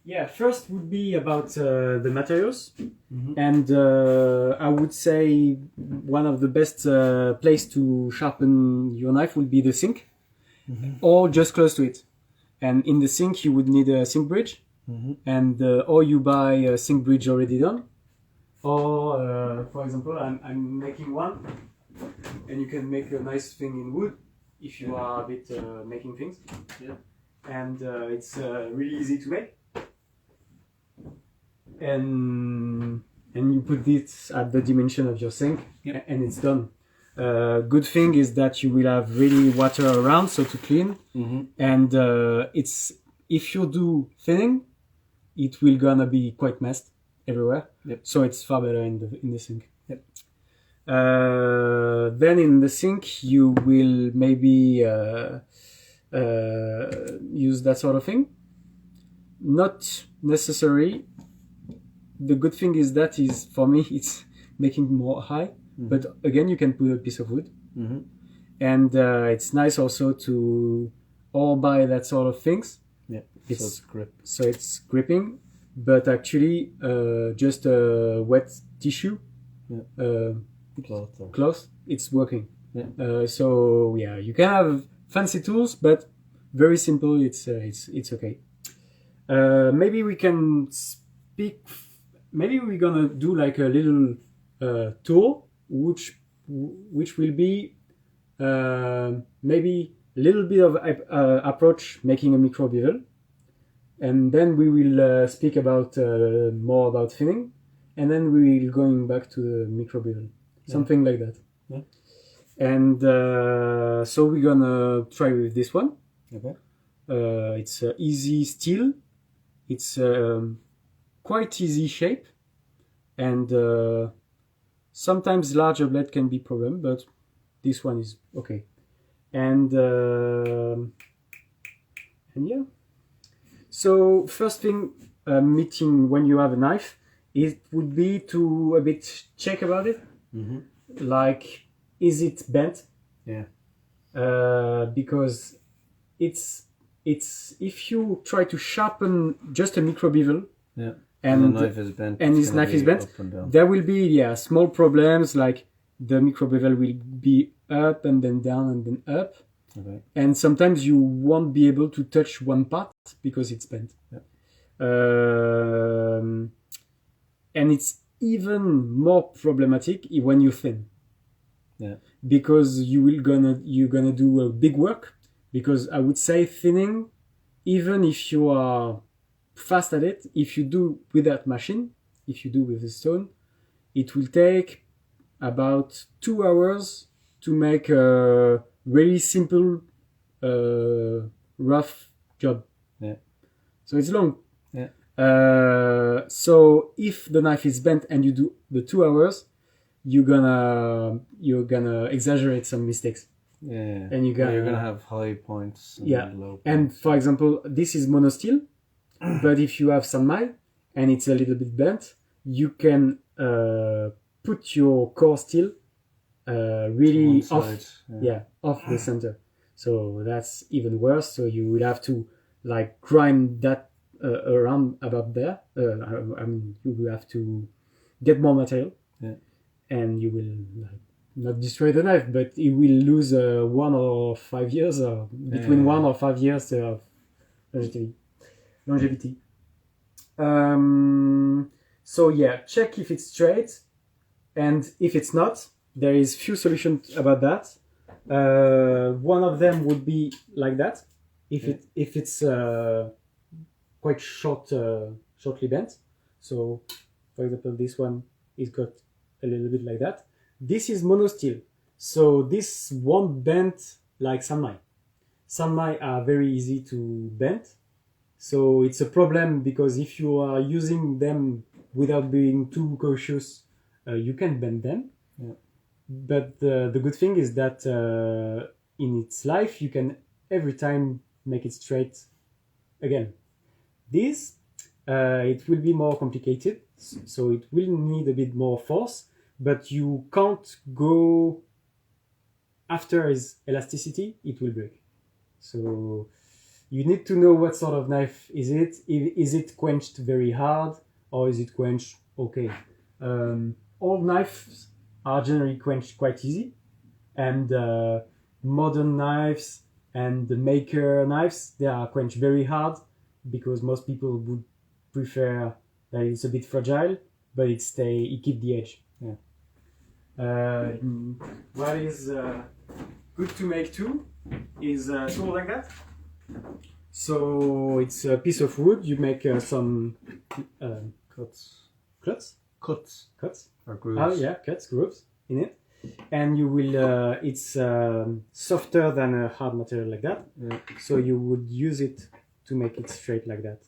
Yeah, first would be about the materials, and I would say one of the best place to sharpen your knife would be the sink, or just close to it. And in the sink, you would need a sink bridge, and or you buy a sink bridge already done, or for example, I'm making one, and you can make a nice thing in wood if you are a bit making things. Yeah, and it's really easy to make. And you put it at the dimension of your sink, and it's done. Good thing is that you will have really water around, so to clean. And it's if you do thinning, it will gonna be quite messed everywhere. So it's far better in the sink. Then in the sink you will maybe use that sort of thing. Not necessary. The good thing is that is for me it's making more high, but again you can put a piece of wood, and it's nice also to all buy that sort of things. So it's gripping, but actually just a wet tissue, cloth, it's working. So yeah, you can have fancy tools, but very simple. It's okay. Maybe we can speak. Maybe we're gonna do like a little tour, which will be maybe a little bit of approach making a micro bevel, and then we will speak about more about thinning, and then we will going back to the micro bevel, something like that. And so we're gonna try with this one. It's easy steel. It's quite easy shape, and sometimes larger blade can be problem, but this one is okay. And yeah. So first thing, meeting when you have a knife, it would be to a bit check about it. Like, is it bent? Because it's if you try to sharpen just a micro bevel, and the knife is bent, and his knife is bent, there will be small problems, like the micro bevel will be up and then down and then up, and sometimes you won't be able to touch one part because it's bent. And it's even more problematic when you thin, because you're gonna do a big work. Because I would say thinning, even if you are fast at it, if you do with that machine, if you do with a stone, it will take about 2 hours to make a really simple, rough job. So it's long. So if the knife is bent and you do the 2 hours, you're gonna exaggerate some mistakes. And you're gonna have high points and low points. And for example, this is mono steel, but if you have sanmai and it's a little bit bent, you can put your core steel really off the center. So that's even worse. So you will have to like grind that around about there. I mean, you will have to get more material, and you will not destroy the knife, but it will lose 1 or 5 years, between 1 or 5 years of longevity. So yeah, check if it's straight, and if it's not, there is few solutions about that. One of them would be like that, if it's quite shortly bent. So for example, this one is got a little bit like that. This is mono steel, so this won't bend like sanmai. Sanmai are very easy to bend, so it's a problem because if you are using them without being too cautious, you can bend them. But the good thing is that in its life you can every time make it straight again. This it will be more complicated, so it will need a bit more force. But you can't go after his elasticity, it will break. So you need to know what sort of knife is it. Is it quenched very hard or is it quenched okay? All knives are generally quenched quite easy, and modern knives and the maker knives, they are quenched very hard because most people would prefer that it's a bit fragile, but it keep the edge. Yeah. What is good to make too is a tool like that. So it's a piece of wood. You make some cuts. Or grooves. Oh yeah, cuts, grooves in it, and you will. It's softer than a hard material like that. Yeah. So you would use it to make it straight like that.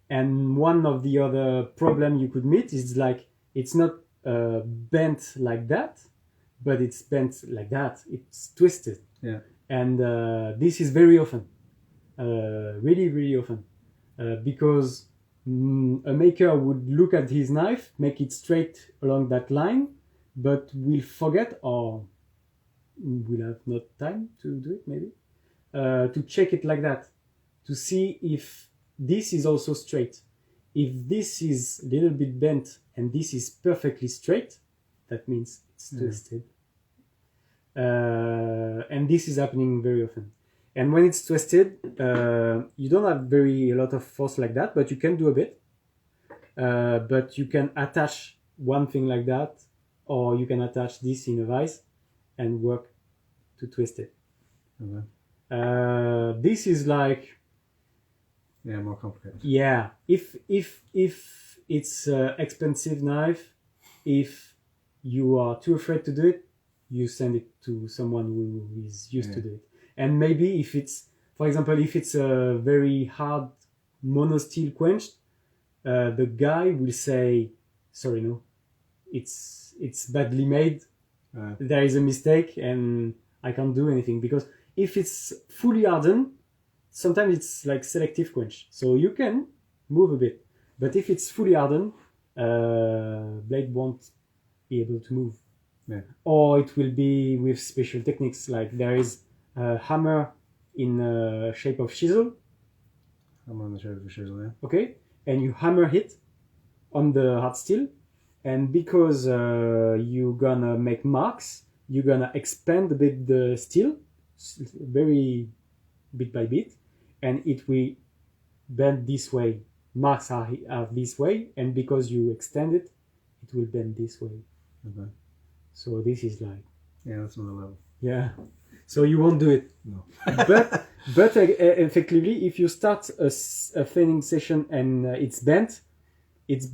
And one of the other problem you could meet is like it's not bent like that, but it's bent like that. It's twisted. Yeah. And this is very often, really often, because a maker would look at his knife, make it straight along that line, but will forget or will have not time to do it maybe, to check it like that, to see if this is also straight. If this is a little bit bent and this is perfectly straight, that means it's twisted. And this is happening very often. And when it's twisted, you don't have a lot of force like that, but you can do a bit. But you can attach one thing like that, or you can attach this in a vise and work to twist it. Okay. This is like, yeah, more complicated. yeah, if it's an expensive knife, if you are too afraid to do it, you send it to someone who is used to do it. And maybe if it's, for example, if it's a very hard monosteel quenched, the guy will say, sorry, no, it's badly made. There is a mistake and I can't do anything. Because if it's fully hardened, sometimes it's like selective quench. So you can move a bit. But if it's fully hardened, blade won't be able to move. Yeah. Or it will be with special techniques, like there is a hammer in the shape of chisel. Hammer in the shape of a chisel, yeah. Okay, and you hammer it on the hard steel, and because you're gonna make marks, you're gonna expand a bit the steel, very bit by bit, and it will bend this way. Marks are this way, and because you extend it, it will bend this way. Okay. So this is like, yeah, that's another level. Yeah, so you won't do it. No. but effectively, if you start a thinning session and it's bent, it's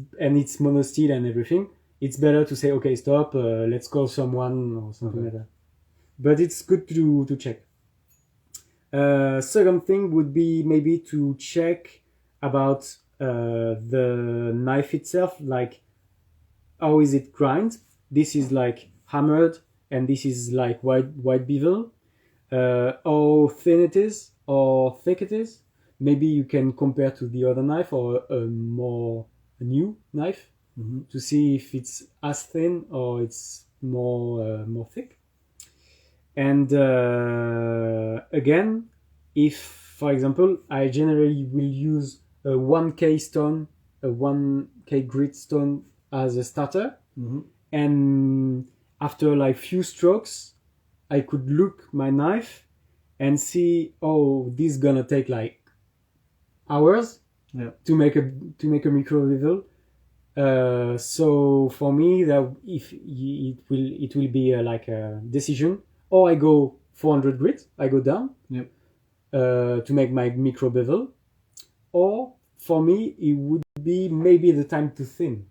monosteel and everything, it's better to say, okay, stop. Let's call someone or something like that. But it's good to check. Second thing would be maybe to check about the knife itself, like how is it grind. This is like hammered, and this is like white bevel. How thin it is or thick it is. Maybe you can compare to the other knife or a new knife to see if it's as thin or it's more thick. And again, if, for example, I generally will use a 1K stone, a 1K grit stone as a starter. And after like few strokes, I could look my knife and see, oh, this is gonna take like hours to make a micro bevel. So for me, that if it will be like a decision, or I go 400 grit, I go down to make my micro bevel, or for me it would be maybe the time to thin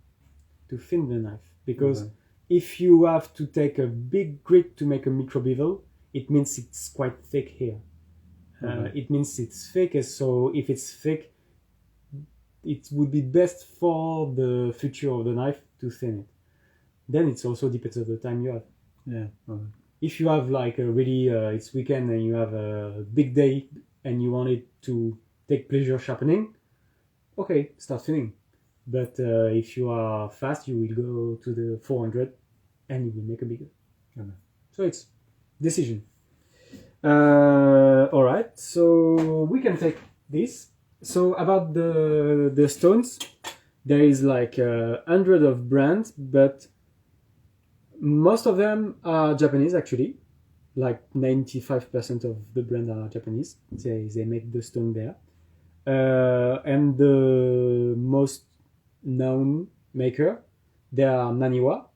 the knife, because if you have to take a big grit to make a micro bevel, it means it's quite thick here. It means it's thick, so if it's thick, it would be best for the future of the knife to thin it. Then it's also depends on the time you have. Yeah. If you have like a really it's weekend and you have a big day and you want it to take pleasure sharpening, okay, start thinning. But if you are fast, you will go to the 400 and you will make a bigger. So it's decision. All right, so we can take this. So about the stones, there is like 100 of brands, but most of them are Japanese actually. Like 95% of the brand are Japanese. They make the stone there. And the most known maker, they are Naniwa,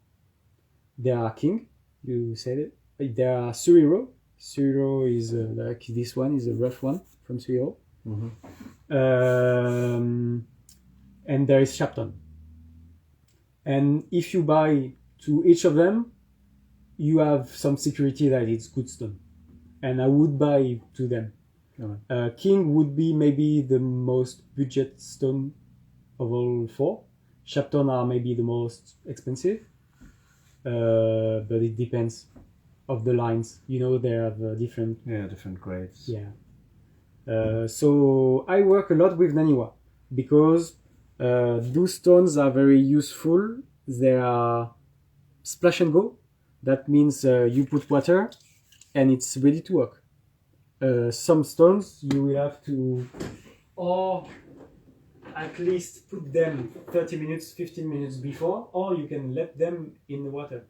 they are King, you said it. There are Suriro. Suriro is like this one is a rough one from Suriro. Mm-hmm. And there is Shapton. And if you buy to each of them, you have some security that it's good stone. And I would buy to them. Okay. King would be maybe the most budget stone of all four. Shapton are maybe the most expensive. But it depends of the lines. You know, they have different... different grades. Yeah. So I work a lot with Naniwa because those stones are very useful. They are splash and go. That means you put water and it's ready to work. Some stones you will have to or at least put them 30 minutes, 15 minutes before, or you can let them in the water.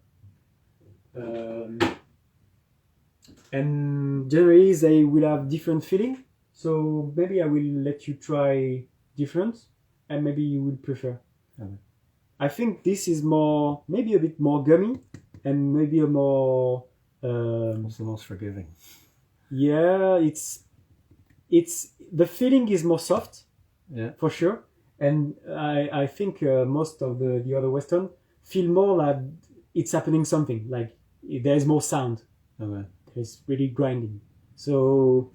And generally they will have different feeling. So maybe I will let you try different and maybe you will prefer. Okay. I think this is more, maybe a bit more gummy and maybe a more... What's the most forgiving? Yeah, it's the feeling is more soft, Yeah. for sure. And I think most of the other Western feel more like it's happening something, like there's more sound. Okay. There's really grinding. So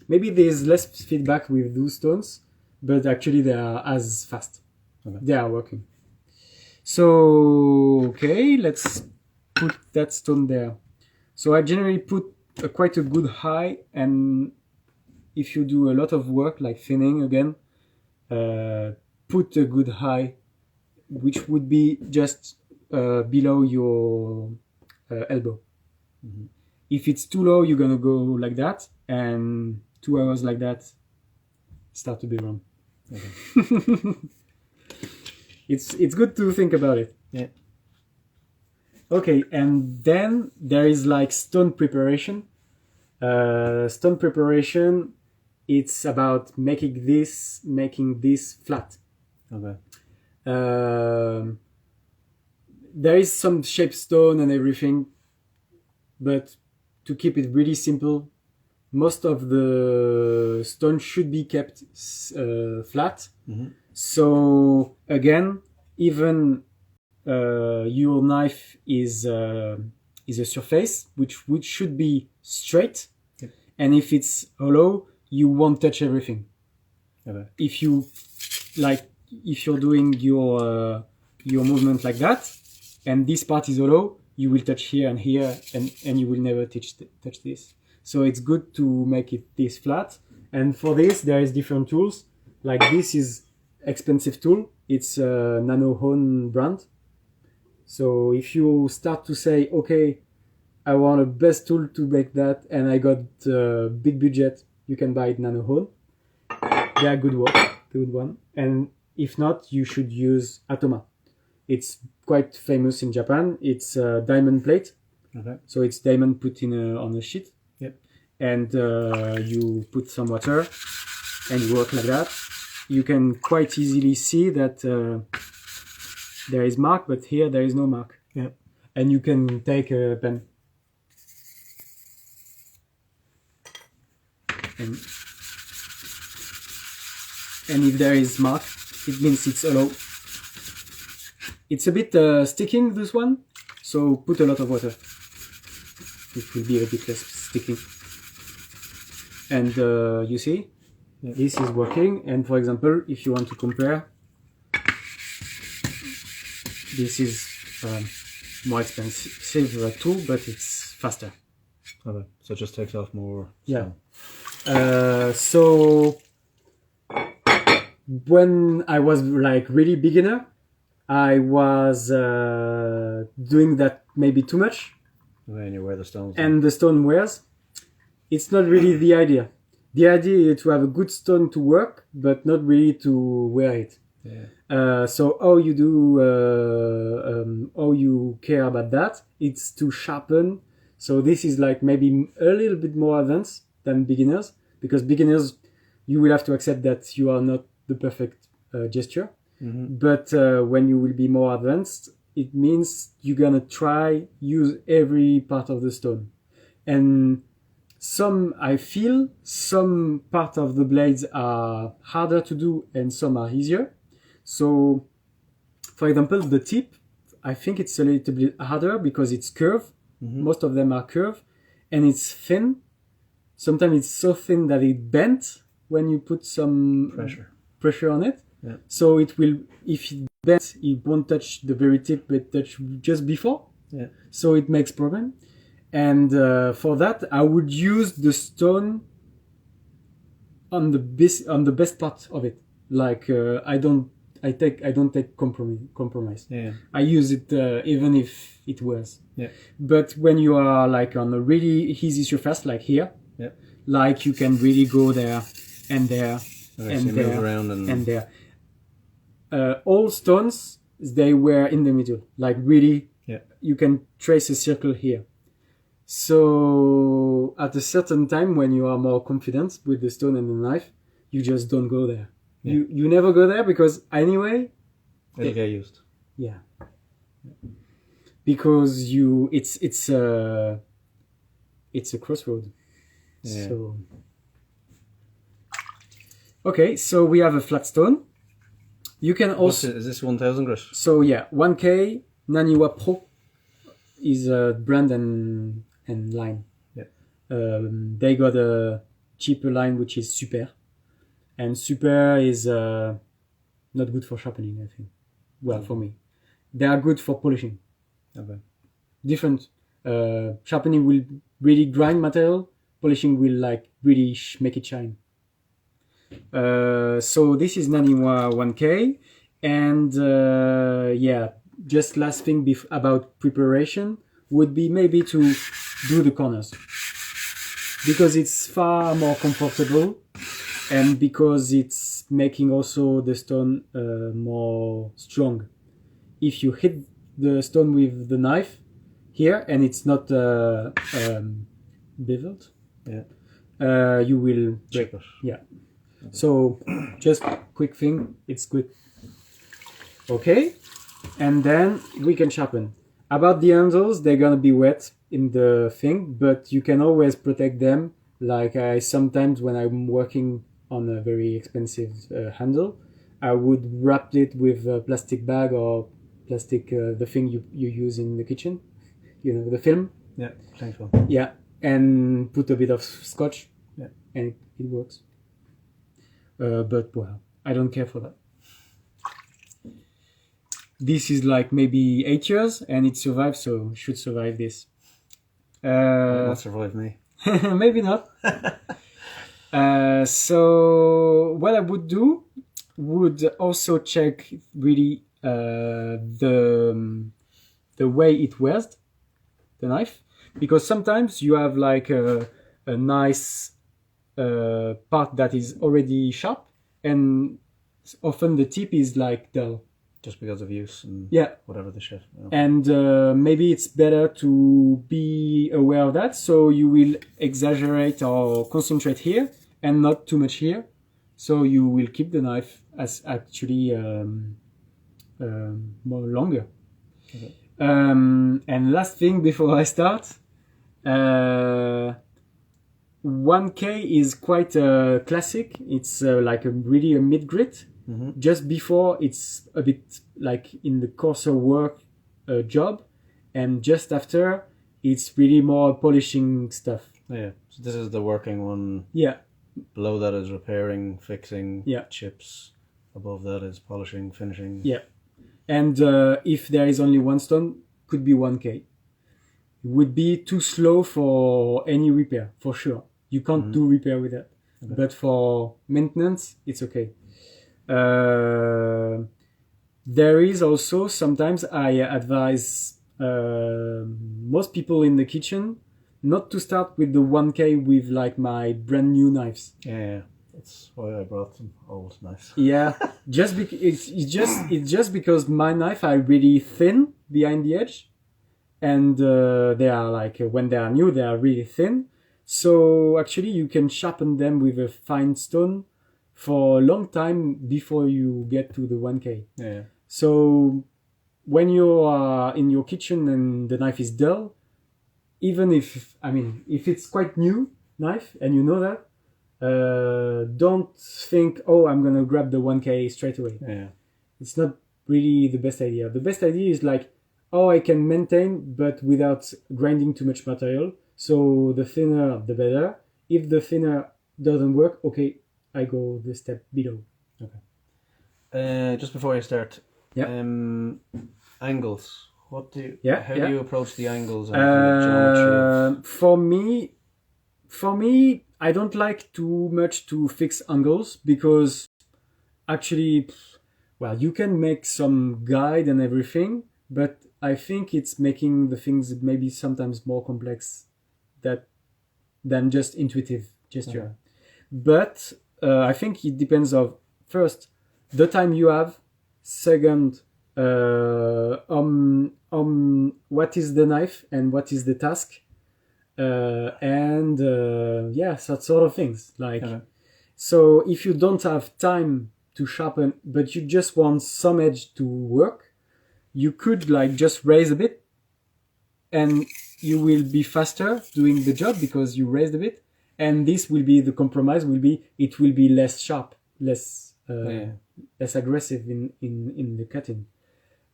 maybe there's less feedback with those stones, but actually they are as fast. Okay. They are working. So, okay, let's put that stone there. So I generally put quite a good high, and if you do a lot of work like thinning again, put a good high, which would be just below your elbow. Mm-hmm. If it's too low, you're gonna go like that, and 2 hours like that start to be wrong. Okay. It's good to think about it. Yeah. Okay, and then there is like stone preparation. Stone preparation, it's about making this flat. Okay. There is some shape stone and everything, but to keep it really simple, most of the stone should be kept flat. Mm-hmm. So again, even your knife is a surface which should be straight. Yep. And if it's hollow, you won't touch everything. Okay. If you're doing your movement like that, and this part is hollow, you will touch here and here, and you will never touch this. So it's good to make it this flat. And for this, there is different tools. Like this is expensive tool. It's a Nano Hone brand. So if you start to say, okay, I want a best tool to make that, and I got big budget, you can buy Nano Hone. They are good one. And if not, you should use Atoma. It's quite famous in Japan. It's a diamond plate. Okay. So it's diamond put on a sheet. Yep. And you put some water and you work like that. You can quite easily see that there is mark, but here there is no mark. Yeah. And you can take a pen. And if there is mark, it means it's hollow. It's a bit sticking, this one, so put a lot of water. It will be a bit less sticky. And you see, this is working. And for example, if you want to compare, this is more expensive tool, but it's faster. Okay. So it just takes off more. Yeah. So when I was like really beginner, I was doing that maybe too much. And then you wear the stones. And the stone wears. it's not really the idea. The idea is to have a good stone to work, but not really to wear it. Yeah. So how you care about that? It's to sharpen. So this is like maybe a little bit more advanced than beginners, because beginners, you will have to accept that you are not the perfect gesture. Mm-hmm. But when you will be more advanced, it means you're gonna try use every part of the stone. And I feel some part of the blades are harder to do and some are easier. So, for example, the tip, I think it's a little bit harder because it's curved. Mm-hmm. Most of them are curved, and it's thin. Sometimes it's so thin that it bends when you put some pressure on it. Yeah. So it will, if it bends, it won't touch the very tip, but touch just before. Yeah. So it makes problem. And for that, I would use the stone on the best part of it. Like I don't take compromise. Yeah. I use it even if it wears. Yeah. But when you are like on a really easy surface, like here, Yeah. like you can really go there and there Okay, and so you there move around and there. All stones, they were in the middle. Like really, yeah. you can trace a circle here. So at a certain time, when you are more confident with the stone and the knife, you just don't go there. Yeah. You never go there because anyway, it'll get used. yeah, because it's a crossroad. Yeah. So okay, so we have a flat stone. You can also Is this 1000 grit? so yeah, 1K Naniwa Pro is a brand and line. Yeah. They got a cheaper line which is Super, and Super is not good for sharpening, I think. Well, for me, they are good for polishing. Okay. Different. Sharpening will really grind material. Polishing will like really make it shine. So this is Naniwa 1K, and yeah. Just last thing about preparation would be maybe to do the corners, because it's far more comfortable and because it's making also the stone more strong. If you hit the stone with the knife here and it's not beveled, yeah, you will break. chip it. Yeah. So just quick thing, it's good. Okay. And then we can sharpen. About the handles, they're gonna be wet in the thing, but you can always protect them. Like I sometimes, when I'm working on a very expensive handle, I would wrap it with a plastic bag or plastic, the thing you use in the kitchen, you know, the film. Yeah, cling film. Yeah, and put a bit of scotch. Yeah, and it works. But well, I don't care for that. This is like maybe 8 years and it survived, so it should survive this. Not survive me. Maybe not. So what I would do would also check really the way it wears the knife, because sometimes you have like a nice part that is already sharp, and often the tip is like dull. Just because of use and whatever the shit. You know. And maybe it's better to be aware of that, so you will exaggerate or concentrate here and not too much here. So you will keep the knife as actually more longer. Okay. And last thing before I start, 1K is quite classic. It's like really a mid grit. Mm-hmm. Just before, it's a bit like in the coarser work job, and just after, it's really more polishing stuff. Yeah, so this is the working one. Yeah. Below that is repairing, fixing, yeah, chips. Above that is polishing, finishing. Yeah, and if there is only one stone, could be 1K. It would be too slow for any repair, for sure. You can't do repair with that. Okay. But for maintenance, it's okay. There is also sometimes I advise most people in the kitchen not to start with the 1K with like my brand new knives. Yeah. That's why I brought some old knives. Yeah, it's just because my knife are really thin behind the edge, and they are like when they are new they are really thin. So actually you can sharpen them with a fine stone for a long time before you get to the 1K. Yeah. So when you are in your kitchen and the knife is dull, even if it's quite new knife and you know that, don't think, oh, I'm gonna grab the 1K straight away. Yeah. It's not really the best idea. The best idea is like, oh, I can maintain but without grinding too much material. So the thinner the better. If the thinner doesn't work, okay, I go the step below. Okay. Just before I start, Yeah. Angles. How do Yeah. you approach the angles and kind of geometry? For me, I don't like too much to fix angles because actually, well, you can make some guide and everything, but I think it's making the things maybe sometimes more complex than just intuitive gesture. Okay. But I think it depends of first the time you have, second what is the knife and what is the task, and that sort of things like. Okay. So if you don't have time to sharpen but you just want some edge to work, you could like just raise a bit and you will be faster doing the job because you raised a bit, and this will be the compromise, it will be less sharp, less aggressive in the cutting,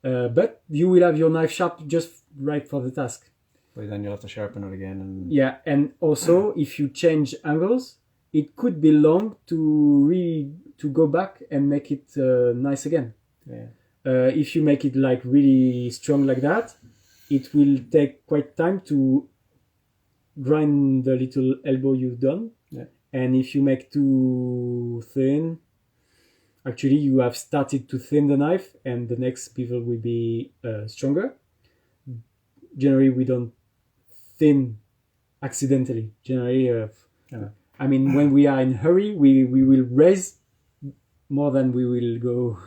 but you will have your knife sharp just right for the task. But then you'll have to sharpen it again. And also if you change angles, it could be long to go back and make it nice again. If you make it like really strong like that, it will take quite time to grind the little elbow you've done. And if you make too thin, actually you have started to thin the knife and the next bevel will be stronger. Generally we don't thin accidentally. Generally, when we are in hurry, we will raise more than we will go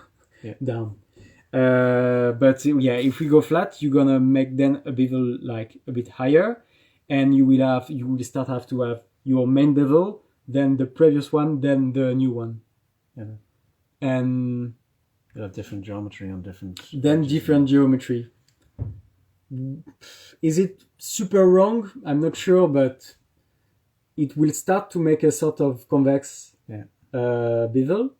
down. But if we go flat, you're gonna make then a bevel like a bit higher, and you will start have to have your main bevel, then the previous one, then the new one. And you'll have different geometry on different geometry. Is it super wrong? I'm not sure, but it will start to make a sort of convex bevel,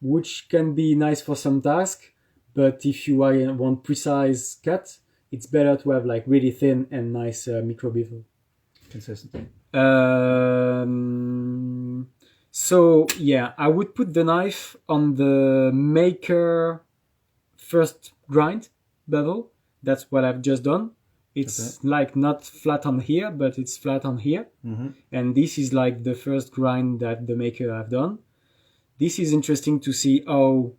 which can be nice for some task. But if you want precise cut, it's better to have like really thin and nice micro bevel. Consistent. So I would put the knife on the maker first grind bevel. That's what I've just done. It's like not flat on here, but it's flat on here. Mm-hmm. And this is like the first grind that the maker have done. This is interesting to see how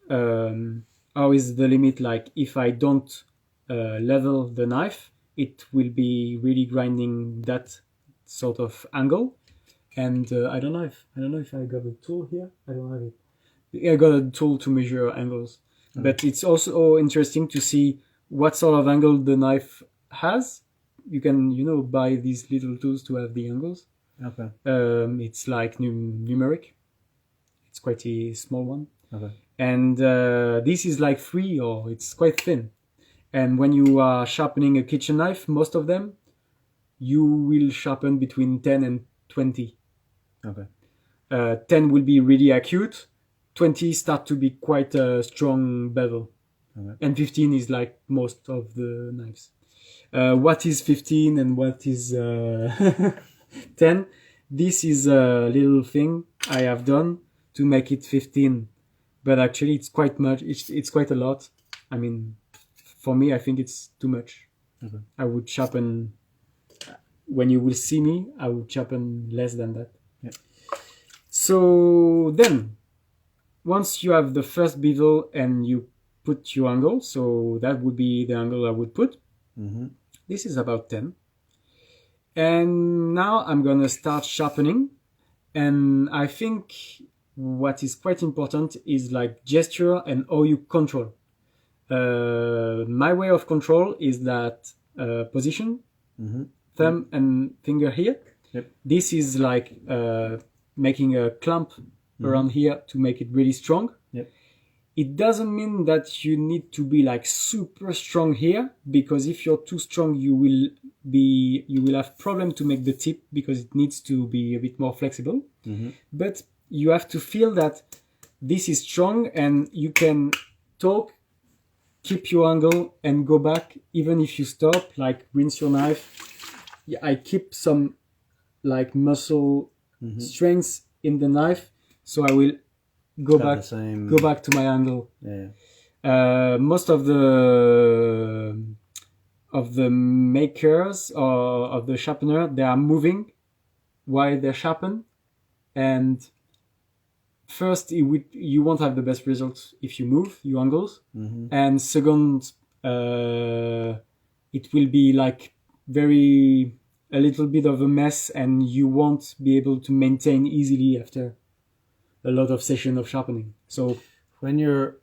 is the limit. Like if I don't level the knife, it will be really grinding that sort of angle. And I don't know if I got a tool here. I don't have it. I got a tool to measure angles. Mm-hmm. But it's also interesting to see what sort of angle the knife has. You can, buy these little tools to have the angles. Okay. It's like numeric. It's quite a small one. Okay. And this is like 3, or it's quite thin. And when you are sharpening a kitchen knife, most of them, you will sharpen between 10 and 20. Okay. 10 will be really acute. 20 start to be quite a strong bevel. Okay. And 15 is like most of the knives. What is 15 and what is 10? This is a little thing I have done to make it 15. But actually it's quite much. It's quite a lot. I mean, for me, I think it's too much. Okay. I would sharpen, when you will see me, I would sharpen less than that. Yeah. So then, once you have the first bevel and you put your angle, so that would be the angle I would put. Mm-hmm. This is about 10. And now I'm gonna start sharpening. And I think what is quite important is like gesture and how you control. My way of control is that position, thumb and finger here. Yep. This is like making a clamp around here to make it really strong. Yep. It doesn't mean that you need to be like super strong here, because if you're too strong, you will have problem to make the tip, because it needs to be a bit more flexible. But you have to feel that this is strong, and you can talk, keep your angle, and go back even if you stop, like rinse your knife. Yeah, I keep some like muscle strength in the knife, so I will go back to my angle. Most of the makers or of the sharpener, they are moving while they sharpen, and first you won't have the best results if you move your angles, and second it will be like a little bit of a mess, and you won't be able to maintain easily after a lot of session of sharpening. So when you're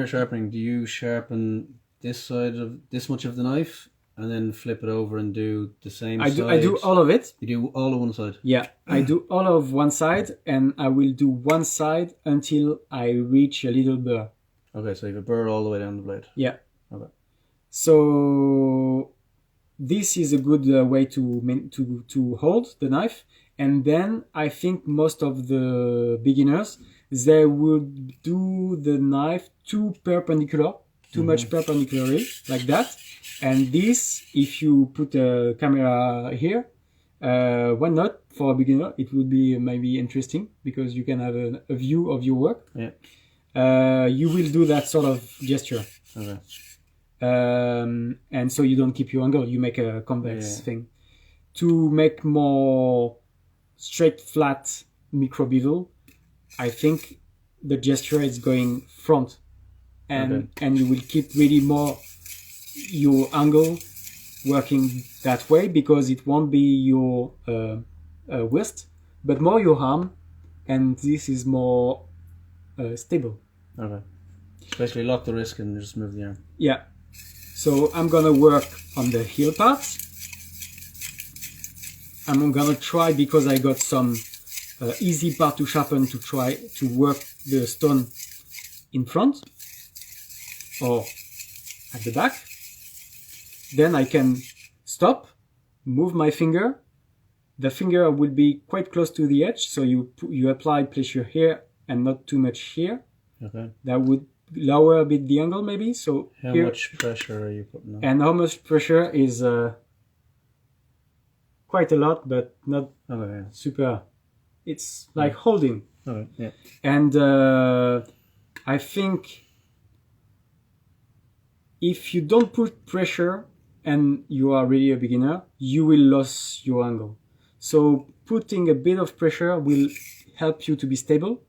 sharpening, do you sharpen this side of this much of the knife and then flip it over and do the same side? I do all of it. You do all of one side? Yeah, I do all of one side, and I will do one side until I reach a little burr. Okay, so you have a burr all the way down the blade. Yeah. Okay. So this is a good way to hold the knife. And then I think most of the beginners, they would do the knife too much perpendicularly, like that. And this, if you put a camera here, why not? For a beginner, it would be maybe interesting, because you can have a view of your work. Yeah. You will do that sort of gesture. Okay. And so you don't keep your angle, you make a convex thing. To make more straight, flat micro bevel, I think the gesture is going front, and you will keep really more your angle working that way, because it won't be your wrist, but more your arm, and this is more stable. Okay. Basically lock the wrist and just move the arm. Yeah. So I'm gonna work on the heel part. I'm gonna try, because I got some easy part to sharpen, to try to work the stone in front or at the back. Then I can stop, move my finger. The finger will be quite close to the edge, so you apply pressure here and not too much here. Okay. That would lower a bit the angle, maybe. So how much pressure are you putting on? And how much pressure is quite a lot, but not super. It's like holding. Okay. Yeah. And I think if you don't put pressure and you are really a beginner, you will lose your angle. So putting a bit of pressure will help you to be stable.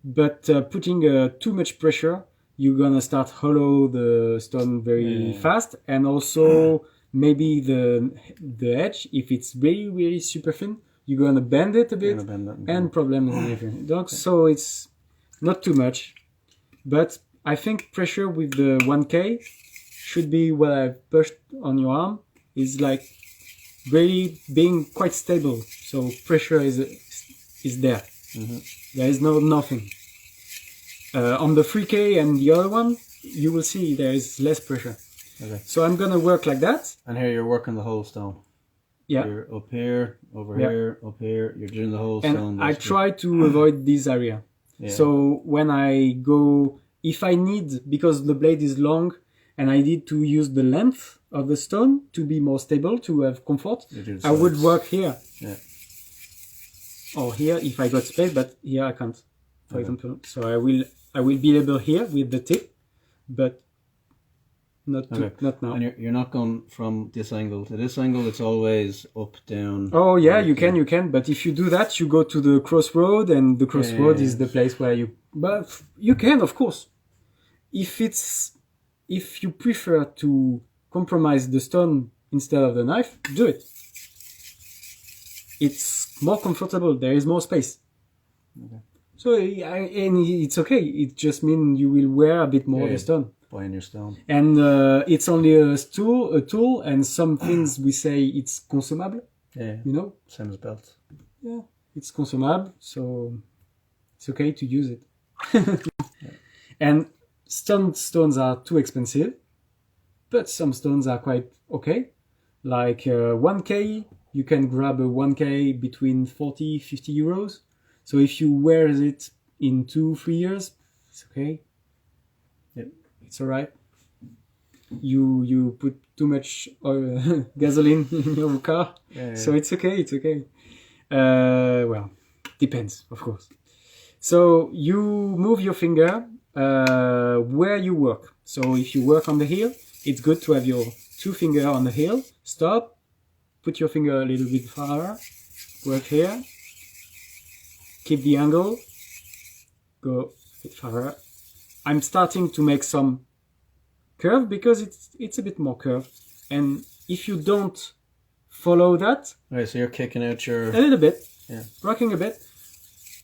But putting too much pressure, you're gonna start hollow the stone very fast, and also maybe the edge, if it's really, really super thin, you're gonna bend it a bit, and problems and everything. So it's not too much, but I think pressure with the 1K should be what I've pushed on your arm, is like really being quite stable. So pressure is there. There is nothing. On the 3K and the other one, you will see there is less pressure. Okay. So I'm gonna work like that. And here you're working the whole stone. Yeah. You're up here, over here, up here. You're doing the whole stone. And I try to avoid this area. Yeah. So when I go, if I need, because the blade is long, and I need to use the length of the stone to be more stable, to have comfort, I would work here. Yeah. Or here if I got space, but here I can't, for example. So I will be able here with the tip, but not now. And you're not going from this angle to this angle. It's always up, down. Oh yeah, you can. But if you do that, you go to the crossroad, and the crossroad is the place where you. But you can, of course. If you prefer to compromise the stone instead of the knife, do it. it's more comfortable. There is more space. Okay. So and it's okay. It just means you will wear a bit more the stone. Buying your stone. And it's only a tool, and some things we say it's consumable. Yeah. You know. Same as belt. Yeah, it's consumable, so it's okay to use it. And some stones are too expensive, but some stones are quite okay. Like 1K, you can grab a 1K between 40-50 euros. So if you wear it in 2-3 years, it's okay. Yep. It's all right. You put too much oil, gasoline in your car, so it's okay. It's okay. Well, depends, of course. So you move your finger where you work. So if you work on the heel, it's good to have your 2 fingers on the heel. Stop. Put your finger a little bit farther. Work here. Keep the angle. Go a bit farther. I'm starting to make some curve because it's a bit more curved. And if you don't follow that, Right, so you're kicking out your... a little bit, Yeah. rocking a bit.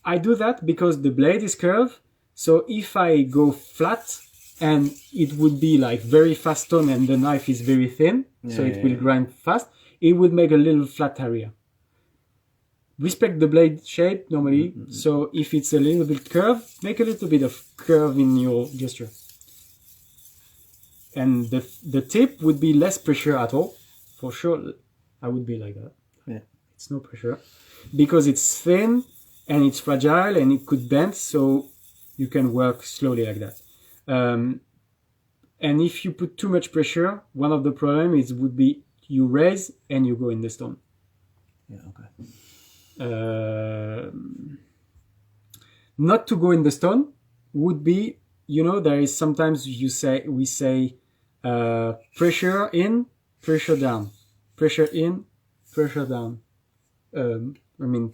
I do that because the blade is curved. So if I go flat and it would be like very fast stone and the knife is very thin, so it will grind fast, it would make a little flat area. Respect the blade shape normally. So if it's a little bit curved, make a little bit of curve in your gesture. And the tip would be less pressure at all. For sure, I would be like that. Yeah. It's no pressure. Because it's thin and it's fragile and it could bend, so you can work slowly like that. And if you put too much pressure, one of the problems would be you raise and you go in the stone. Yeah, okay. Not to go in the stone would be, there is sometimes we say pressure in, pressure down, pressure in, pressure down.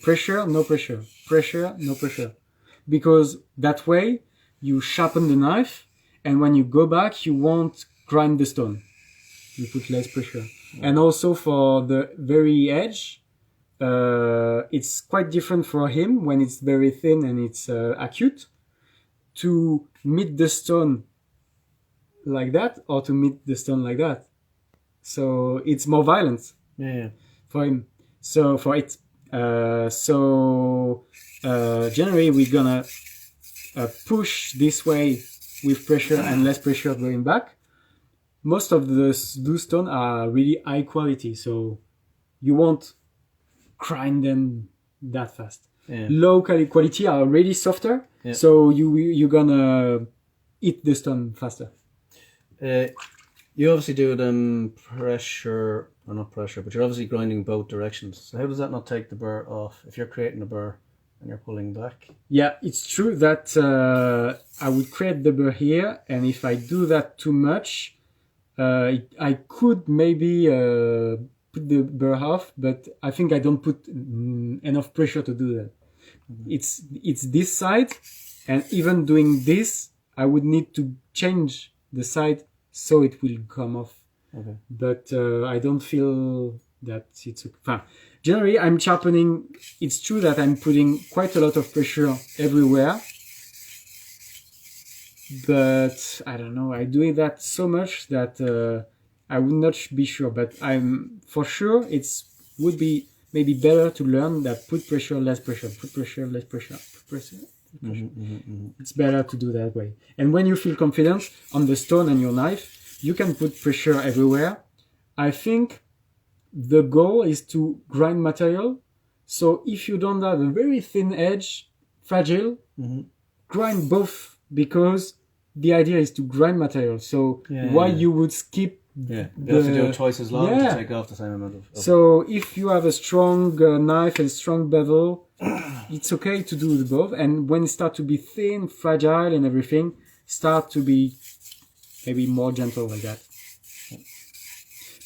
Pressure, no pressure, pressure, no pressure. Because that way you sharpen the knife, and when you go back, you won't grind the stone. You put less pressure. Yeah. And also for the very edge, it's quite different for him when it's very thin and it's acute to meet the stone like that or to meet the stone like that. So it's more violent for him. So for it. Generally we're gonna push this way with pressure and less pressure going back. Most of those stones are really high quality, so you won't grind them that fast. Yeah. Low quality are already softer, so you're gonna eat the stone faster. You obviously do them pressure, or not pressure, but you're obviously grinding both directions. So how does that not take the burr off if you're creating a burr and you're pulling back? Yeah, it's true that I would create the burr here, and if I do that too much, I could maybe put the burr off, but I think I don't put enough pressure to do that. Mm-hmm. It's this side, and even doing this, I would need to change the side so it will come off. Okay. But I don't feel that it's okay. Generally, I'm sharpening. It's true that I'm putting quite a lot of pressure everywhere. But I don't know. I'm doing that so much that I would not be sure. But I'm for sure would be maybe better to learn that put pressure, less pressure, put pressure, less pressure, put pressure. It's better to do that way. And when you feel confident on the stone and your knife, you can put pressure everywhere. I think the goal is to grind material. So if you don't have a very thin edge, fragile, grind both, because the idea is to grind material. So why you would skip you have to do it twice as long to take off the same amount of... So if you have a strong knife and strong bevel, it's okay to do the both. And when it starts to be thin, fragile and everything, start to be maybe more gentle like that.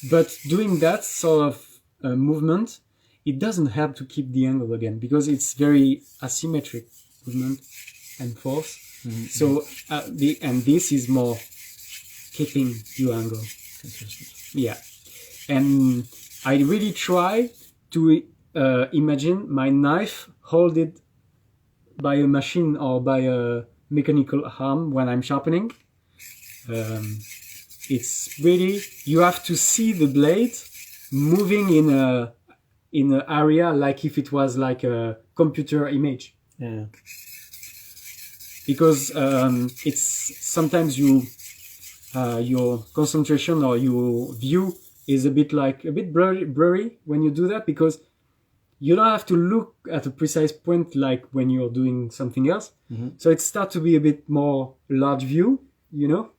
But doing that sort of movement, it doesn't help to keep the angle again, because it's very asymmetric movement and force. Mm-hmm. So and this is more keeping your angle. Yeah. And I really try to imagine my knife holded by a machine or by a mechanical arm when I'm sharpening. It's really, you have to see the blade moving in an area like if it was like a computer image. Yeah. Because it's sometimes your concentration or your view is a bit blurry when you do that, because you don't have to look at a precise point like when you're doing something else. Mm-hmm. So it starts to be a bit more large view, you know.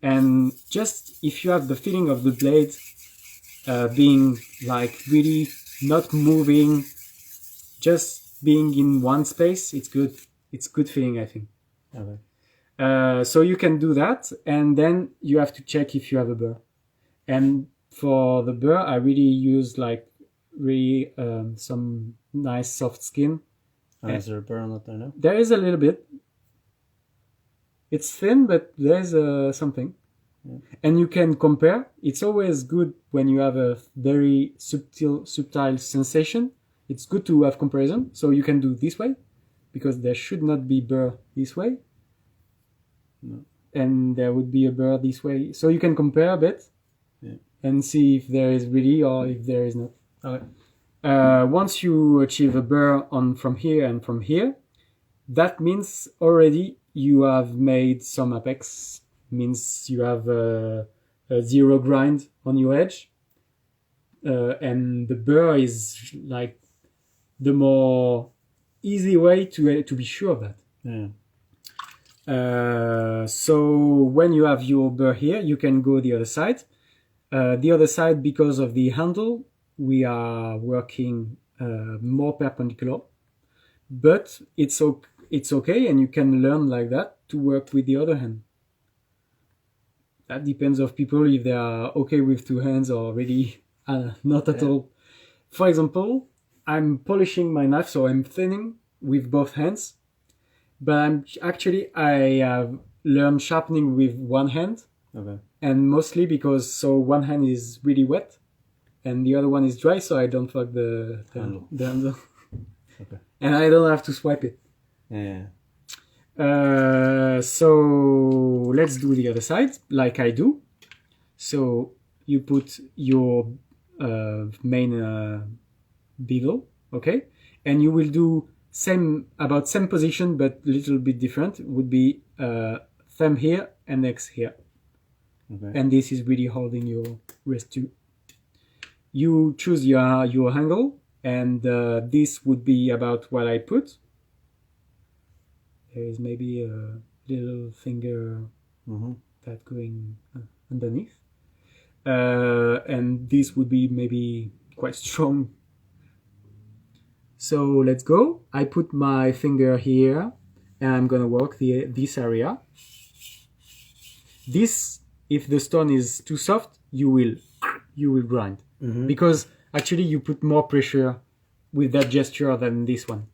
And just if you have the feeling of the blade being like really not moving, just being in one space, it's good. It's good feeling, I think. Okay. So you can do that, and then you have to check if you have a burr. And for the burr, I really use like really some nice soft skin. And is there a burr on it there now? There is a little bit. It's thin, but there's something. Yeah. And you can compare. It's always good when you have a very subtle sensation. It's good to have comparison. So you can do this way, because there should not be burr this way. No. And there would be a burr this way. So you can compare a bit, yeah, and see if there is really or if there is not. Okay. Once you achieve a burr from here and from here, that means already you have made some apex. Means you have a zero grind on your edge. And the burr is like the more easy way to be sure of that. Yeah. So when you have your burr here, you can go the other side. The other side, because of the handle, we are working more perpendicular, but it's okay, and you can learn like that to work with the other hand. That depends of people if they are okay with two hands or really not at all. For example, I'm polishing my knife, so I'm thinning with both hands. But I have learned sharpening with one hand. Okay. And mostly because one hand is really wet and the other one is dry, so I don't fuck the handle. Okay. And I don't have to swipe it. Yeah. So let's do the other side like I do. So you put your main bevel, okay? And you will do same position, but a little bit different. It would be thumb here and X here. Okay. And this is really holding your wrist too. You choose your angle, and this would be about what I put. There is maybe a little finger that going underneath. And this would be maybe quite strong. So let's go. I put my finger here, and I'm gonna work this area. This, if the stone is too soft, you will grind, because actually you put more pressure with that gesture than this one.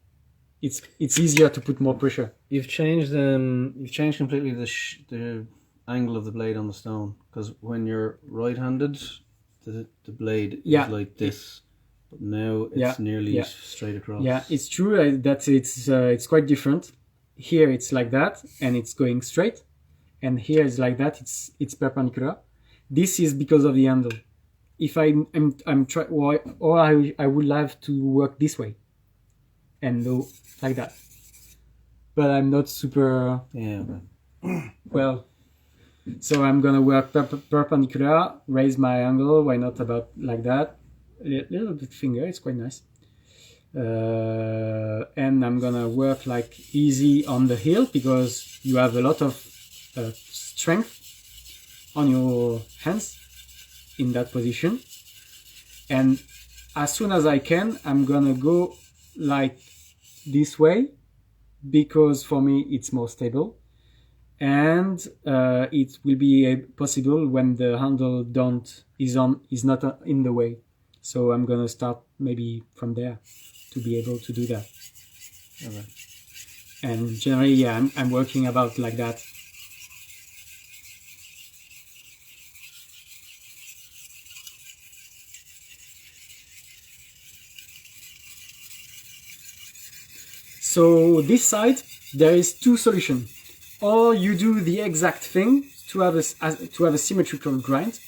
It's easier to put more pressure. You've changed completely the angle of the blade on the stone, because when you're right-handed, the blade is like this. But now it's nearly straight across. Yeah, it's true that it's quite different. Here it's like that, and it's going straight, and here it's like that. It's perpendicular. This is because of the handle. If I would have to work this way, and go like that. But I'm not super. Yeah. Well, so I'm gonna work perpendicular, raise my angle. Why not about like that? Little bit finger, it's quite nice. And I'm gonna work like easy on the heel, because you have a lot of strength on your hands in that position. And as soon as I can, I'm gonna go like this way, because for me it's more stable, and it will be possible when the handle is not in the way. So I'm gonna start maybe from there to be able to do that. Okay. And generally, I'm working about like that. So this side, there is two solutions. Or you do the exact thing to have a symmetrical grind,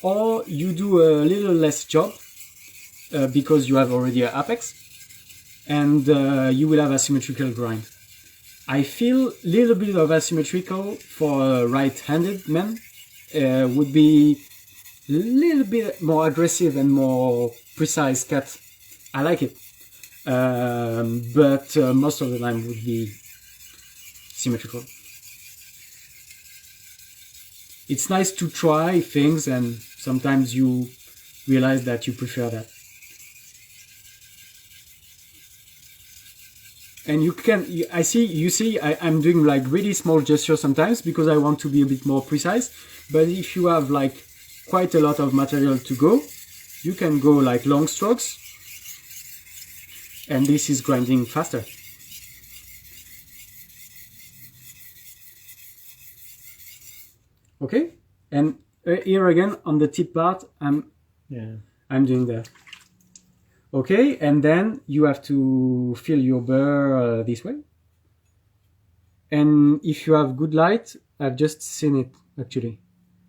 or you do a little less job because you have already an apex, and you will have asymmetrical grind. I feel a little bit of asymmetrical for a right-handed man would be a little bit more aggressive and more precise cut. I like it, but most of the time would be symmetrical. It's nice to try things, and sometimes you realize that you prefer that. And you see, I'm doing like really small gestures sometimes because I want to be a bit more precise. But if you have like quite a lot of material to go, you can go like long strokes. And this is grinding faster. Okay, and here again on the tip part, I'm doing that. Okay, and then you have to fill your burr this way. And if you have good light, I've just seen it actually.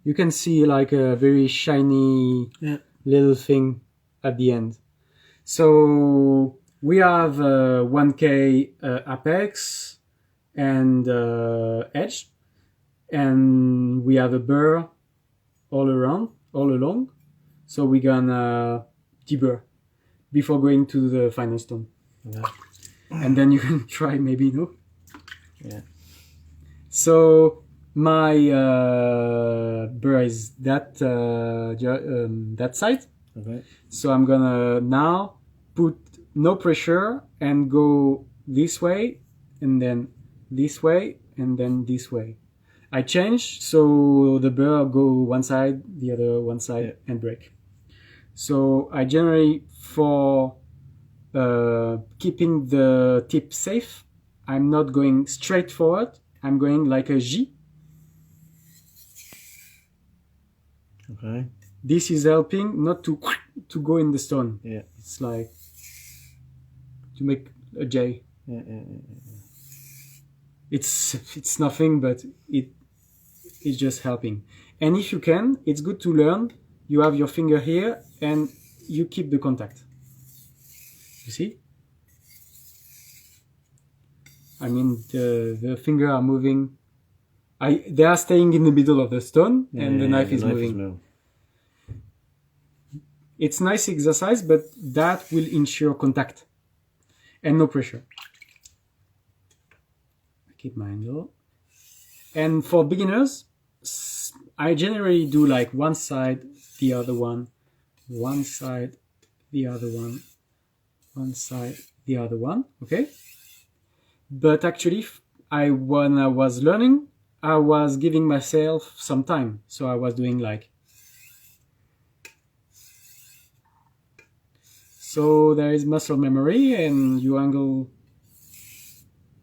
You can see like a very shiny little thing at the end. So we have 1K apex and edge. And we have a burr all along. So we're gonna deburr before going to the final stone. Yeah. And then you can try maybe, no? Yeah. So my burr is that side. Okay. So I'm gonna now put no pressure and go this way, and then this way, and then this way. I change, so the burr go one side, the other one side, and break. So I generally, for keeping the tip safe, I'm not going straight forward. I'm going like a J. Okay. This is helping not to go in the stone. Yeah. It's like to make a J. Yeah. It's nothing, but it's just helping. And if you can, it's good to learn. You have your finger here and you keep the contact. You see? I mean, the finger are moving. They are staying in the middle of the stone, and the knife is moving. It's nice exercise, but that will ensure contact and no pressure. I keep my angle. And for beginners, I generally do like one side, the other one side, the other one side, the other one, okay? But actually, when I was learning, I was giving myself some time. So I was doing like... So there is muscle memory, and your angle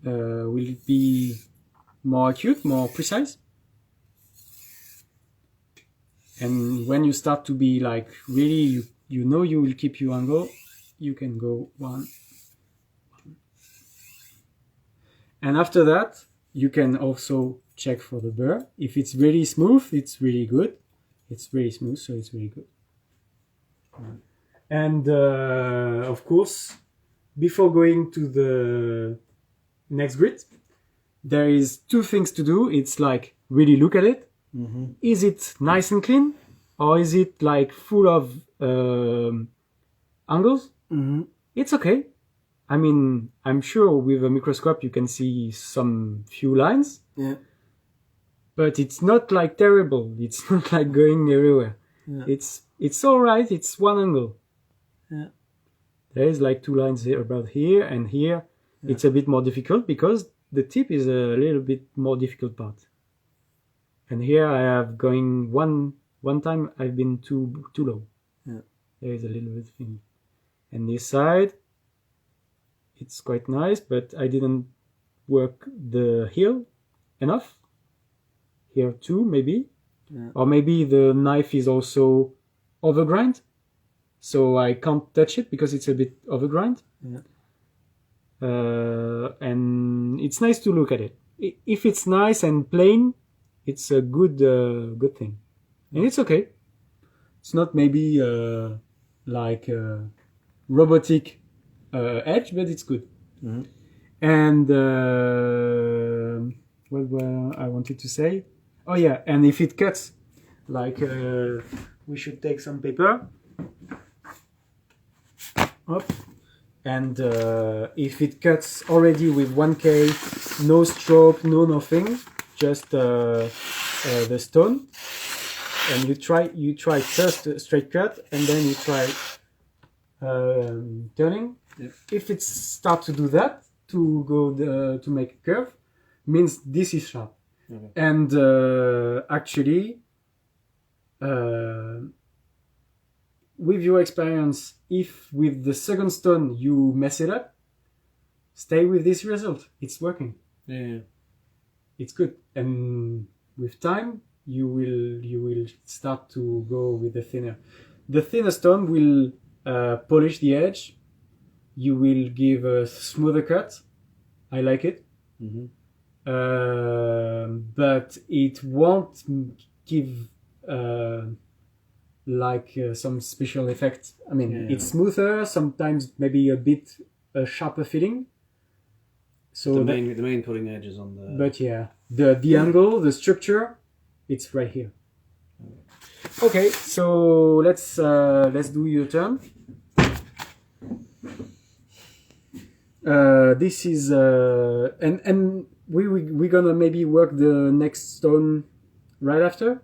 will be more acute, more precise. And when you start to be like really, you know you will keep your angle, you can go one. And after that, you can also check for the burr. If it's really smooth, it's really good. It's really smooth, so it's really good. And of course, before going to the next grit, there is two things to do. It's like really look at it. Mm-hmm. Is it nice and clean, or is it like full of angles? Mm-hmm. It's okay. I mean, I'm sure with a microscope you can see some few lines. Yeah. But it's not like terrible. It's not like going everywhere. Yeah. It's all right. It's one angle. Yeah. There is like two lines here, about here and here. Yeah. It's a bit more difficult because the tip is a little bit more difficult part. And here I have going one time I've been too low. Yeah. There is a little bit thing. And this side, it's quite nice, but I didn't work the heel enough. Here too, maybe. Yeah. Or maybe the knife is also overgrind. So I can't touch it because it's a bit overgrind. Yeah. and it's nice to look at it. If it's nice and plain, it's a good thing, and it's okay. It's not maybe like a robotic edge, but it's good. Mm-hmm. And what I wanted to say? Oh yeah, and if it cuts, like we should take some paper. Up. And if it cuts already with 1K, no stroke, no nothing, just the stone, and you try first a straight cut, and then you try turning. Yep. If it starts to do that, to go to make a curve, means this is sharp. Okay. And actually, with your experience, if with the second stone you mess it up, stay with this result. It's working. Yeah. It's good. And with time, you will start to go with the thinner. The thinner stone will polish the edge. You will give a smoother cut. I like it. Mm-hmm. But it won't give some special effect. I mean, it's smoother, sometimes maybe a bit sharper feeling. So the main cutting edge is on the. But yeah, the angle, the structure, it's right here. Okay, so let's do your turn. This is and we're gonna maybe work the next stone right after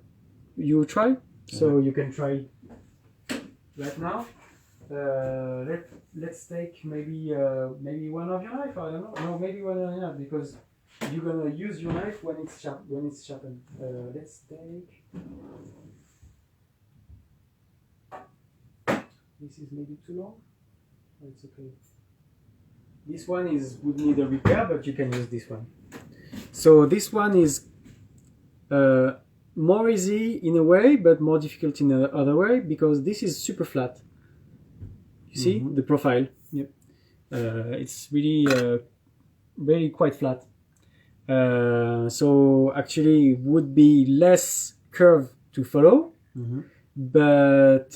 you try. So you can try right now. Let's take maybe one of your knife. I don't know. No, maybe one of your knife, because you're gonna use your knife when it's sharpened. Let's take. This is maybe too long. Oh, it's okay. This one would need a repair, but you can use this one. So this one is more easy in a way, but more difficult in the other way, because this is super flat. You see the profile? Yep. It's really quite flat. So actually, it would be less curve to follow. Mm-hmm. But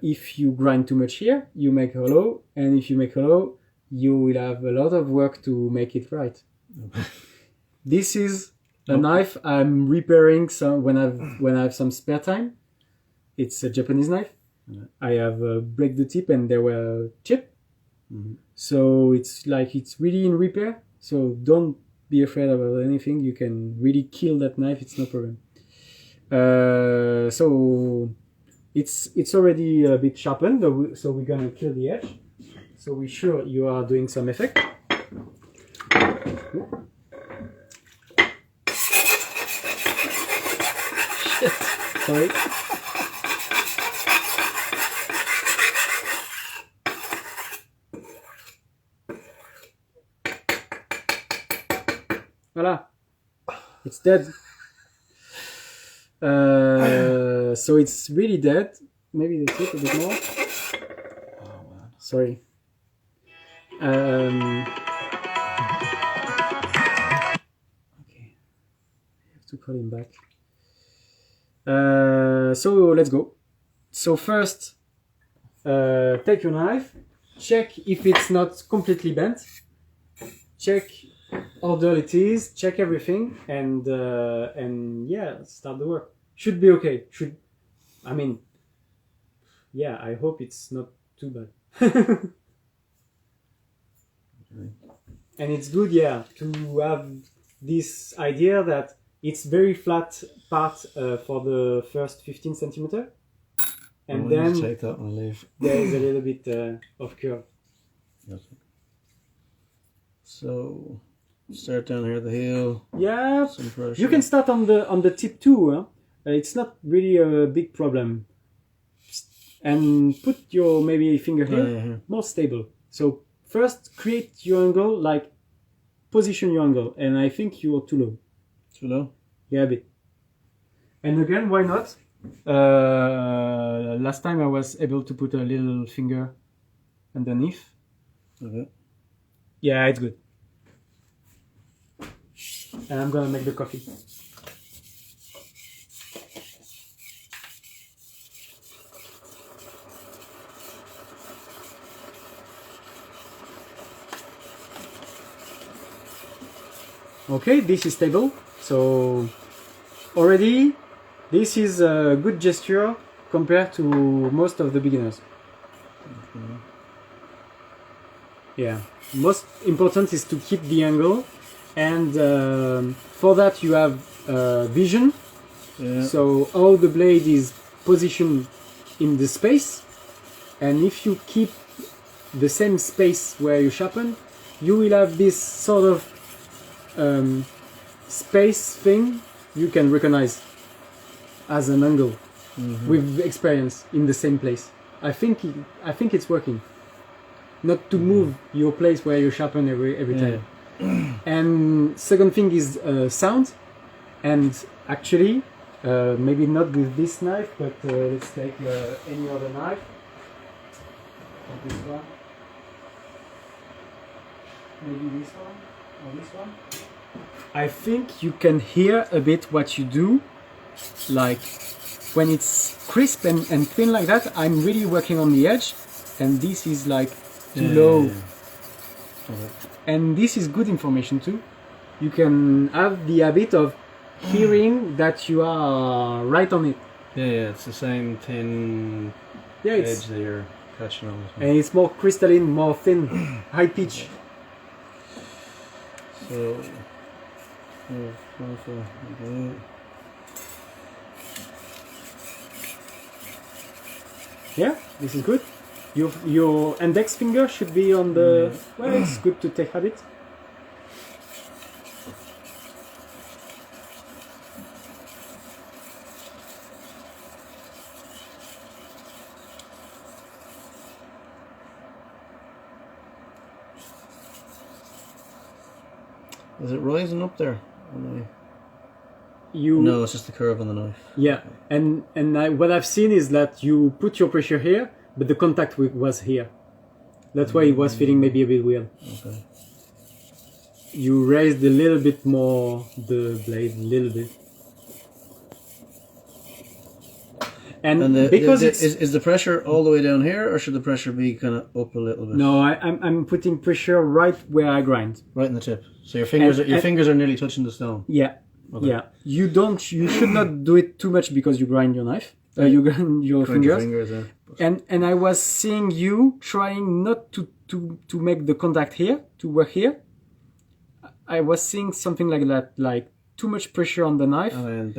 if you grind too much here, you make hollow, and if you make hollow, you will have a lot of work to make it right. This is a knife I'm repairing when I have some spare time. It's a Japanese knife. Yeah. I have break the tip and there were chip. Mm-hmm. So it's really in repair. So don't be afraid about anything. You can really kill that knife. It's no problem. So it's already a bit sharpened. So we're gonna kill the edge. So we're sure you are doing some effect. Shit. Sorry. Voila. It's dead. So it's really dead. Maybe the tip a bit more. Oh man. Sorry. Okay. I have to call him back. So let's go. So first, take your knife, check if it's not completely bent, check how dull it is, check everything, and yeah, start the work. Should be okay. I hope it's not too bad. And it's good, yeah, to have this idea that it's very flat part for the first 15 centimeter, and then take that one, leave. There is a little bit of curve. Okay. So start down here at the heel. Yeah, some pressure. You can start on the tip too. Huh? It's not really a big problem. And put your maybe finger here, more stable. So first create your angle, position your angle, and I think you're too low. Too low? Yeah, a bit. And again, why not? Last time I was able to put a little finger underneath. Okay. Yeah, it's good. And I'm gonna make the coffee. Okay, this is stable. So already this is a good gesture compared to most of the beginners. Yeah, most important is to keep the angle, and for that you have vision. Yeah. So how the blade is positioned in the space, and if you keep the same space where you sharpen, you will have this sort of space thing you can recognize as an angle with experience in the same place. I think it's working. Not to move your place where you sharpen every time. And second thing is sound. And actually, maybe not with this knife, but let's take any other knife. Like this one. Maybe this one or this one. I think you can hear a bit what you do, like when it's crisp and thin like that. I'm really working on the edge, and this is like too low. Okay. And this is good information too. You can have the habit of hearing that you are right on it. Yeah, it's the same thin edge that you're catching on. And it's more crystalline, more thin, high pitch. So, yeah, this is good. Your index finger should be on the... Well, it's good to take habit. Is it rising up there? You... No, it's just the curve on the knife. Yeah, and what I've seen is that you put your pressure here, but the contact was here. That's why it was feeling maybe a bit weird. Okay. You raised a little bit more the blade, a little bit. And because is the pressure all the way down here, or should the pressure be kind of up a little bit? No, I'm putting pressure right where I grind. Right in the tip. So your fingers are nearly touching the stone. Yeah. Okay. Yeah. You should not do it too much because you grind your knife. You grind your fingers. And I was seeing you trying not to make the contact here, to work here. I was seeing something like that, like too much pressure on the knife and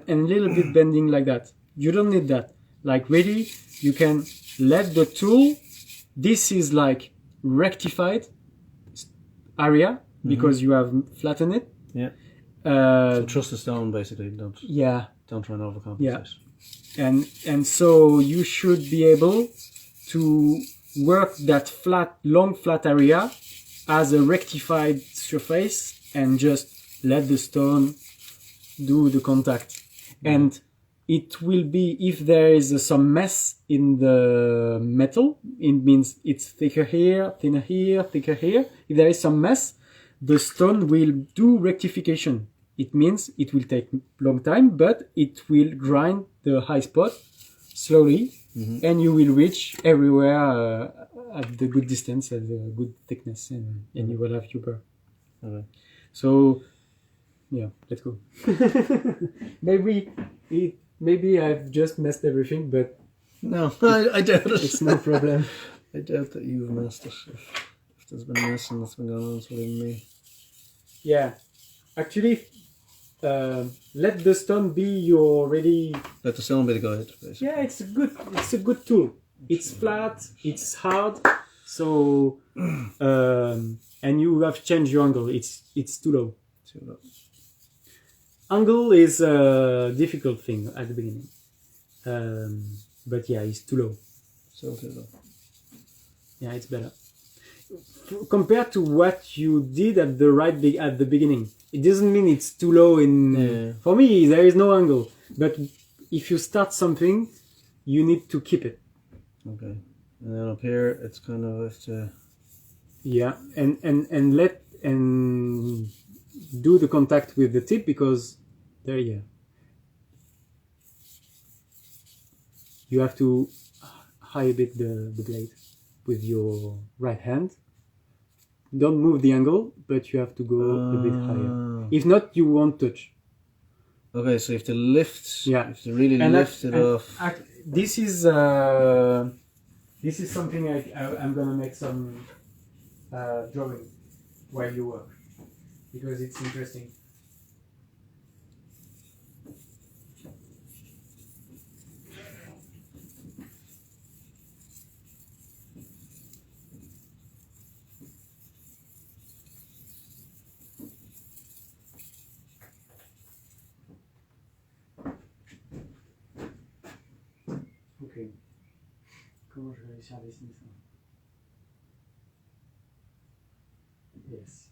a little bit bending like that. You don't need that. Like really, you can let the tool, this is like rectified area because you have flattened it. Yeah. So trust the stone basically, don't try and overcompensate. Yeah. And so you should be able to work that long flat area as a rectified surface and just let the stone do the contact. And it will be, if there is some mess in the metal, it means it's thicker here, thinner here, thicker here. If there is some mess, the stone will do rectification. It means it will take a long time, but it will grind the high spot slowly, and you will reach everywhere at the good distance, at the good thickness, and you will have your burr. Okay. So, yeah, let's go. Maybe I've just messed everything, but no, I doubt it. It's no problem. I doubt that you've messed it. If there's been messing that's been going on, it's within me. Yeah, actually, let the stone be your ready. Let the stone be the guide, basically. Yeah, it's a good tool. It's flat, it's hard, so and you have changed your angle. It's too low. Too low. Angle is a difficult thing at the beginning, but yeah, it's too low. So too low. Yeah, it's better compared to what you did at the beginning. It doesn't mean it's too low. For me, there is no angle. But if you start something, you need to keep it. Okay, and then up here, it's kind of Yeah, and let and do the contact with the tip, because there, yeah, you have to high a bit the blade with your right hand. Don't move the angle, but you have to go a bit higher. If not, you won't touch. Okay, so you have to lift. Yeah, You have to really and lift it off. This is something I'm gonna make some drawing while you work, because it's interesting. Ok. Comment je vais réussir à dessiner ça? Yes.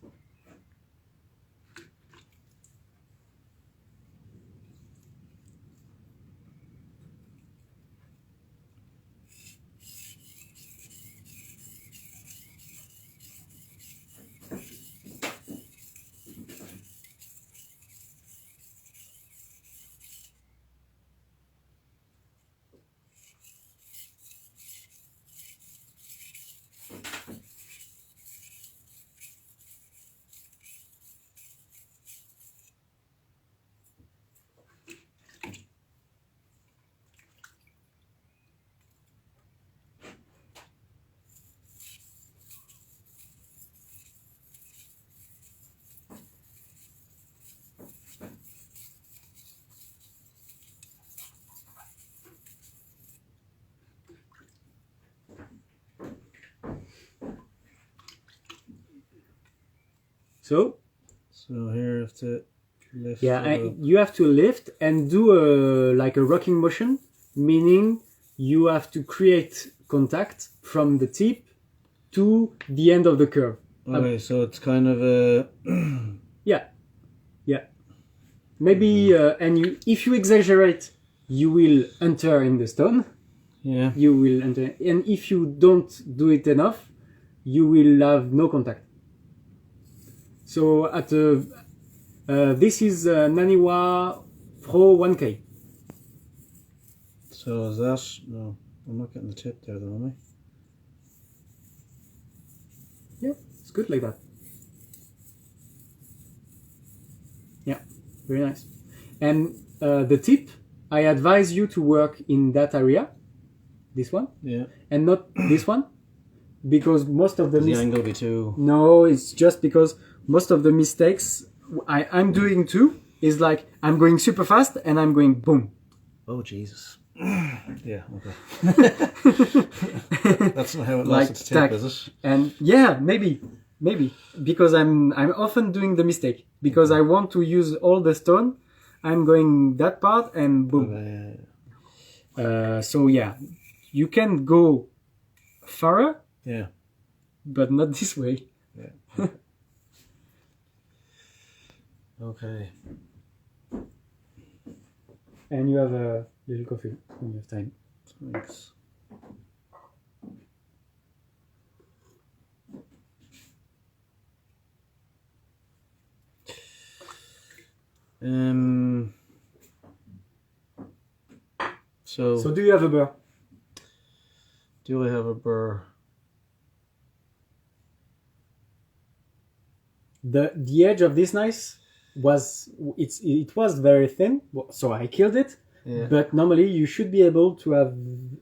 So here you have to lift. You have to lift and do like a rocking motion, meaning you have to create contact from the tip to the end of the curve. Okay, so it's kind of a yeah. Maybe and if you exaggerate, you will enter in the stone. Yeah. You will enter, and if you don't do it enough, you will have no contact. So at this is Naniwa Pro 1K. So is that, no, I'm not getting the tip there though, am I? Yeah, it's good like that. Yeah, very nice. And the tip, I advise you to work in that area, this one, yeah, and not this one, because most of the angle be too. No, it's just because most of the mistakes I'm doing too is like I'm going super fast and I'm going boom. Oh Jesus. Yeah, okay. That's not how it Like its tip, is it? And yeah, maybe because I'm often doing the mistake because I want to use all the stone. I'm going that part and boom. Okay, yeah. So yeah, you can go farther. Yeah. But not this way. Yeah. Okay. And you have a little coffee when you have time. Thanks. So do you have a burr? Do I have a burr? The edge of this knife was it was very thin, so I killed it. Yeah. But normally you should be able to have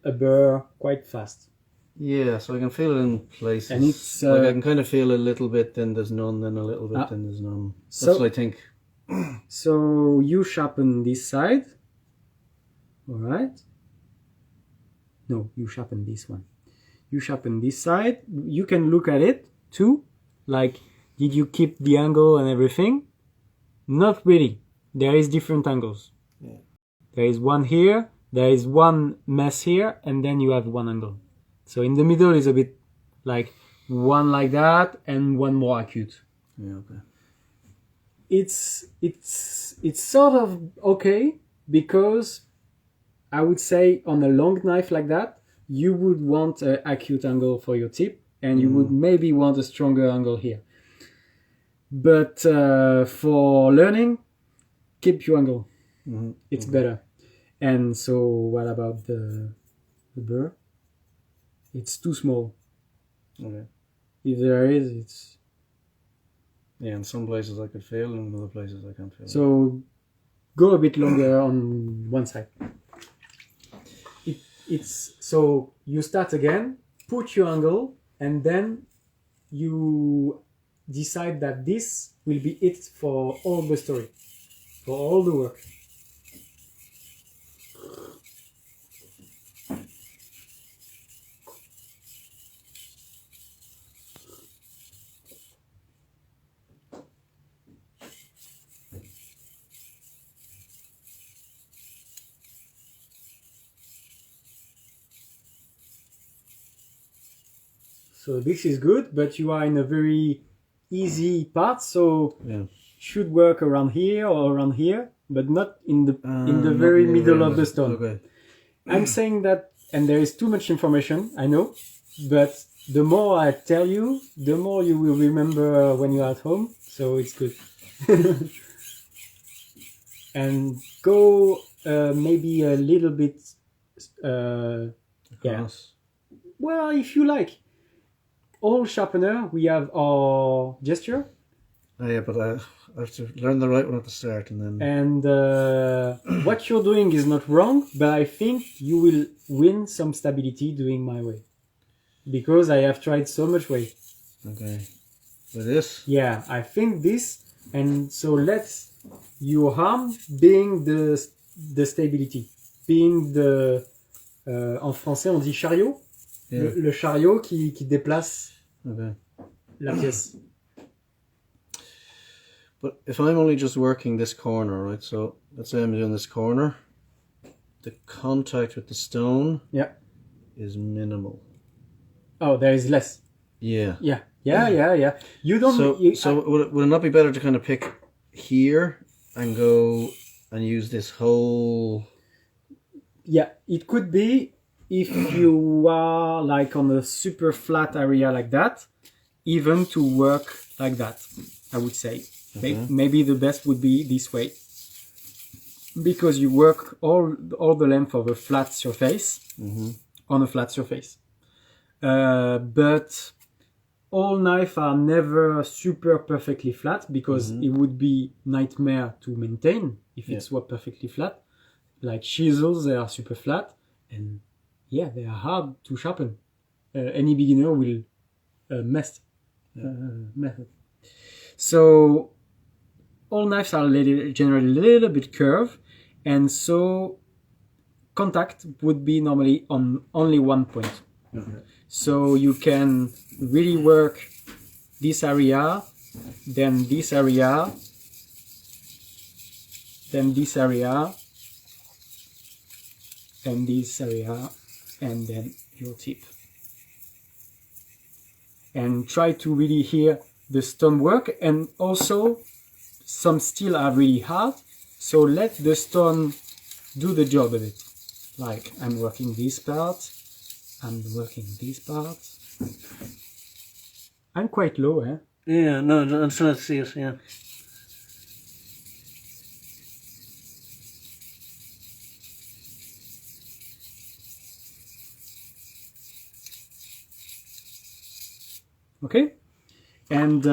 a burr quite fast. Yeah, so I can feel it in places. And it's like I can kind of feel a little bit, then there's none, then a little bit, then there's none. That's what I think. So you sharpen this side. All right. No, you sharpen this one. You sharpen this side. You can look at it too. Like, did you keep the angle and everything? Not really. There is different angles. Yeah. There is one here, there is one mess here, and then you have one angle. So in the middle is a bit like one like that and one more acute. Yeah, okay. It's sort of okay because I would say on a long knife like that, you would want an acute angle for your tip and you would maybe want a stronger angle here. But for learning, keep your angle. It's better. And so what about the burr? It's too small. Okay. If there is, it's... Yeah, in some places I could feel, and in other places I can't feel. So go a bit longer on one side. It's so you start again, put your angle, and then you decide that this will be it for all the story, for all the work. So this is good, but you are in a very easy part, so should work around here or around here, but not in the very middle of the stone. Okay. I'm saying that, and there is too much information, I know, but the more I tell you, the more you will remember when you are at home, so it's good. And go maybe a little bit, well, if you like. All sharpener, we have our gesture. Oh, yeah, but I have to learn the right one at the start, and then. And what you're doing is not wrong, but I think you will win some stability doing my way, because I have tried so much way. Okay. With this. Yeah, I think this, and so let's your arm being the stability, being the en français on dit chariot. Yeah. Le chariot qui déplace la pièce. But if I'm only just working this corner, right? So let's say I'm doing this corner, the contact with the stone is minimal. Oh, there is less. Yeah. Yeah. You don't. So would it not be better to kind of pick here and go and use this whole? Yeah, it could be. If you are like on a super flat area like that, even to work like that, I would say. Maybe the best would be this way. Because you work all the length of a flat surface on a flat surface. But all knives are never super perfectly flat because it would be nightmare to maintain if it were perfectly flat. Like chisels, they are super flat, and they are hard to sharpen. Any beginner will mess it. So all knives are generally a little bit curved, and so contact would be normally on only one point. So you can really work this area, then this area, then this area, and this area, and then your tip. And try to really hear the stone work, and also some still are really hard, so let the stone do the job of it. Like I'm working this part, I'm working this part. I'm quite low, eh? Yeah, no, I'm trying to see it, yeah. Okay, and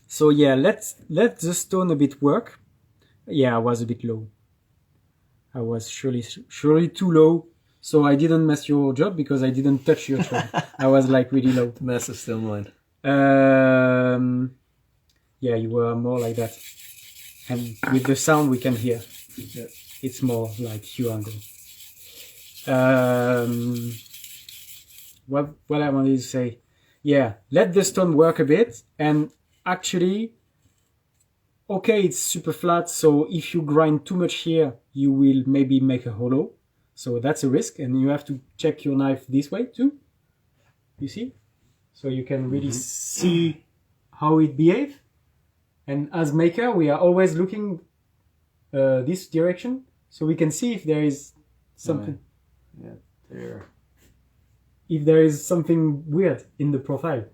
so let the stone a bit work. Yeah, I was a bit low. I was surely too low, so I didn't mess your job because I didn't touch your thread. I was like really low. The mess is still mine. Yeah, you were more like that, and with the sound we can hear. Yeah. It's more like you angle. What I wanted to say, let the stone work a bit, and actually, okay, it's super flat, so if you grind too much here, you will maybe make a hollow, so that's a risk, and you have to check your knife this way too, you see? So you can really see how it behaves, and as maker, we are always looking this direction, so we can see if there is something. Yeah, there. if there is something weird in the profile.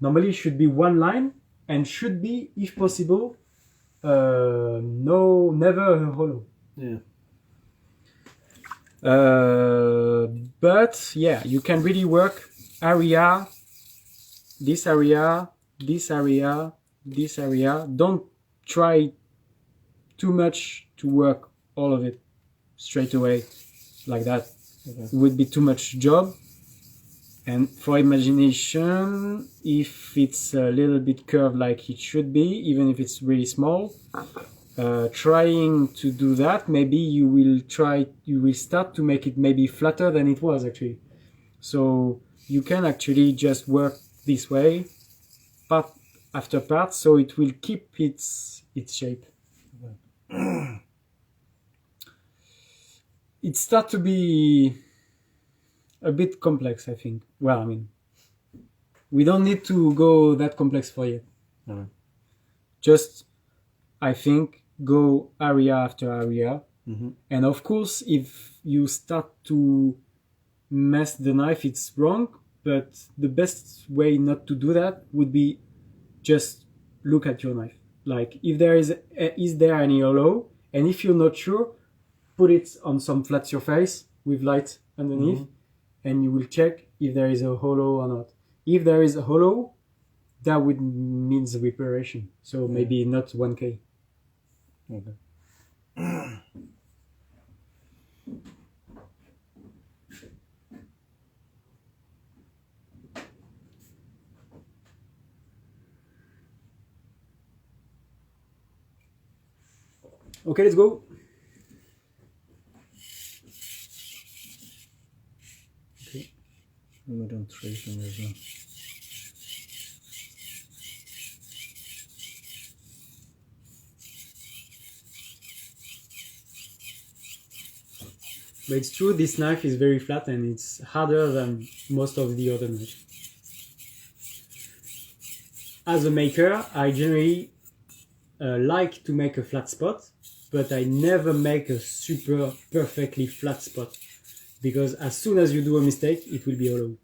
Normally, it should be one line and should be, if possible, never a hollow. Yeah. But yeah, you can really work area, this area, this area, this area. Don't try too much to work all of it straight away like that. Okay. It would be too much job. And for imagination, if it's a little bit curved like it should be, even if it's really small, trying to do that, maybe you will start to make it maybe flatter than it was actually. So you can actually just work this way, part after part, so it will keep its shape. It starts to be a bit complex, I think. Well, I mean, we don't need to go that complex for you. No. Just, I think, go area after area. Mm-hmm. And of course, if you start to mess the knife, it's wrong. But the best way not to do that would be just look at your knife. Like, if there is there any hollow? And if you're not sure, put it on some flat surface with light underneath. Mm-hmm. And you will check if there is a hollow or not. If there is a hollow, that would means reparation. So maybe not 1K. Okay. Okay, let's go. We're doing 3 fingers now. But it's true, this knife is very flat and it's harder than most of the other knives. As a maker, I generally like to make a flat spot, but I never make a super perfectly flat spot. Because as soon as you do a mistake, it will be hollow.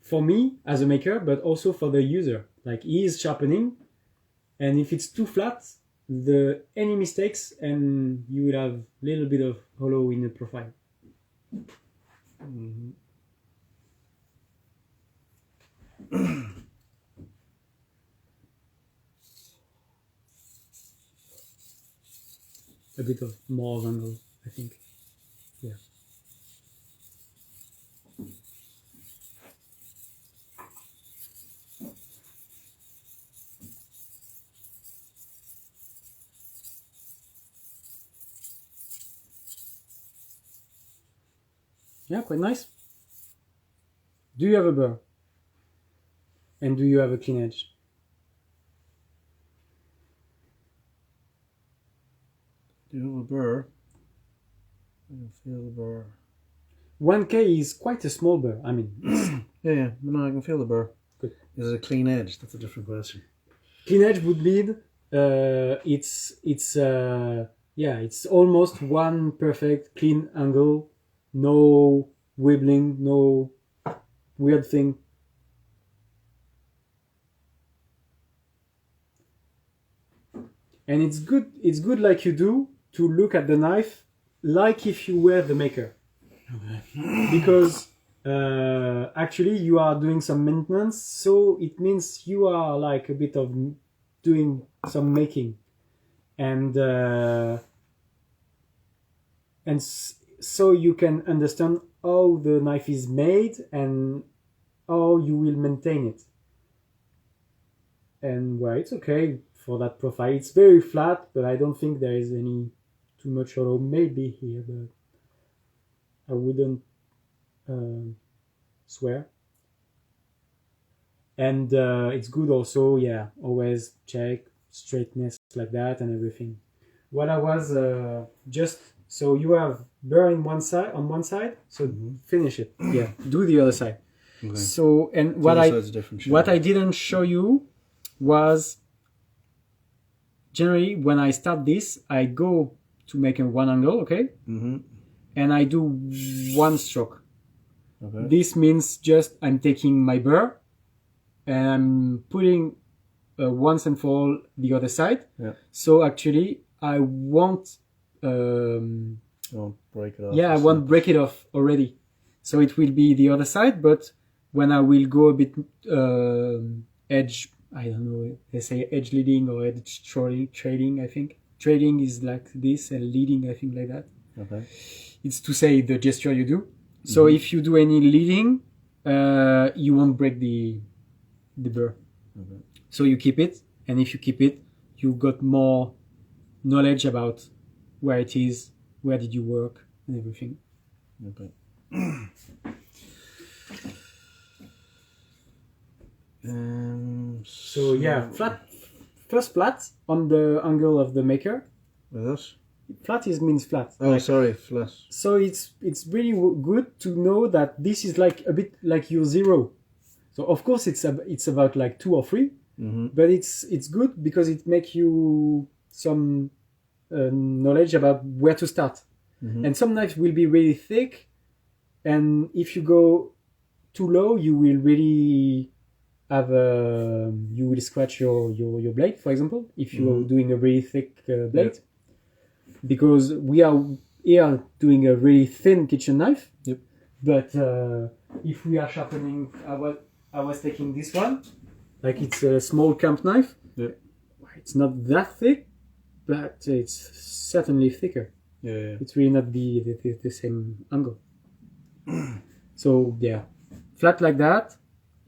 For me, as a maker, but also for the user. Like, he is sharpening, and if it's too flat, any mistakes, and you will have a little bit of hollow in the profile. Mm-hmm. A bit of more of angle, I think. Yeah. Yeah, quite nice. Do you have a burr? And do you have a clean edge? Do you have a burr? I can feel the burr. 1K is quite a small burr. I mean, yeah. No, I can feel the burr. Good. Is it a clean edge? That's a different question. Clean edge would mean it's almost one perfect clean angle, no wibbling, no weird thing. And it's good like you do to look at the knife like if you were the maker. Okay. Because actually you are doing some maintenance, so it means you are like a bit of doing some making. And so you can understand how the knife is made and how you will maintain it. And well, it's okay for that profile. It's very flat, but I don't think there is any too much hollow. Maybe here, but I wouldn't swear. And it's good also, yeah, always check straightness like that and everything. What I was so you have burr on one side, so finish it. Yeah, do the other side. Okay. So, and what I didn't show you was generally when I start this, I go to make a one angle, okay? Mm-hmm. and I do one stroke. Okay. This means just I'm taking my burr and I'm putting once and for all the other side. Yeah. So actually I won't break it off. yeah, I won't break it off already. So it will be the other side, but when I will go a bit edge, I don't know, they say edge leading or edge trading, I think. Trading is like this and leading, I think, like that. Okay. It's to say the gesture you do. So if you do any leading, you won't break the burr. Okay. So you keep it, and if you keep it, you got more knowledge about where it is, where did you work, and everything. Okay. So yeah, flat on the angle of the maker. With this? Flat means flat. Oh, sorry, flat. So it's really good to know that this is like a bit like your zero. So of course it's about like 2 or 3, but it's good because it makes you some knowledge about where to start. And some knives will be really thick, and if you go too low, you will really have you will scratch your blade, for example, if you are doing a really thick blade. Yeah. Because we are here doing a really thin kitchen knife. Yep. But if we are sharpening, I was taking this one, like it's a small camp knife. Yep. It's not that thick, but it's certainly thicker. Yeah. It's really not the same angle. So yeah, flat like that,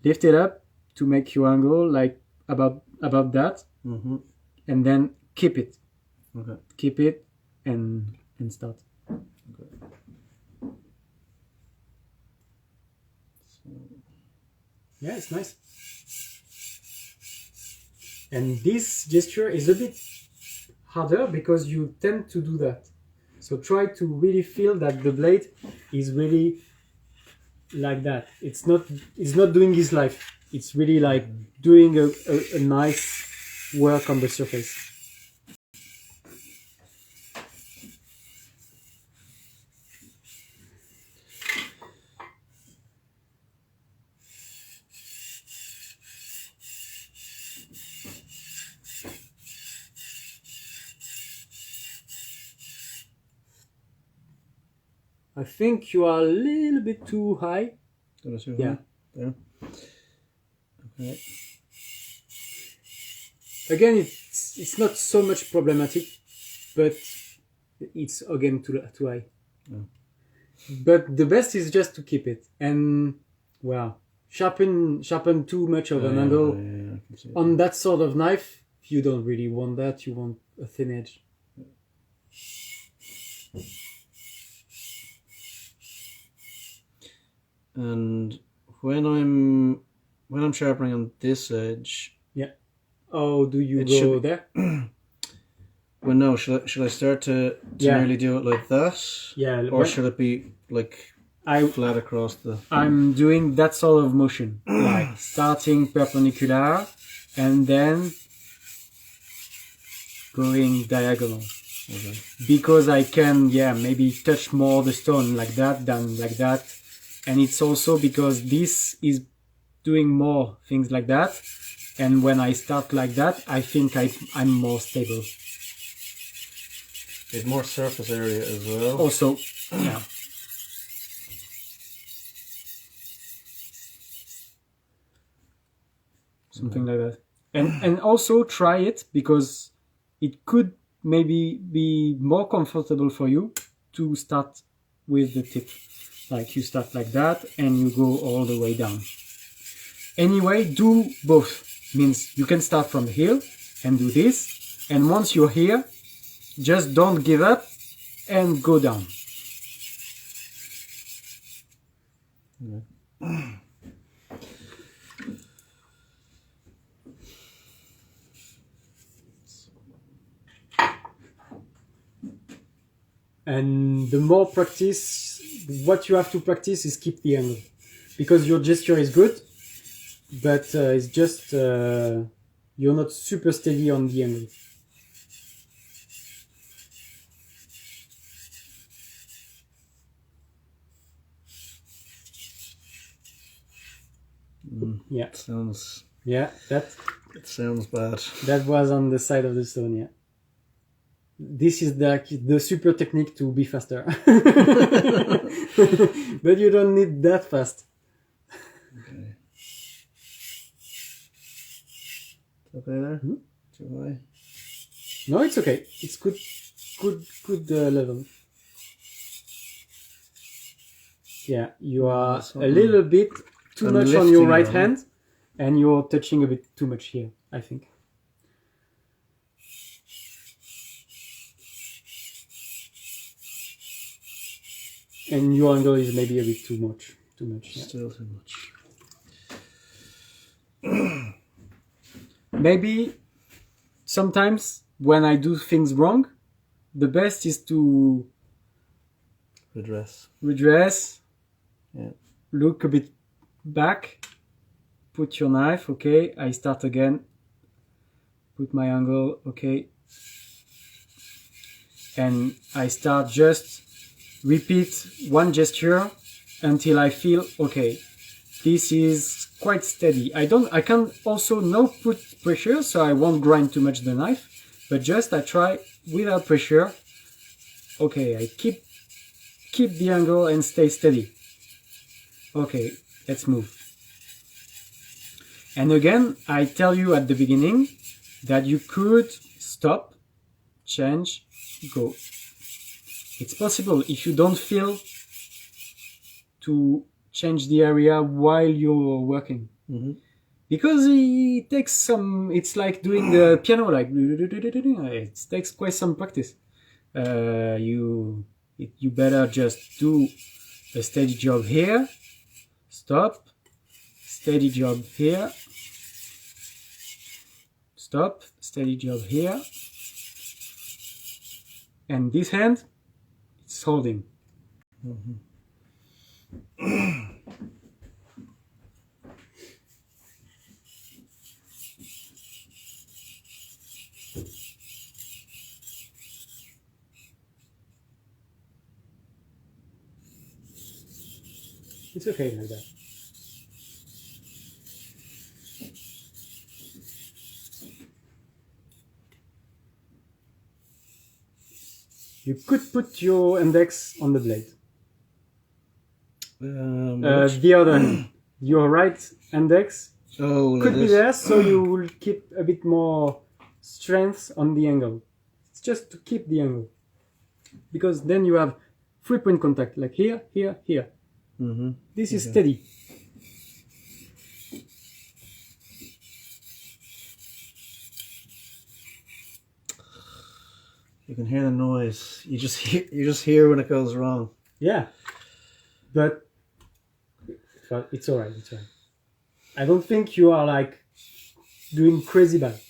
lift it up to make your angle like about that, and then keep it. Okay. Keep it and start. Okay. So. Yeah, it's nice. And this gesture is a bit harder because you tend to do that. So try to really feel that the blade is really like that. It's not doing his life. It's really like doing a nice work on the surface. I think you are a little bit too high. Yeah. Yeah. Okay. Again, it's not so much problematic, but it's again too high. Yeah. But the best is just to keep it and sharpen too much of an angle on that sort of knife. You don't really want that. You want a thin edge. And when I'm sharpening on this edge, oh, do you go there? Well, no. Should I start to nearly do it like that? Yeah. Or should it be like flat across the? I'm doing that sort of motion, like starting perpendicular and then going diagonal. Okay. Because I can, maybe touch more the stone like that than like that. And it's also because this is doing more things like that. And when I start like that, I think I'm more stable. There's more surface area as well. Also, yeah. Something like that. And also try it because it could maybe be more comfortable for you to start with the tip. Like you start like that and you go all the way down. Anyway, do both. Means you can start from here and do this. And once you're here, just don't give up and go down. Okay. And the more practice, what you have to practice is keep the angle. Because your gesture is good, but it's just you're not super steady on the angle. Yeah. Sounds. Yeah, It sounds bad. that was on the side of the stone. Yeah. This is the super technique to be faster. But you don't need that fast. Okay. Okay there? Too high? No, it's okay. It's good level. Yeah, you are a little bit too I'm much on your lifting right now. hand, and you're touching a bit too much here, I think. And your angle is maybe a bit too much. Yeah. Still too much. Maybe sometimes when I do things wrong, the best is to Redress. Yeah. Look a bit back, put your knife, okay, I start again, put my angle, okay, and I start just repeat one gesture until I feel, okay, this is quite steady. I can also not put pressure, so I won't grind too much the knife, but just I try without pressure, okay, I keep the angle and stay steady. Okay, let's move. And again, I tell you at the beginning that you could stop, change, go. It's possible if you don't feel to change the area while you're working. Because it takes some, it's like doing the piano, like, it takes quite some practice. You better just do a steady job here, stop, steady job here, stop, steady job here, and this hand, it's holding. It's okay like that. You could put your index on the blade. The other hand, your right index could be there, so you will keep a bit more strength on the angle. It's just to keep the angle. Because then you have 3-point contact, like here, here, here. This is steady. You can hear the noise. You just hear when it goes wrong. Yeah, but it's alright. It's alright. I don't think you are like doing crazy bad.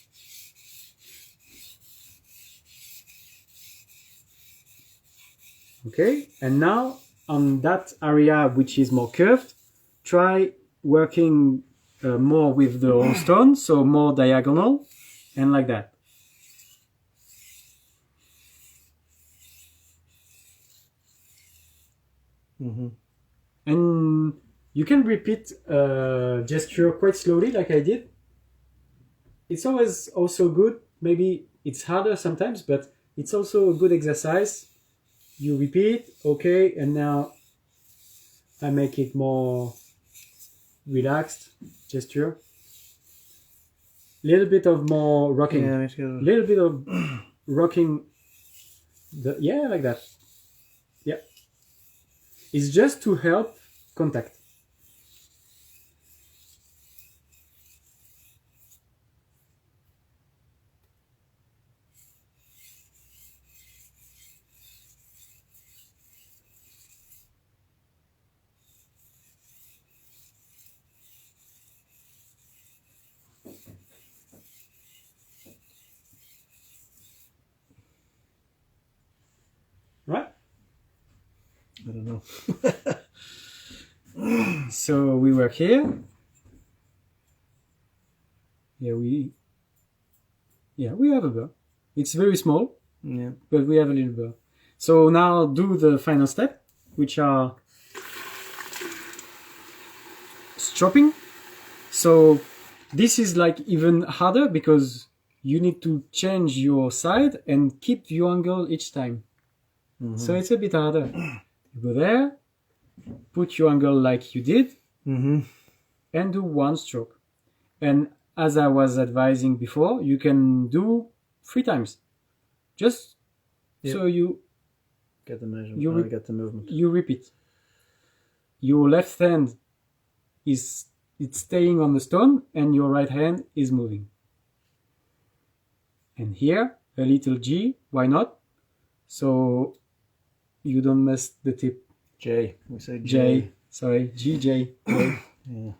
Okay, and now on that area which is more curved, try working more with the whole stone, so more diagonal, and like that. And you can repeat gesture quite slowly, like I did. It's always also good. Maybe it's harder sometimes, but it's also a good exercise. You repeat, okay, and now I make it more relaxed gesture. Little bit of more rocking. Yeah, me too. Little bit of rocking. Yeah, like that. Yeah. It's just to help contact. Right? I don't know. So we work here. Yeah, we have a burr. It's very small, but we have a little burr. So now do the final step, which are stropping. So this is like even harder because you need to change your side and keep view angle each time. So it's a bit harder. You go there, put your angle like you did, and do one stroke. And as I was advising before, you can do 3 times. Just so you get the measurement, get the movement. You repeat. Your left hand it's staying on the stone and your right hand is moving. And here, a little G, why not? So you don't mess the tip. J, we say J. Sorry, G, J. Yeah.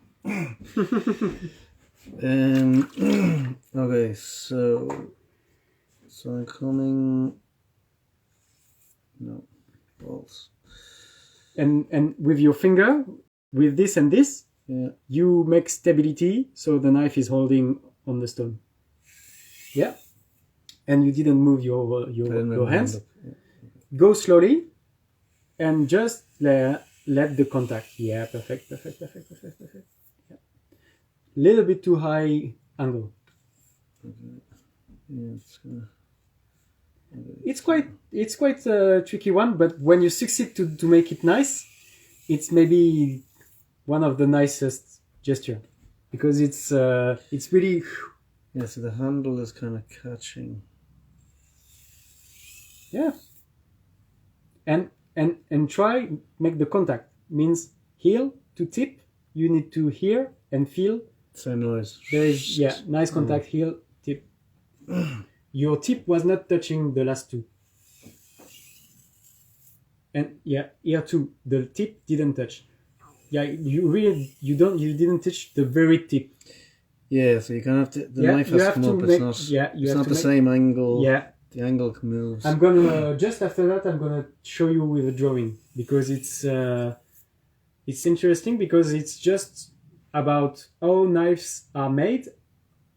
Okay, so I'm coming. No, false. And with your finger, with this and this, you make stability so the knife is holding on the stone. Yeah, and you didn't move your hands. Go slowly, and just let the contact. Yeah, perfect. Yeah. Little bit too high angle. Okay. Yeah, it's quite a tricky one, but when you succeed to make it nice, it's maybe one of the nicest gesture because it's really. Yeah, so the handle is kind of catching. Yeah. And try make the contact means heel to tip. You need to hear and feel. Same noise. There is nice contact heel tip. Your tip was not touching the last two. And here too, the tip didn't touch. Yeah, you didn't touch the very tip. Yeah, so you kind of have to. The knife has to come up. It's not the same angle. Yeah. The angle moves. I'm gonna just after that. I'm gonna show you with a drawing because it's interesting because it's just about how knives are made,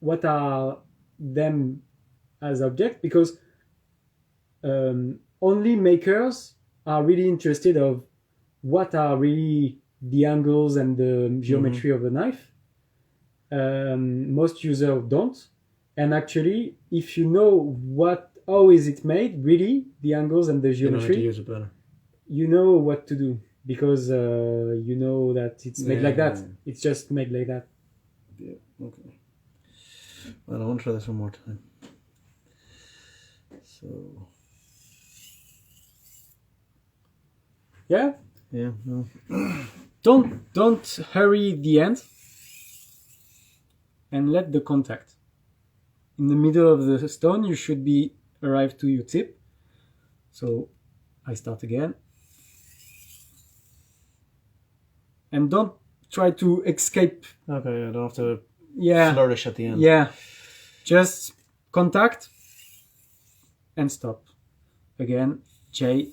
what are them as object because only makers are really interested of what are really the angles and the geometry of the knife. Most users don't, and actually, if you know how is it made, really, the angles and the geometry, you know how to use it better. You know what to do because you know that it's made like that. It's just made like that. Yeah. Okay. Well, I want to try this one more time. So. Yeah. Yeah. No. Don't hurry the end. And let the contact. In the middle of the stone, you should be arrived to your tip. So I start again. And don't try to escape. Okay, I don't have to flourish at the end. Yeah. Just contact and stop. Again, J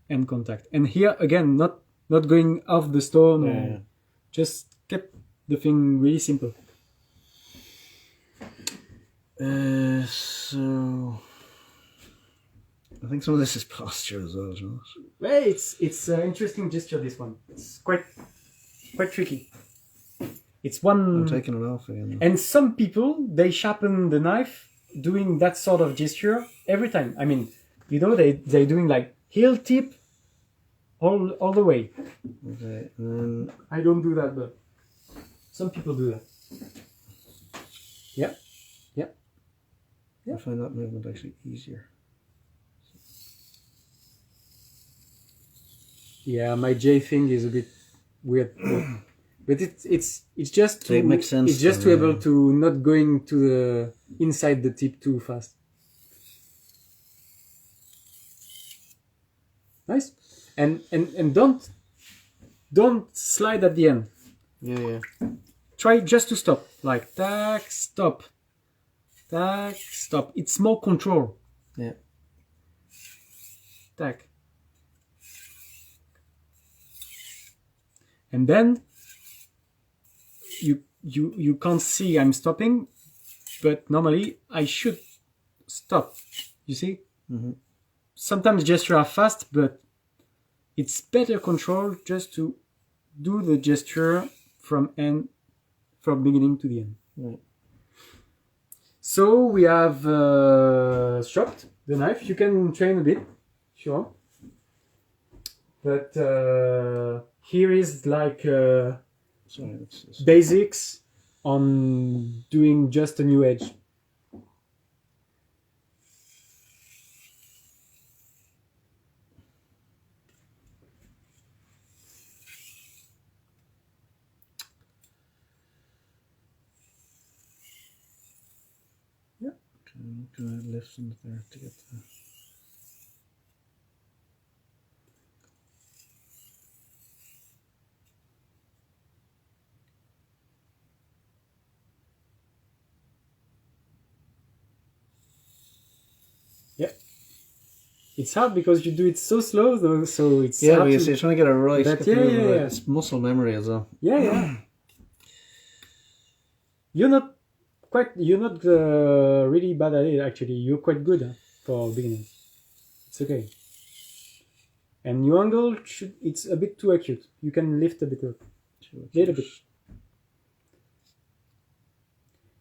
and contact. And here again, not going off the stone. Just keep the thing really simple. So I think some of this is posture as well, isn't it? Well, it's an interesting gesture. This one, it's quite tricky. It's one. I'm taking it off again. And some people they sharpen the knife doing that sort of gesture every time. I mean, they're doing like heel tip all the way. Okay, and then I don't do that, but some people do that. Yeah. I find that movement actually easier. Yeah, my J thing is a bit weird, but it's just to it makes sense. It's just to able to not going to the inside the tip too fast. Nice, and don't slide at the end. Yeah. Try just to stop, like tack, stop. Tack, stop. It's more control. Yeah. Tack. And then you can't see I'm stopping, but normally I should stop. You see? Mm-hmm. Sometimes gestures are fast, but it's better control just to do the gesture from end from beginning to the end. Right. So we have stropped the knife. You can train a bit, sure. But here is like basics on doing just a new edge. Yeah. Can I lift some there to get the... Yeah. It's hard because you do it so slow, though. So it's yeah, hard but you're trying to get it right. But yeah. It's muscle memory as well. Yeah. You're not really bad at it. Actually, you're quite good for beginners. It's okay. And new angle it's a bit too acute. You can lift a bit up, little bit.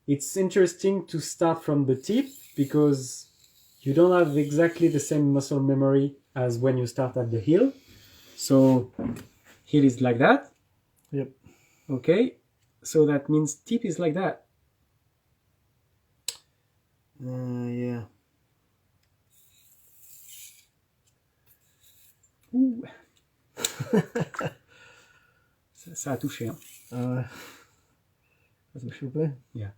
It's interesting to start from the tip because you don't have exactly the same muscle memory as when you start at the heel. So heel is like that. Yep. Okay. So that means tip is like that. Yeah. Ouh. ça a touché. Hein. Ça touche un peu. Yeah.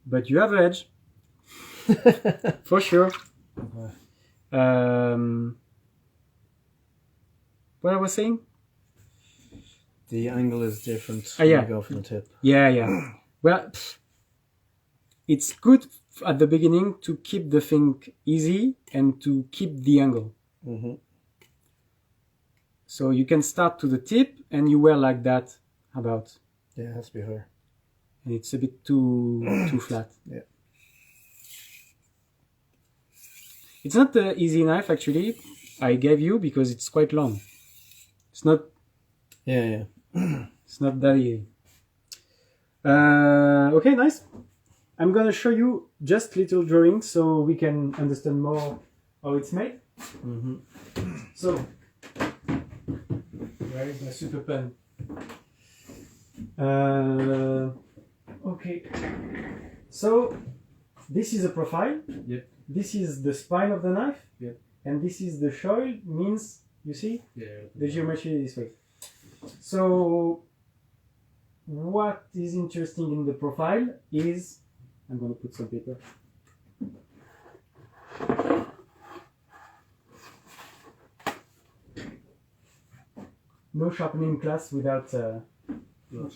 But you have edge. For sure. What I was saying? The angle is different when you go from the tip. Yeah. Well, it's good at the beginning to keep the thing easy and to keep the angle. Mm-hmm. So you can start to the tip and you wear like that about. Yeah, it has to be higher. And it's a bit too flat. Yeah. It's not the easy knife actually I gave you because it's quite long. It's not. Yeah. It's not that easy. Okay, nice. I'm gonna show you just little drawings so we can understand more how it's made. Mm-hmm. So, where is my super pen? Okay. So, this is a profile. Yep. This is the spine of the knife. Yep. And this is the choil, means, you see? Yeah. The geometry this way. So, what is interesting in the profile is, I'm going to put some paper. No sharpening class without blood.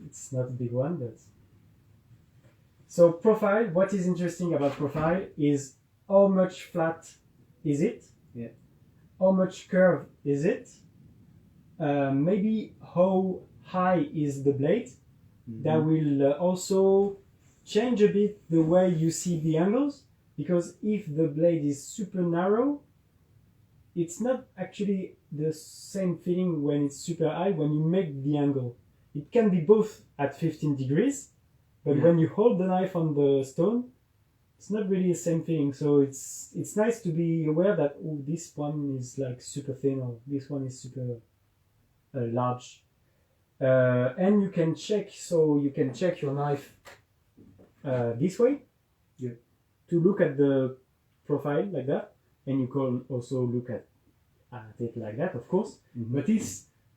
It's not a big one, but... So profile, what is interesting about profile is how much flat is it? Yeah. How much curve is it? Maybe how high is the blade? Mm-hmm. That will also change a bit the way you see the angles, because if the blade is super narrow, it's not actually the same feeling when it's super high when you make the angle. It can be both at 15 degrees, but when you hold the knife on the stone, it's not really the same feeling. So it's nice to be aware that this one is like super thin or this one is super large. And you can check, so you can check your knife this way to look at the profile like that, and you can also look at it like that, of course. Mm-hmm. But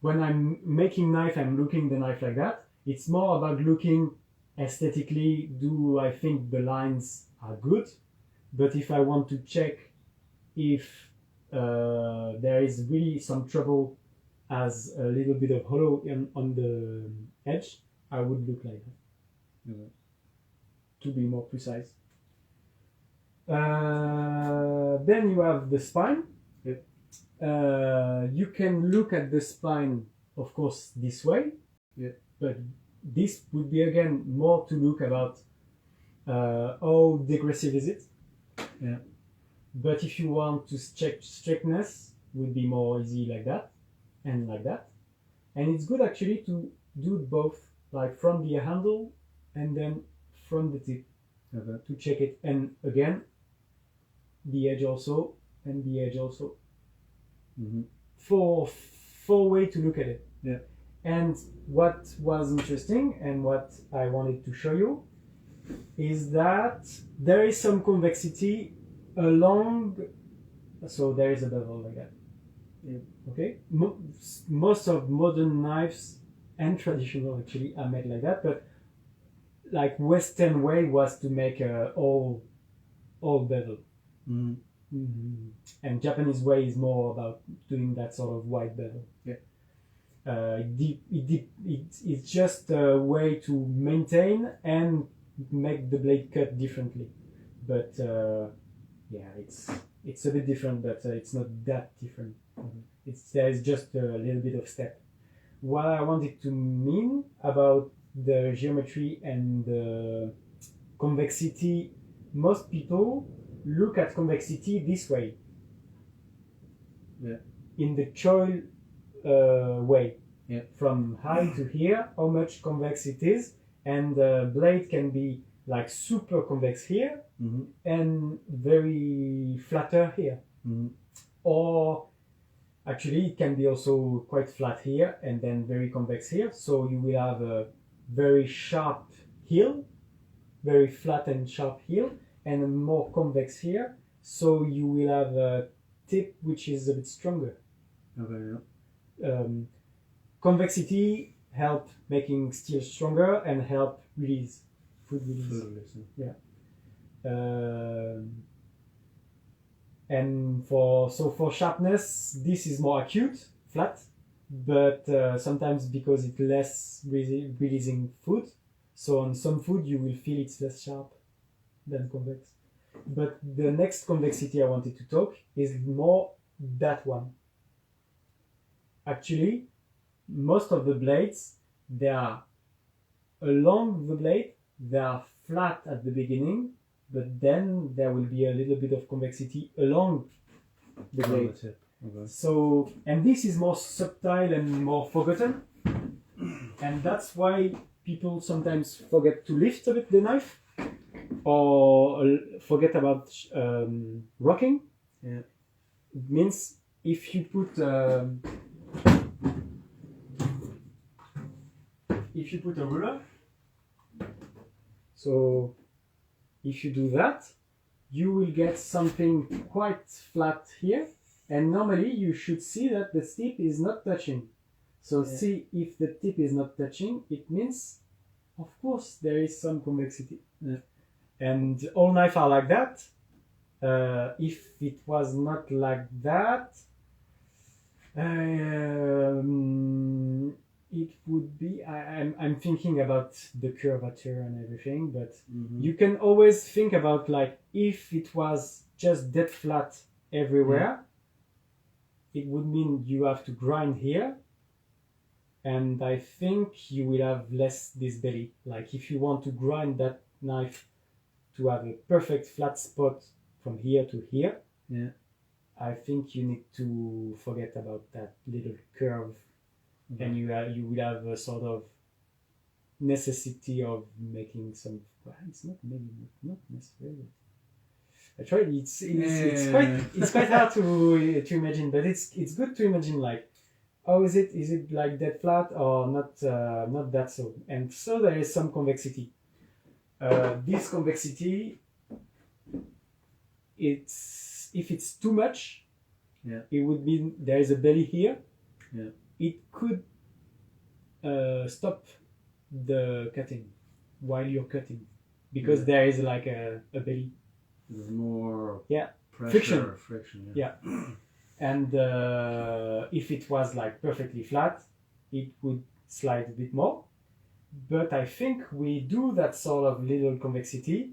when I'm making knife, I'm looking the knife like that. It's more about looking aesthetically, do I think the lines are good? But if I want to check if there is really some trouble as a little bit of hollow on the edge, I would look like that. Mm-hmm. To be more precise. Then you have the spine. Yep. You can look at the spine, of course, this way. Yep. But this would be again more to look about how degressive is it. Yeah. But if you want to check strictness, would be more easy like that and like that. And it's good actually to do both, like from the handle and then from the tip to check it. And again, the edge also and the edge also. Mm-hmm. Four way to look at it. Yeah. And what was interesting and what I wanted to show you is that there is some convexity along, so there is a bevel like that. Yeah. Okay, most of modern knives and traditional actually are made like that, but like Western way was to make a all bevel. Mm-hmm. Mm-hmm. And Japanese way is more about doing that sort of wide bevel. Yeah. It's just a way to maintain and make the blade cut differently, but yeah, it's a bit different, but it's not that different. Mm-hmm. There's just a little bit of step. What I wanted to mean about the geometry and the convexity, most people look at convexity this way. Yeah. In the choil way. Yeah. From high to here, how much convex it is, and the blade can be like super convex here mm-hmm. and very flatter here. Mm-hmm. Or actually it can be also quite flat here and then very convex here, so you will have a very sharp heel, very flat and sharp heel, and a more convex here, so you will have a tip which is a bit stronger. Okay, yeah. Convexity help making steel stronger and help release food release. Yeah. And for sharpness, this is more acute, flat, but sometimes because it's less releasing food, so on some food you will feel it's less sharp than convex. But the next convexity I wanted to talk is more that one. Actually, most of the blades, they are along the blade, they are flat at the beginning, but then there will be a little bit of convexity along the blade. Okay. So, and this is more subtle and more forgotten, and that's why people sometimes forget to lift a bit the knife, or forget about rocking. Yeah. It means if you put a ruler, so if you do that, you will get something quite flat here, and normally you should see that the tip is not touching. So yeah. See, if the tip is not touching, it means, of course, there is some convexity. Yeah. And all knives are like that. If it was not like that, it would be, I'm thinking about the curvature and everything, but mm-hmm. you can always think about, like, if it was just dead flat everywhere, it would mean you have to grind here, and I think you will have less this belly. Like, if you want to grind that knife to have a perfect flat spot from here to here, yeah, I think you need to forget about that little curve. Okay. And you will have a sort of necessity of making some. Well, it's not maybe not necessarily. I tried. It's quite hard to imagine, but it's good to imagine, like, how is it? Is it like dead flat or not? Not that so. And so there is some convexity. This convexity, if it's too much, yeah, it would mean there is a belly here. Yeah. It could stop the cutting while you're cutting, because there is like a belly. There's more friction. Yeah. And if it was like perfectly flat, it would slide a bit more. But I think we do that sort of little convexity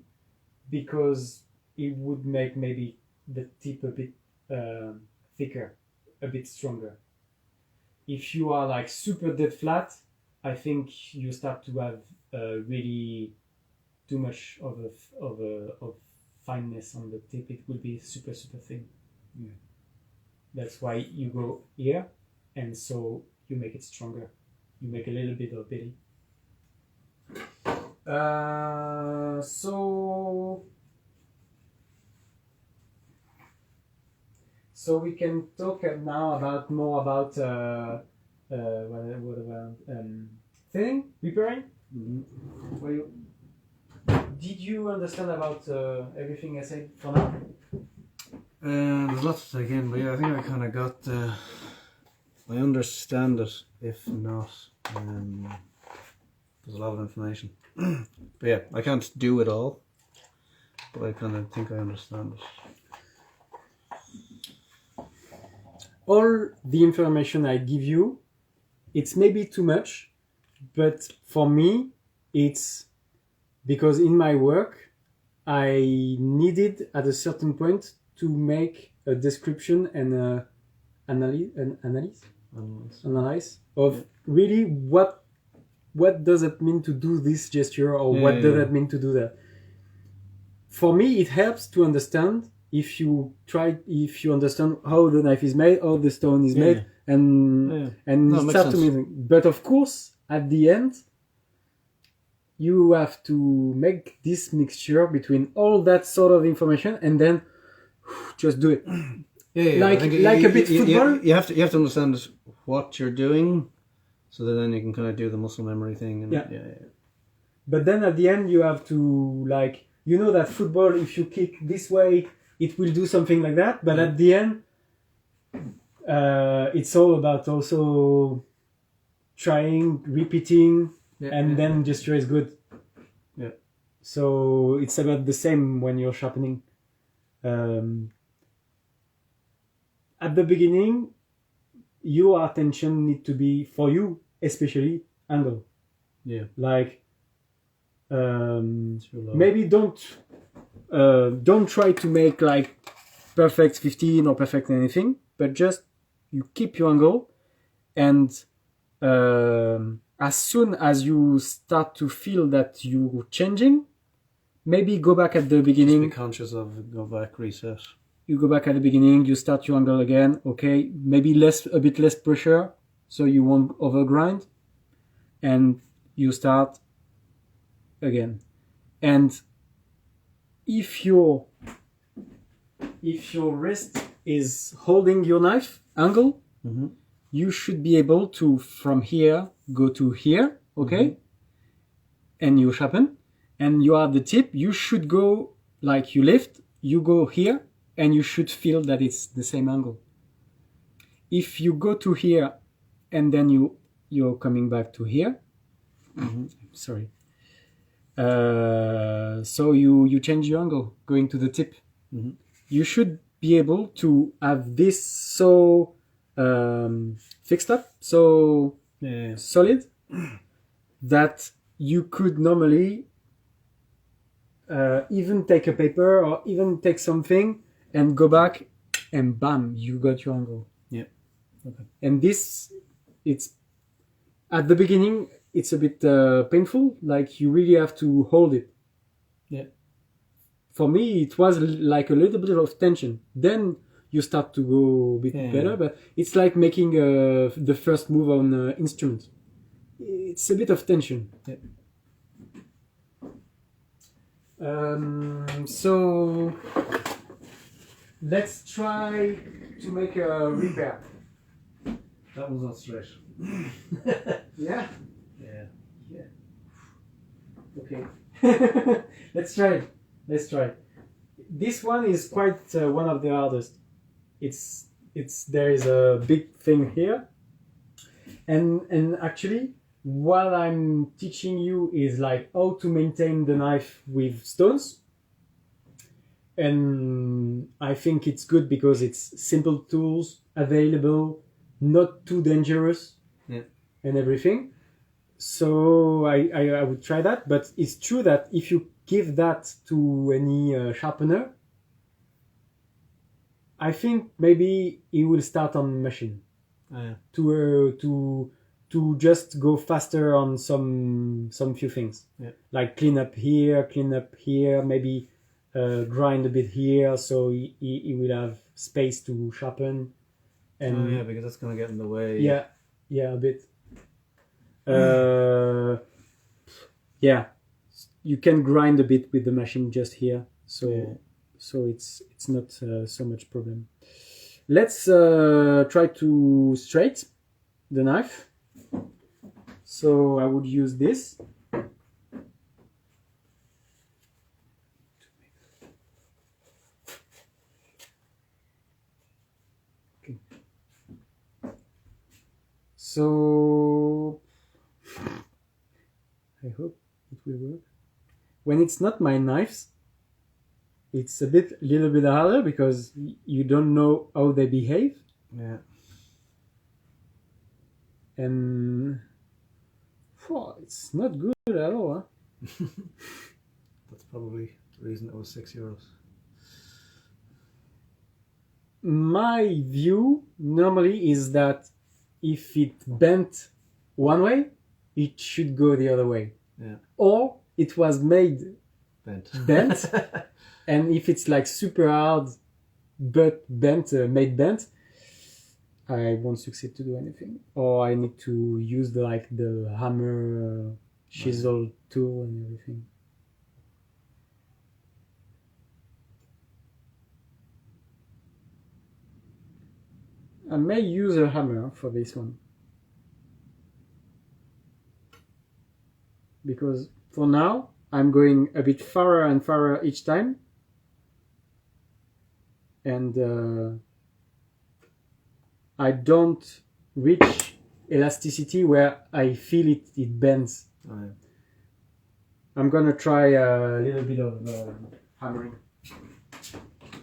because it would make maybe the tip a bit thicker, a bit stronger. If you are like super dead flat, I think you start to have really too much of fineness on the tip. It will be super thin. Yeah. That's why you go here, and so you make it stronger. You make a little bit of belly. So we can talk now more about thinning, repairing. Did you understand about everything I said for now? There's lots to take in, but yeah, I think I kind of got. I understand it. If not, there's a lot of information. But yeah, I can't do it all, but I kind of think I understand it. All the information I give you, it's maybe too much, but for me, it's because in my work, I needed at a certain point to make a description and analyze of really what does it mean to do this gesture, or what does it mean to do that. For me, it helps to understand if you understand how the knife is made, how the stone is made, and start to mean. But of course, at the end, you have to make this mixture between all that sort of information, and then just do it. Like a bit football. You have to understand what you're doing, so that then you can kind of do the muscle memory thing. And But then at the end, you have to that football. If you kick this way, it will do something like that. But at the end, it's all about also trying, repeating, then gesture is good. Yeah. So it's about the same when you're sharpening. At the beginning, your attention need to be, for you especially, angle. Yeah. Maybe don't try to make perfect 15 or perfect anything, but just you keep your angle, and as soon as you start to feel that you're changing, maybe go back at the beginning. Just be conscious of go back, reset. You go back at the beginning, you start your angle again, okay, maybe a bit less pressure, so you won't overgrind, and you start again. And if your wrist is holding your knife angle, you should be able to, from here, go to here, okay? And you sharpen, and you are at the tip, you should go, you lift, you go here, and you should feel that it's the same angle. If you go to here, and then you're coming back to here, sorry. So you change your angle, going to the tip. You should be able to have this so fixed up, so solid, that you could normally even take a paper or even take something and go back, and bam, you got your angle. Yeah. Okay. And this, it's at the beginning, it's a bit painful. You really have to hold it. Yeah. For me, it was like a little bit of tension. Then you start to go a bit better, but it's like making the first move on an instrument. It's a bit of tension. Yeah. So let's try to make a repair. That one's not straight. Yeah? Yeah. Okay. Let's try it. This one is quite one of the hardest. There is a big thing here, and actually what I'm teaching you is how to maintain the knife with stones, and I think it's good because it's simple tools available, not too dangerous, and everything. So I would try that, but it's true that if you give that to any sharpener, I think maybe he will start on machine to just go faster on some few things, like clean up here, maybe grind a bit here, so he will have space to sharpen. And yeah, because that's going to get in the way. Yeah, a bit. Yeah, you can grind a bit with the machine just here, so it's not so much problem. Let's try to straight the knife. So I would use this. Okay. So I hope it will work. When it's not my knives, it's a little bit harder because you don't know how they behave. Yeah. And it's not good at all. Huh? That's probably the reason it was €6. My view normally is that if it bent one way, it should go the other way. Yeah. Or it was made bent. And if it's like super hard but made bent, I won't succeed to do anything. Or I need to use the hammer, chisel tool and everything. I may use a hammer for this one. Because for now, I'm going a bit farther and farther each time. And I don't reach elasticity where I feel it bends. Oh, yeah. I'm gonna try a little bit of hammering.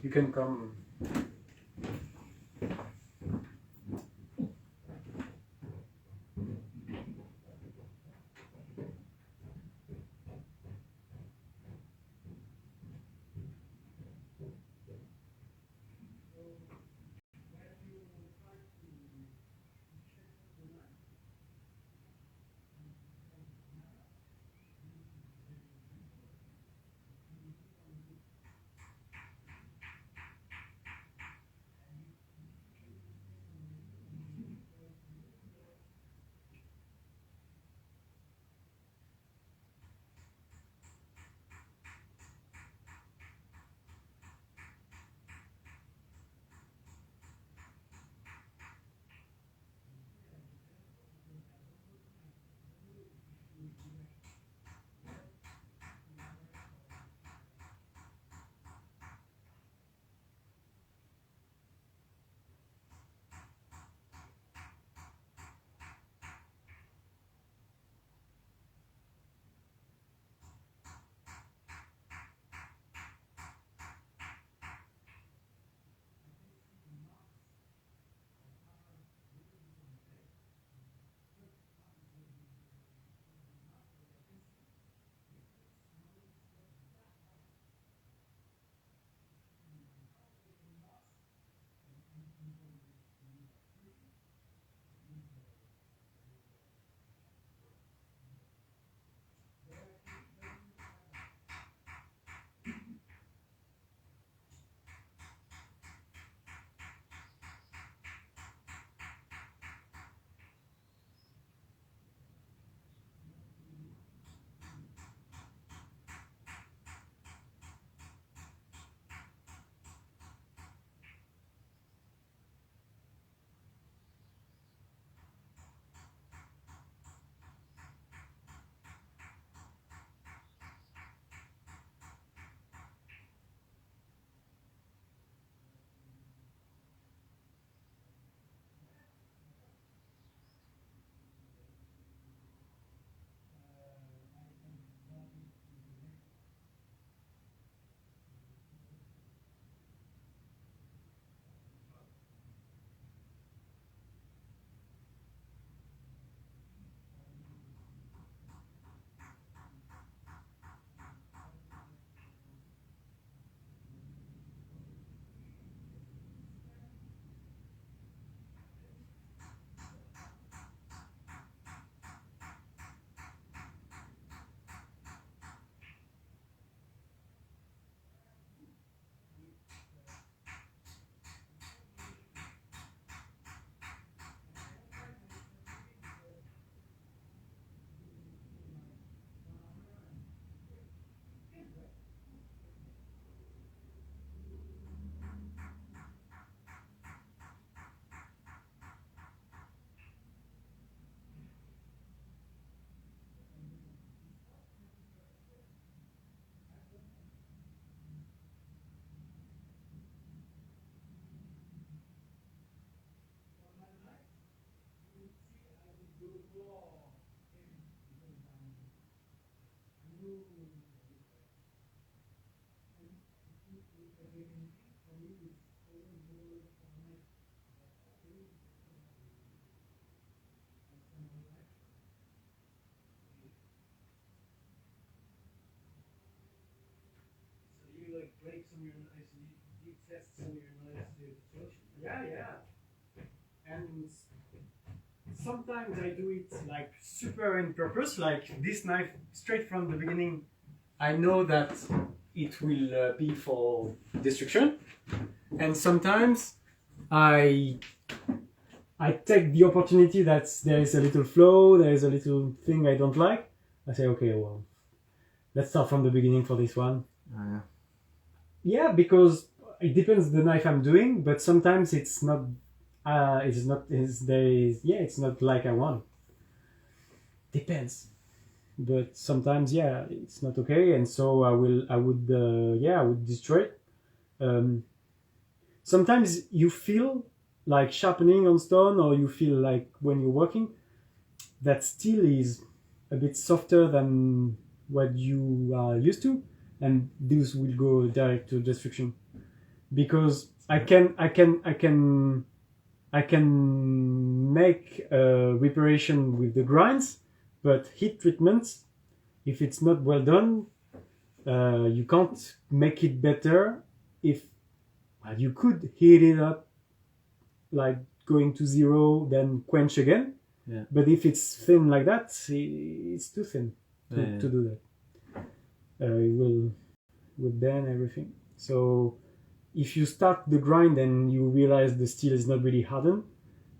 You can come. Yeah, yeah. And sometimes I do it like super on purpose, like this knife straight from the beginning. I know that it will be for destruction, and sometimes I take the opportunity that there is a little flow, there is a little thing I don't like. I say, okay, well, let's start from the beginning for this one. Yeah. Yeah, because it depends the knife I'm doing, but sometimes it's not. It's not like I want. Depends, but sometimes it's not okay, and so I would destroy it. Sometimes you feel like sharpening on stone, or you feel like when you're working, that steel is a bit softer than what you are used to, and this will go direct to destruction. Because I can make a reparation with the grinds, but heat treatments, if it's not well done, you can't make it better. You could heat it up, like going to 0, then quench again. Yeah. But if it's thin like that, it's too thin to do that. It will bend everything. So if you start the grind and you realize the steel is not really hardened,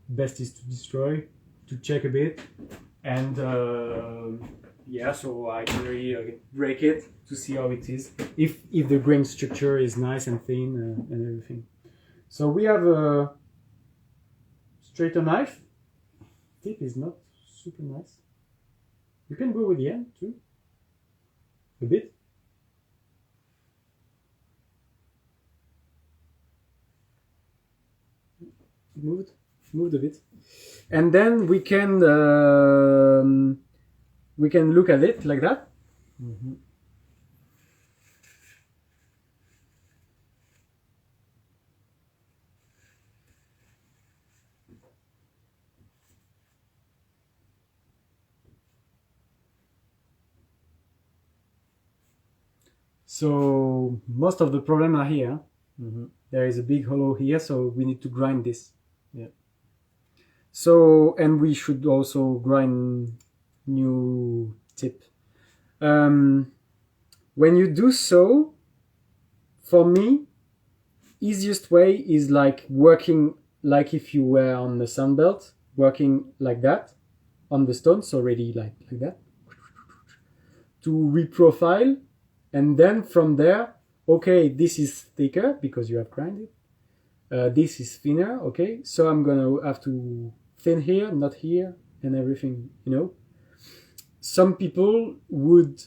best is to destroy, to check a bit, and so I generally break it to see how it is, if the grain structure is nice and thin and everything. So we have a straighter knife. Tip is not super nice. You can go with the end too, a bit. Moved a bit, and then we can look at it like that. Mm-hmm. So most of the problem are here. Mm-hmm. There is a big hollow here, so we need to grind this. Yeah. So, and we should also grind new tip. When you do so, for me, easiest way is like working like if you were on the sand belt, working like that on the stones already, like that, to reprofile, and then from there, okay, this is thicker because you have grinded. This is thinner, okay, so I'm gonna have to thin here, not here, and everything, Some people would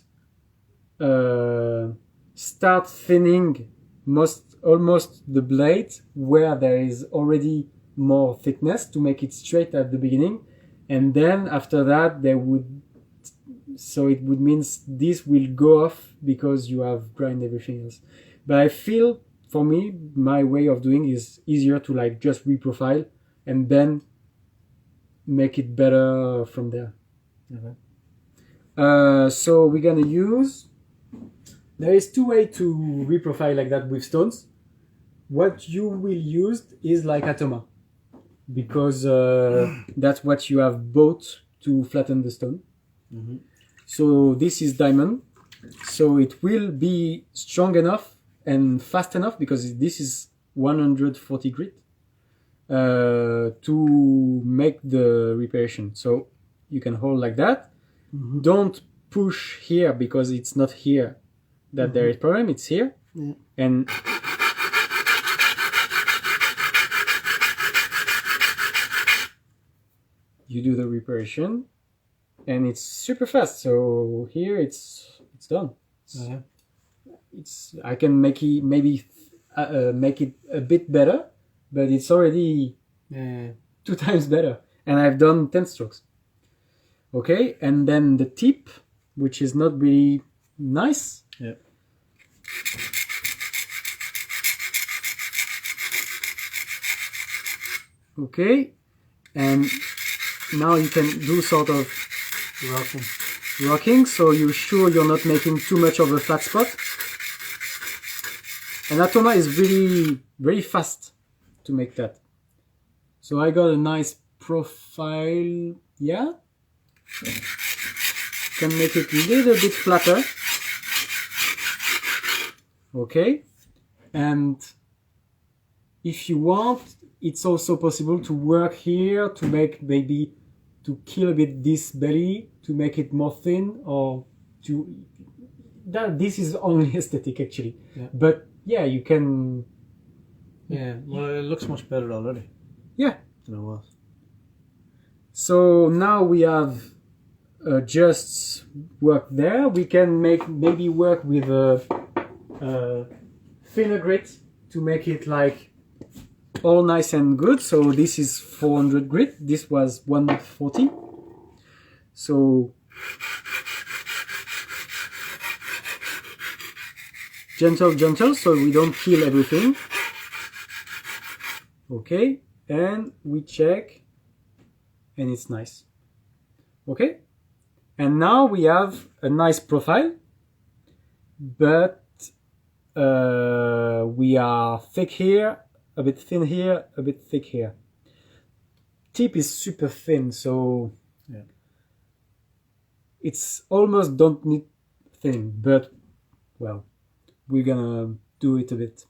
start thinning almost the blade where there is already more thickness to make it straight at the beginning, and then after that it would mean this will go off because you have grind everything else. But I feel, for me, my way of doing is easier to like just reprofile and then make it better from there. Okay. So we're gonna use. There is 2 ways to reprofile like that with stones. What you will use is like Atoma, because that's what you have bought to flatten the stone. Mm-hmm. So this is diamond, so it will be strong enough and fast enough, because this is 140 grit to make the reparation. So you can hold like that. Mm-hmm. Don't push here, because it's not here that there is problem, it's here. Yeah. And you do the reparation, and it's super fast. So here it's done. Yeah. I can make it maybe make it a bit better, but it's already 2 times better, and I've done 10 strokes. Okay, and then the tip, which is not really nice. Yeah. Okay, and now you can do sort of rocking, so you're sure you're not making too much of a flat spot. And Atoma is really very fast to make that. So I got a nice profile, yeah. Can make it a little bit flatter. Okay, and if you want, it's also possible to work here to make maybe to kill a bit this belly to make it more thin, or to that. This is only aesthetic actually, yeah. But yeah, you can. Yeah, well, it looks much better already. Yeah, than it was. So now we have just work there. We can maybe work with a thinner grit to make it like all nice and good. So this is 400 grit. This was 140. So gentle, so we don't kill everything. Okay, and we check, and it's nice. Okay, and now we have a nice profile, but we are thick here, a bit thin here, a bit thick here. Tip is super thin, so yeah. It's almost don't need thin, but well, we're gonna do it a bit.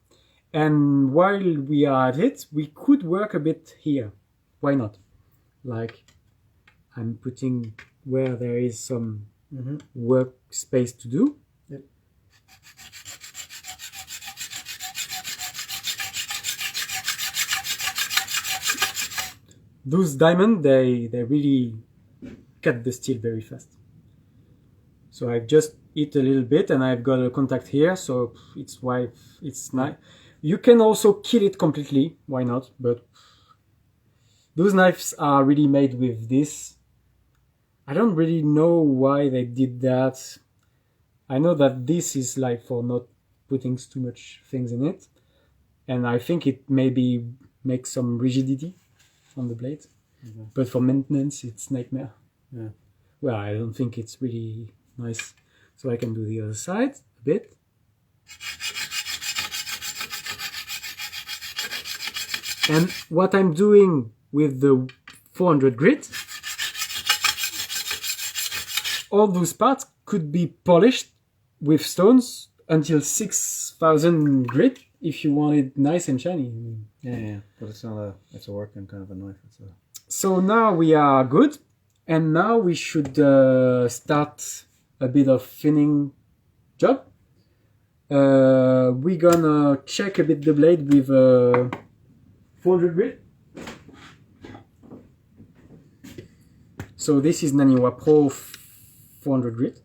And while we are at it, we could work a bit here. Why not? Like, I'm putting where there is some work space to do. Yep. Those diamonds, they really cut the steel very fast. So I've just hit a little bit, and I've got a contact here, so it's why it's nice. You can also kill it completely, why not? But those knives are really made with this. I don't really know why they did that. I know that this is like for not putting too much things in it. And I think it maybe makes some rigidity on the blade. Mm-hmm. But for maintenance, it's nightmare. Yeah. Well, I don't think it's really nice. So I can do the other side a bit. And what I'm doing with the 400 grit, all those parts could be polished with stones until 6,000 grit if you want it nice and shiny. Yeah, but it's not it's a working kind of a knife. So now we are good, and now we should start a bit of thinning job. We're gonna check a bit the blade with 400 grit. So this is Naniwa Pro 400 grit.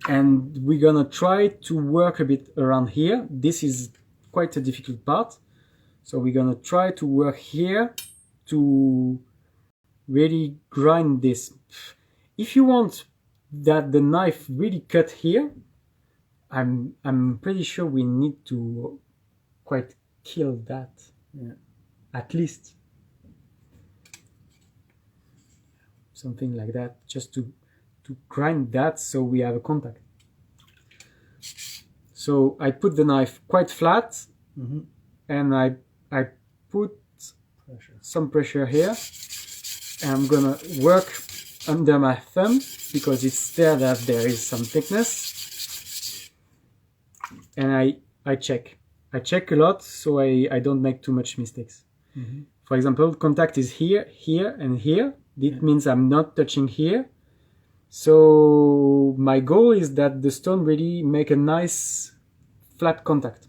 And we're gonna try to work a bit around here. This is quite a difficult part. So we're gonna try to work here to really grind this. If you want that the knife really cut here, I'm pretty sure we need to quite kill that. Yeah. At least. Something like that, just to grind that so we have a contact. So I put the knife quite flat, and I put some pressure here, and I'm gonna work under my thumb because it's there that there is some thickness, and I check a lot so I don't make too much mistakes. For example, contact is here, here, and here. It means I'm not touching here. So my goal is that the stone really make a nice flat contact.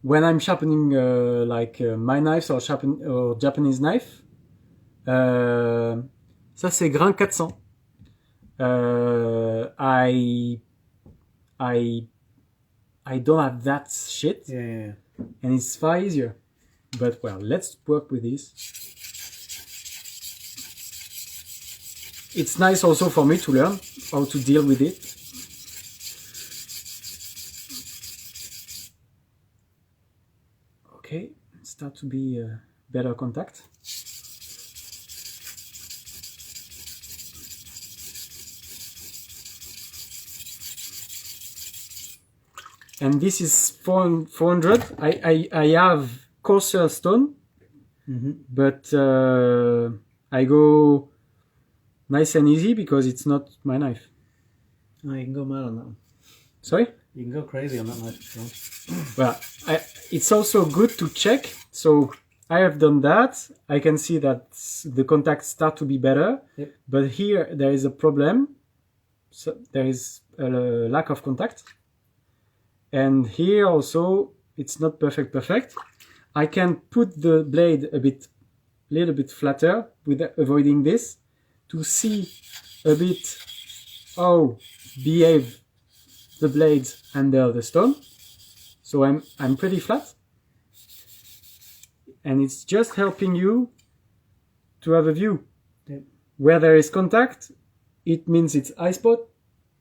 When I'm sharpening my knives or Japanese knife, ça c'est grain 400. I don't have that shit. Yeah. And it's far easier. But well, let's work with this. it's nice also for me to learn how to deal with it. Okay, start to be better contact. And this is 400. I have coarser stone, but I go nice and easy because it's not my knife. Oh, you can go mad on that one. Sorry? You can go crazy on that knife if you want. Well, it's also good to check. So I have done that. I can see that the contacts start to be better. Yep. But here there is a problem. So there is a lack of contact. And here also it's not perfect. I can put the blade little bit flatter with avoiding this to see a bit how behave the blades under the stone. So I'm pretty flat, and it's just helping you to have a view. Yep. Where there is contact, it means it's high spot,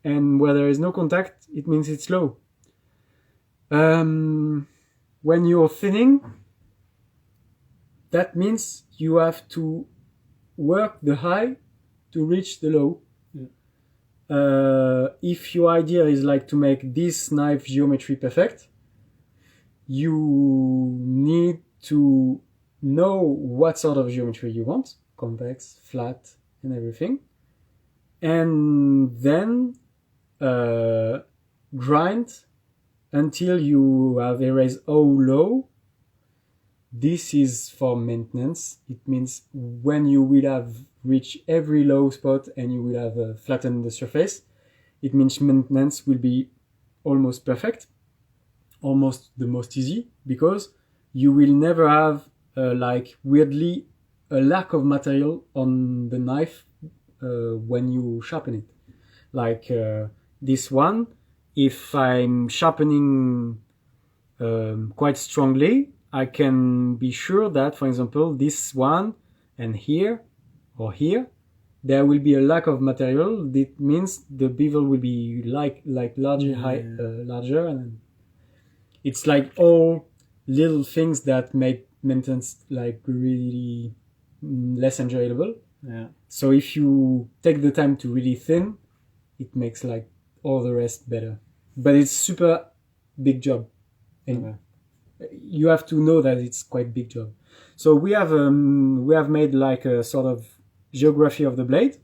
and where there is no contact, it means it's low. When you're thinning, that means you have to work the high to reach the low. If your idea is like to make this knife geometry perfect, you need to know what sort of geometry you want, convex, flat, and everything, and then grind until you have erased all low. This is for maintenance. It means when you will have reached every low spot and you will have flattened the surface, it means maintenance will be almost perfect, almost the most easy, because you will never have like weirdly a lack of material on the knife when you sharpen it. Like this one, if I'm sharpening quite strongly, I can be sure that, for example, this one and here or here, there will be a lack of material. That means the bevel will be like larger, larger, and it's like all little things that make maintenance like really less enjoyable. Yeah. So if you take the time to really thin, it makes like all the rest better. But it's super big job, and you have to know that it's quite big job. So we have made like a sort of geography of the blade,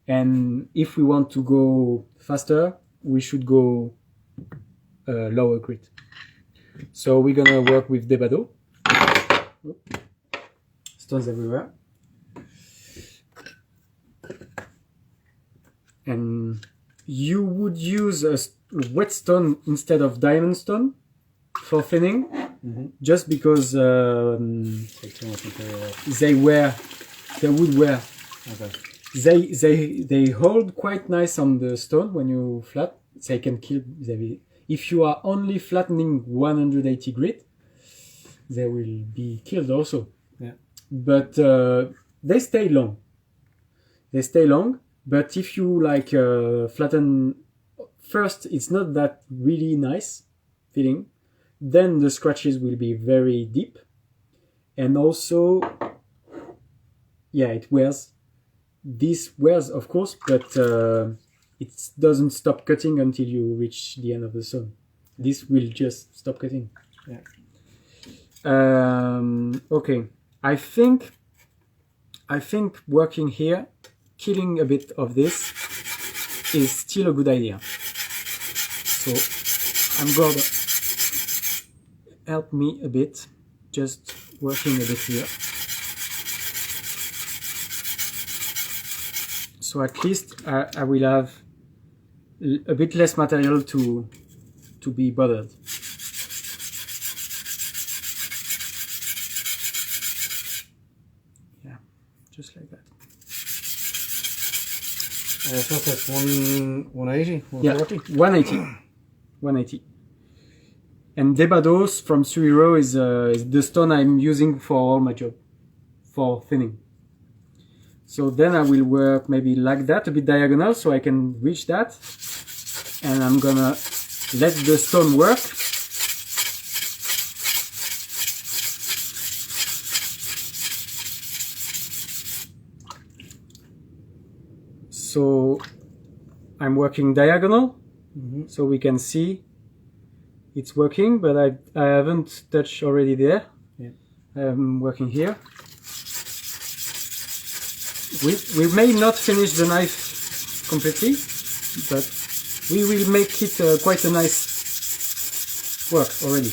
and if we want to go faster, we should go lower grit. So we're gonna work with Debado. Stones everywhere. And you would use a whetstone instead of diamond stone for thinning, just because they would wear. Okay. They hold quite nice on the stone when you flat. They can kill. If you are only flattening 180 grit, they will be killed also. Yeah. But they stay long. But if you like flatten first, it's not that really nice feeling. Then the scratches will be very deep, and also, it wears. This wears, of course, but it doesn't stop cutting until you reach the end of the stone. This will just stop cutting. Yeah. Okay. I think working here, killing a bit of this, is still a good idea. So I'm gonna help me a bit, just working a bit here. So at least I will have a bit less material to be bothered. Yeah, just like that. So that's 180, 140? Yeah, 180. And Debados from Suriro is the stone I'm using for all my job, for thinning. So then I will work maybe like that, a bit diagonal, so I can reach that. And I'm gonna let the stone work. So I'm working diagonal, so we can see it's working, but I haven't touched already there. Yeah. I'm working here. We may not finish the knife completely, but we will make it quite a nice work already.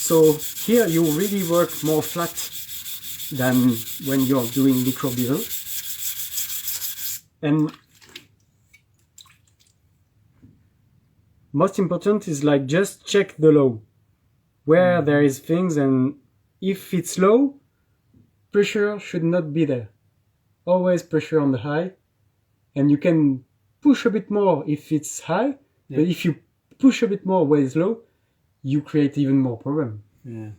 So here you really work more flat than when you're doing micro bevel. And most important is like just check the low, where there is things, and if it's low, pressure should not be there. Always pressure on the high, and you can push a bit more if it's high, but if you push a bit more where it's low, you create even more problem. Yeah.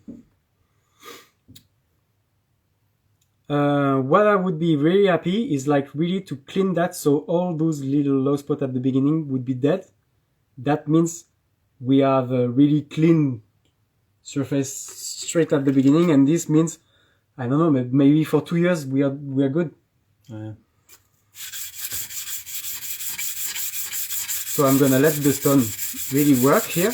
What I would be really happy is like really to clean that, so all those little low spots at the beginning would be dead. That means we have a really clean surface straight at the beginning, and this means, I don't know, maybe for 2 years we are good. Yeah. So I'm gonna let the stone really work here.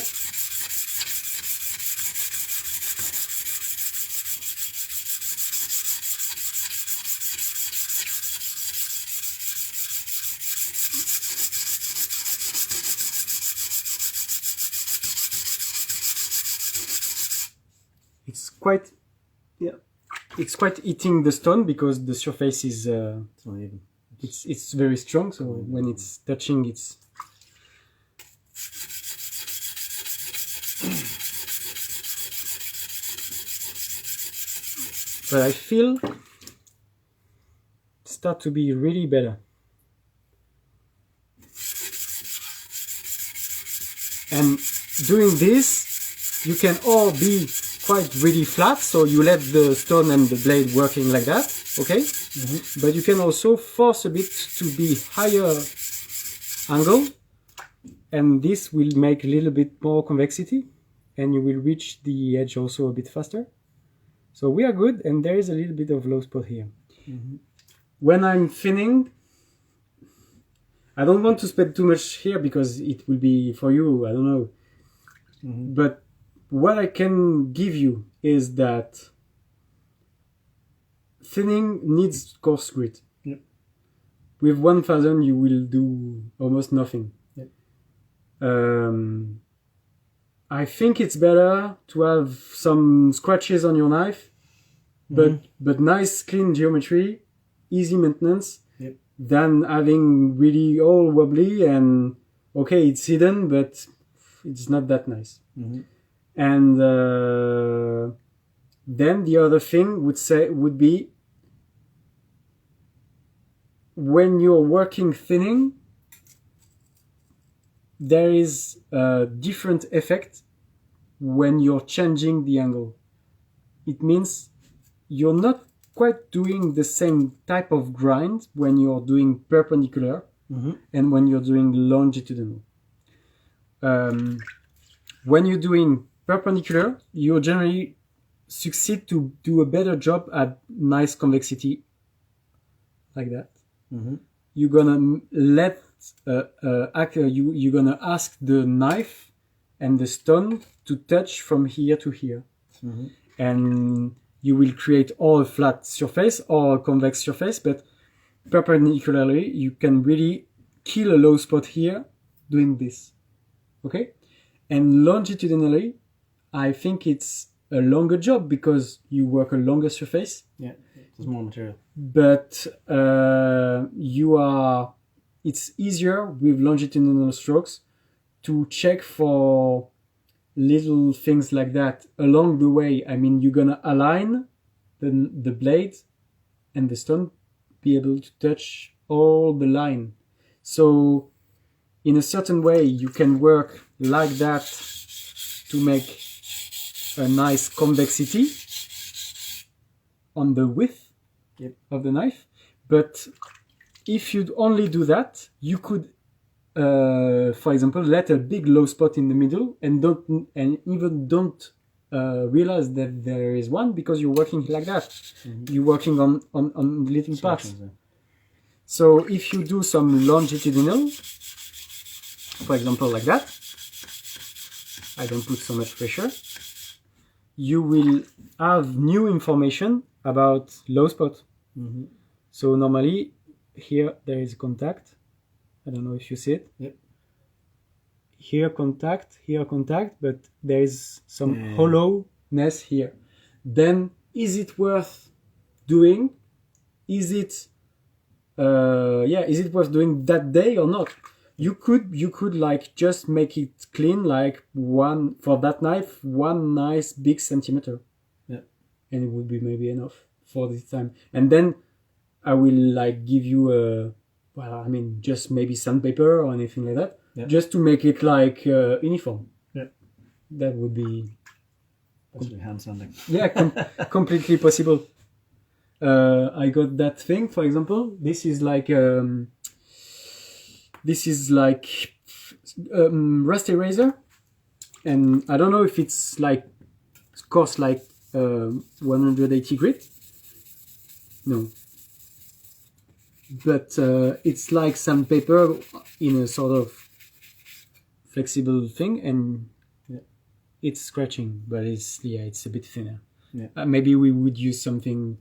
It's quite eating the stone because the surface is uneven. It's very strong, so when it's touching, it's but I feel it start to be really better. And doing this, you can all be quite really flat, so you let the stone and the blade working like that, okay? But you can also force a bit to be higher angle, and this will make a little bit more convexity, and you will reach the edge also a bit faster. So we are good, and there is a little bit of low spot here. When I'm thinning, I don't want to spend too much here because it will be for you, I don't know. But what I can give you is that thinning needs coarse grit. Yep. With 1000 you will do almost nothing. Yep. I think it's better to have some scratches on your knife, but nice clean geometry, easy maintenance, than having really all wobbly and okay, it's hidden, but it's not that nice. And then the other thing would be when you're working thinning, there is a different effect when you're changing the angle. It means you're not quite doing the same type of grind when you're doing perpendicular and when you're doing longitudinal. When you're doing perpendicular, you generally succeed to do a better job at nice convexity like that. You're gonna let you're gonna ask the knife and the stone to touch from here to here, and you will create all a flat surface or a convex surface, but perpendicularly you can really kill a low spot here doing this. Okay? And longitudinally, I think it's a longer job because you work a longer surface. Yeah, there's more material. But it's easier with longitudinal strokes to check for little things like that along the way. I mean, you're gonna align the blade and the stone, be able to touch all the line. So in a certain way, you can work like that to make a nice convexity on the width of the knife. But if you'd only do that, you could, for example, let a big low spot in the middle and even don't realize that there is one, because you're working like that. You're working on little parts. So if you do some longitudinal, for example, like that, I don't put so much pressure, you will have new information about low spot. So normally here there is contact. I don't know if you see it. Yep. Here contact, but there is some hollowness here. Then is it worth doing? Is it worth doing that day or not? You could like just make it clean, like one for that knife, one nice big centimeter. Yeah. And it would be maybe enough for this time. And then I will like give you just maybe sandpaper or anything like that. Yeah. Just to make it like uniform. Yeah. That would be hand sanding. Yeah, completely possible. I got that thing, for example. This is like rust eraser, and I don't know if it's like cost like 180 grit. No, but it's like sandpaper in a sort of flexible thing, and it's scratching, but it's a bit thinner. Yeah. Maybe we would use something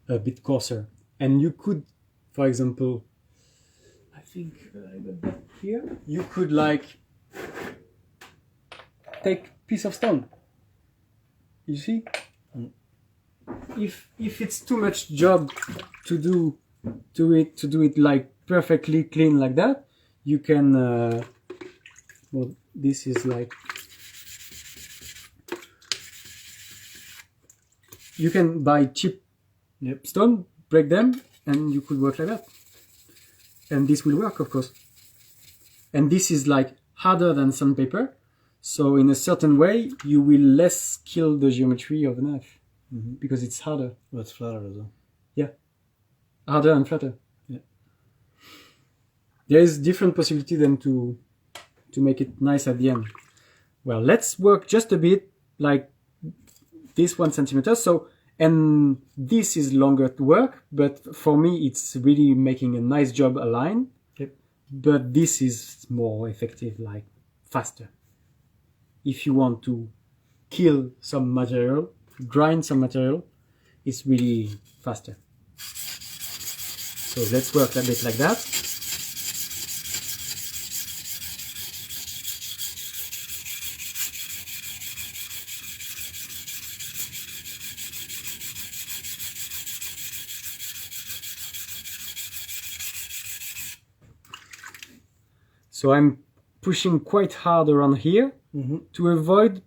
a bit coarser, and you could, for example, I think I got that here. You could like take piece of stone. You see, if it's too much job to do it like perfectly clean like that, you can. This is like. You can buy cheap stone, break them, and you could work like that. And this will work, of course. And this is like harder than sandpaper, so in a certain way, you will less kill the geometry of the knife because it's harder. Well, it's flatter as well. Yeah, harder and flatter. Yeah. There is different possibility than to make it nice at the end. Well, let's work just a bit like this 1 centimeter. So, and this is longer to work, but for me it's really making a nice job align. Yep. But this is more effective, like faster. If you want to kill some material, grind some material, it's really faster. So let's work a bit like that. So I'm pushing quite hard around here to avoid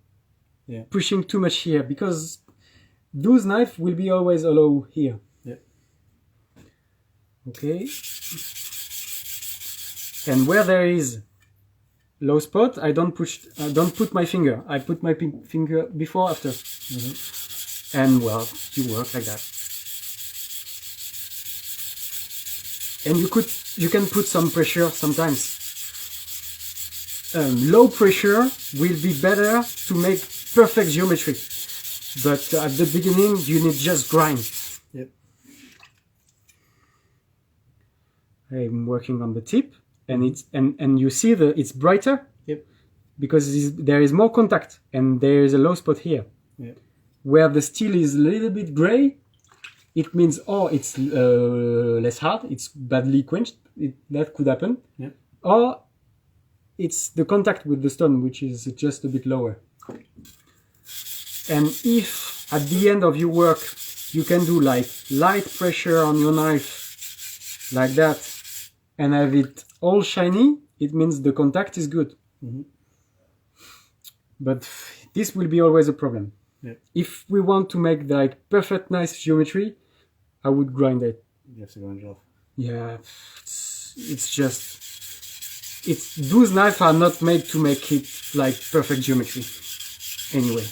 pushing too much here, because those knives will be always low here. Yeah. Okay. And where there is low spot, I don't put my finger. I put my finger before, after. And well, you work like that. And you can put some pressure sometimes. Low pressure will be better to make perfect geometry, but at the beginning you need just grind. Yep. I'm working on the tip, and and you see it's brighter. Yep. Because there is more contact, and there is a low spot here. Yep. Where the steel is a little bit gray, it means it's less hard. It's badly quenched. That could happen. Yep. Or it's the contact with the stone, which is just a bit lower. And if at the end of your work you can do like light pressure on your knife like that and have it all shiny, it means the contact is good. But this will be always a problem. Yep. If we want to make like perfect nice geometry, I would grind it. You have to grind it off. Yeah, it's just those knives are not made to make it like perfect geometry. Anyway.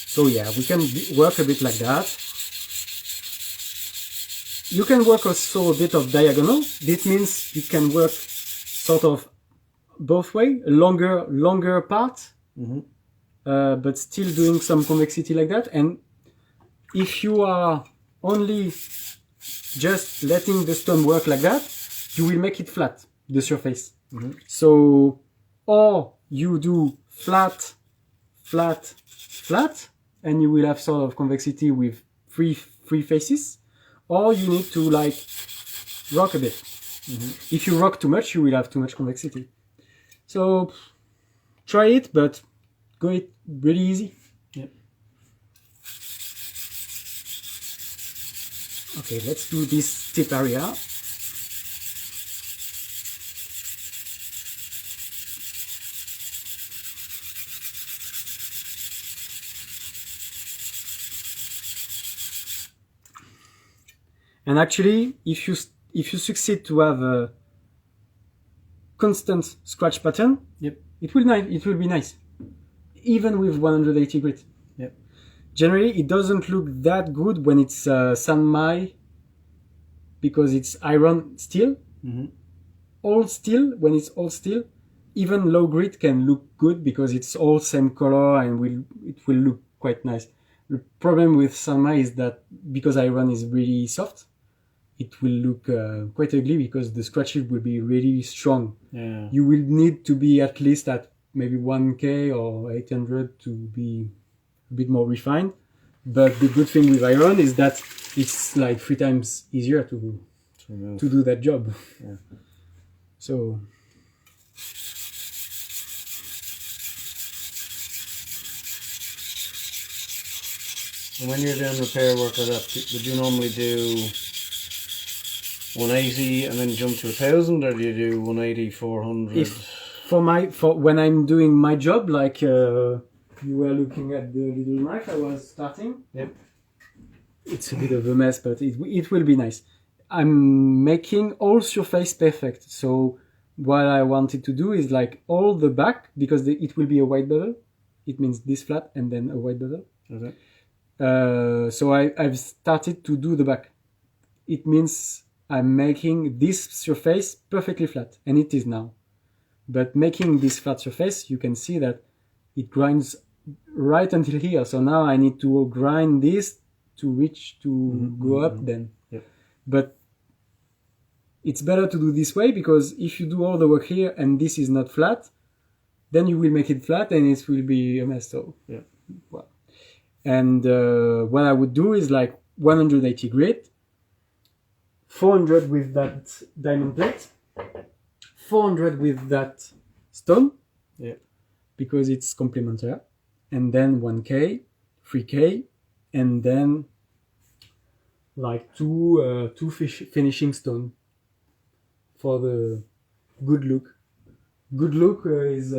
So yeah, we can work a bit like that. You can work also a bit of diagonal. This means you can work sort of both way, a longer part, but still doing some convexity like that. And if you are only just letting the stone work like that, you will make it flat, the surface. So, or you do flat, flat, flat, and you will have sort of convexity with three faces, or you need to like rock a bit. If you rock too much, you will have too much convexity. So try it, but go it really easy. Yep. Okay, let's do this tip area. And actually, if you succeed to have a constant scratch pattern, it will be nice, even with 180 grit. Generally, it doesn't look that good when it's sanmai, because it's iron steel. All steel, when it's all steel, even low grit can look good because it's all same color and it will look quite nice. The problem with sanmai is that because iron is really soft, it will look quite ugly because the scratches will be really strong. You will need to be at least at maybe 1K or 800 to be a bit more refined. But the good thing with iron is that it's like 3 times easier to do that job. So when you're doing repair work like that, would you normally do 180 and then jump to 1,000, or do you do 180, 400? For when I'm doing my job, like you were looking at the little knife I was starting. It's a bit of a mess, but it will be nice. I'm making all surface perfect. So what I wanted to do is like all the back, because it will be a white bevel. It means this flat and then a white bevel. So I've started to do the back. It means I'm making this surface perfectly flat, and it is now. But making this flat surface, you can see that it grinds right until here. So now I need to grind this to reach to go up then. But it's better to do this way, because if you do all the work here and this is not flat, then you will make it flat and it will be a mess. So well. And what I would do is like 180 grit, 400 with that diamond plate, 400 with that stone, because it's complementary, and then 1K, 3K, and then like two finishing stone for the good look. Good look is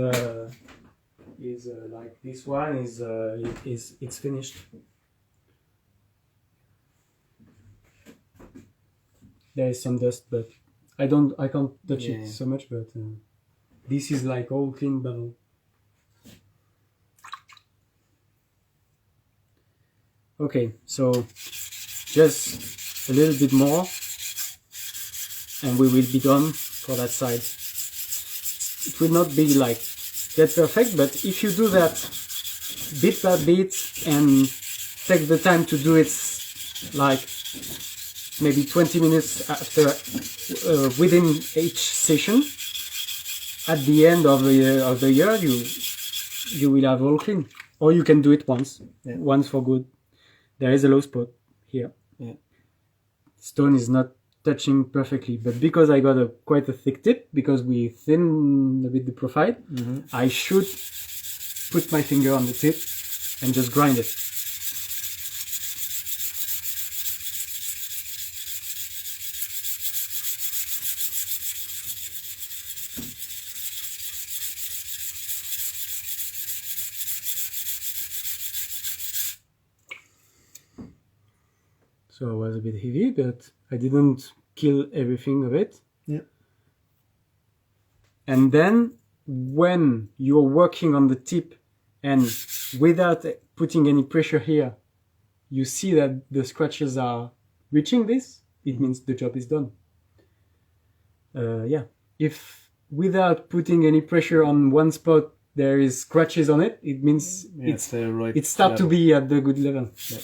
like this one it's finished. There is some dust, but I can't touch it so much. But this is like all clean bevel. Okay, so just a little bit more, and we will be done for that side. It will not be like that perfect, but if you do that bit by bit and take the time to do it, like maybe 20 minutes after within each session, at the end of the year you will have all clean. Or you can do it once for good. There is a low spot here. Stone is not touching perfectly, but because I got quite a thick tip, because we thin a bit the profile, I should put my finger on the tip and just grind it. So it was a bit heavy, but I didn't kill everything of it. Yeah. And then when you're working on the tip and without putting any pressure here, you see that the scratches are reaching this, it means the job is done. If without putting any pressure on one spot, there is scratches on it, it means it's the right it starts to level. be at the good level. Yeah.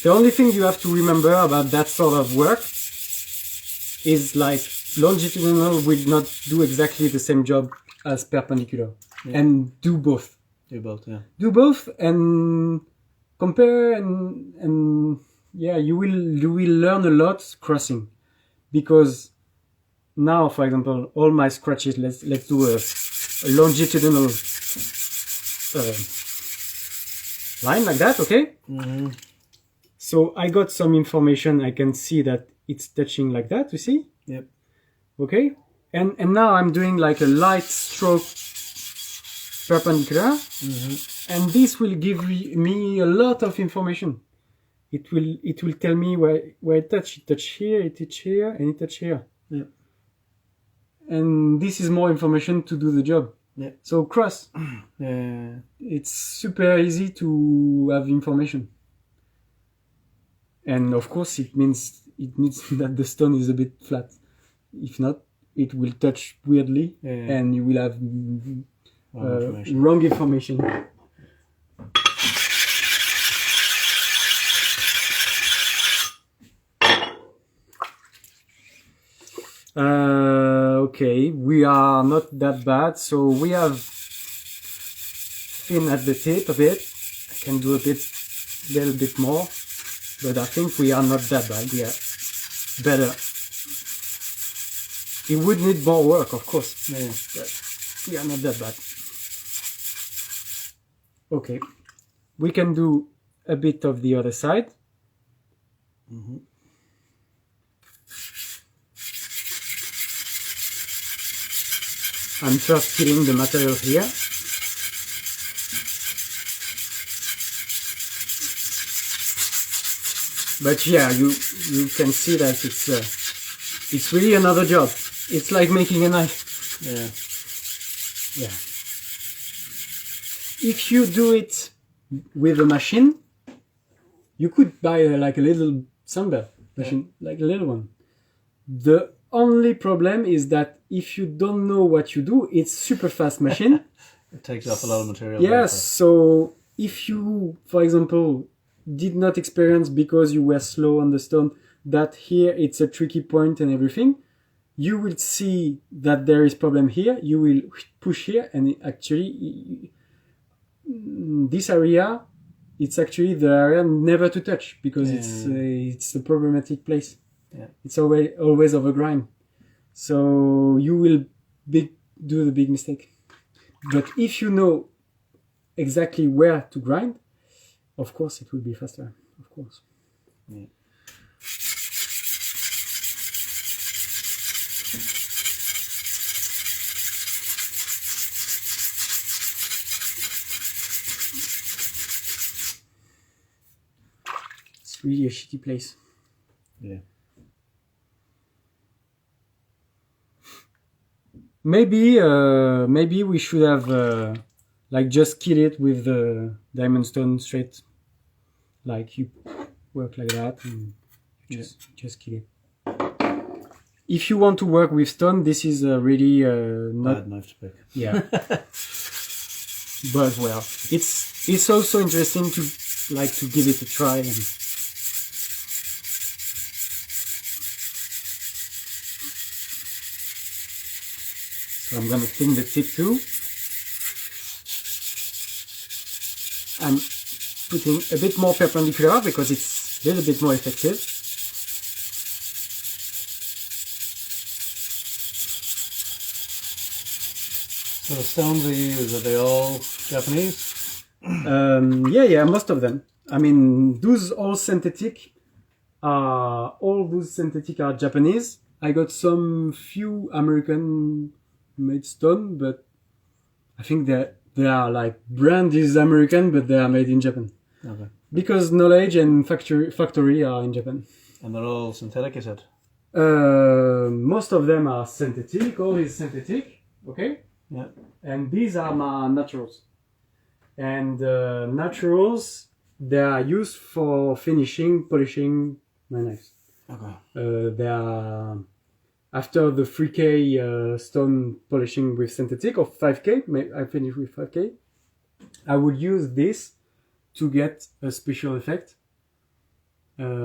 The only thing you have to remember about that sort of work is like longitudinal will not do exactly the same job as perpendicular. Yeah. And do both. Do both, yeah. Do both and compare and yeah, you will learn a lot crossing, because now, for example, all my scratches. Let's do a longitudinal line like that, okay? Mm-hmm. So I got some information. I can see that it's touching like that. You see? Yep. Okay. And now I'm doing like a light stroke perpendicular, and this will give me a lot of information. It will tell me where it touch. It touch here, it touch here, and it touch here. Yeah. And this is more information to do the job. Yeah. So cross. It's super easy to have information. And of course, it means that the stone is a bit flat. If not, it will touch weirdly, and you will have wrong information. Okay, we are not that bad. So we have thin at the tip a bit. I can do a little bit more, but I think we are not that bad. We are better. It would need more work, of course, but we are not that bad. Okay, we can do a bit of the other side. I'm first killing the material here. But yeah, you can see that it's really another job. It's like making a knife. Yeah. If you do it with a machine, you could buy like a little sunbelt machine, like a little one. The only problem is that if you don't know what you do, it's super fast machine. It takes up a lot of material. Yes, so if you, for example, did not experience because you were slow on the stone that here it's a tricky point and everything, you will see that there is problem here. You will push here, and actually this area, it's actually the area never to touch, because it's a problematic place. Yeah. It's always over grind. So you will do the big mistake. But if you know exactly where to grind, of course it will be faster. Of course. Yeah. It's really a shitty place. Yeah. Maybe we should have like just kill it with the diamond stone straight. Like you work like that and just kill it. If you want to work with stone, this is really not bad knife to pick. Yeah. But well, it's also interesting to give it a try. And so I'm gonna thin the tip too. I'm putting a bit more perpendicular because it's a little bit more effective. So the stones you use, are they all Japanese? Yeah, most of them. I mean, all those synthetic are Japanese. I got some few American made stone, but I think they're they are like brand is American, but they are made in Japan. Okay. Because knowledge and factory are in Japan. And they're all synthetic, you said? Most of them are synthetic. All is synthetic. Okay. Yeah. And these are my naturals. And naturals, they are used for finishing, polishing my knives. Okay. They are after the 3K stone polishing with synthetic or 5K. I finish with 5K. I would use this to get a special effect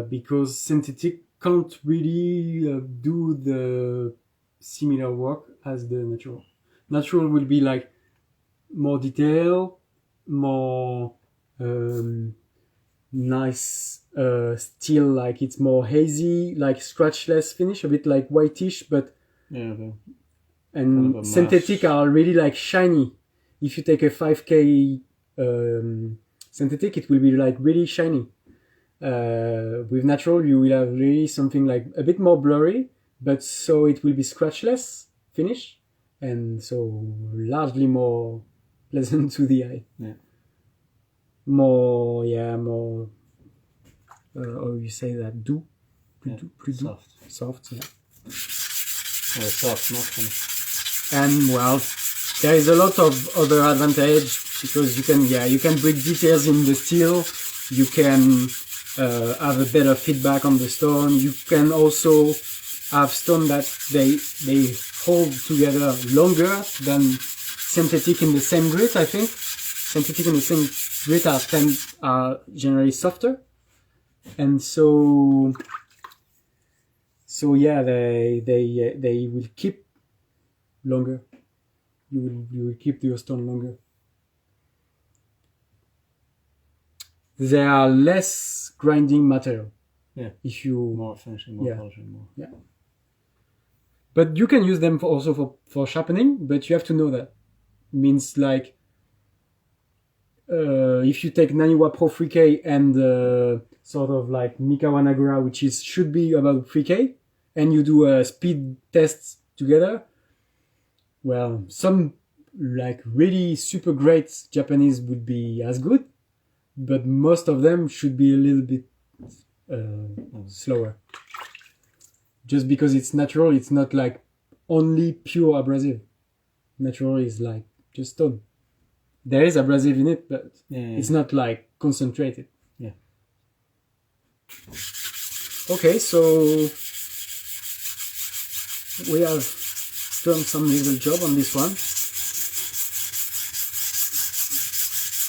because synthetic can't really do the similar work as the natural. Natural will be like more detail, more nice steel, like it's more hazy, like scratchless finish, a bit like whitish, but yeah, okay. And kind of synthetic are really like shiny. If you take a 5K synthetic, it will be like really shiny. With natural, you will have really something like a bit more blurry, but so it will be scratchless finish, and so largely more pleasant to the eye. Yeah. More. How you say that? Doux. Soft. Yeah. Soft, not finish. And well, there is a lot of other advantage because you can break details in the steel. You can have a better feedback on the stone. You can also have stone that they hold together longer than synthetic in the same grit. I think synthetic in the same grit are generally softer, and so yeah, they will keep longer. You will keep your stone longer. They are less grinding material. Yeah. If you more finishing, more polishing, more. Yeah. But you can use them also for sharpening, but you have to know that. Means like if you take Naniwa Pro 3K and sort of like Mikawa Nagura, which should be about 3K, and you do a speed test together, well, some like really super great Japanese would be as good, but most of them should be a little bit slower. Just because it's natural, it's not like only pure abrasive. Natural is like just stone. There is abrasive in it, but it's not like concentrated. Yeah. Okay, so we have done some little job on this one.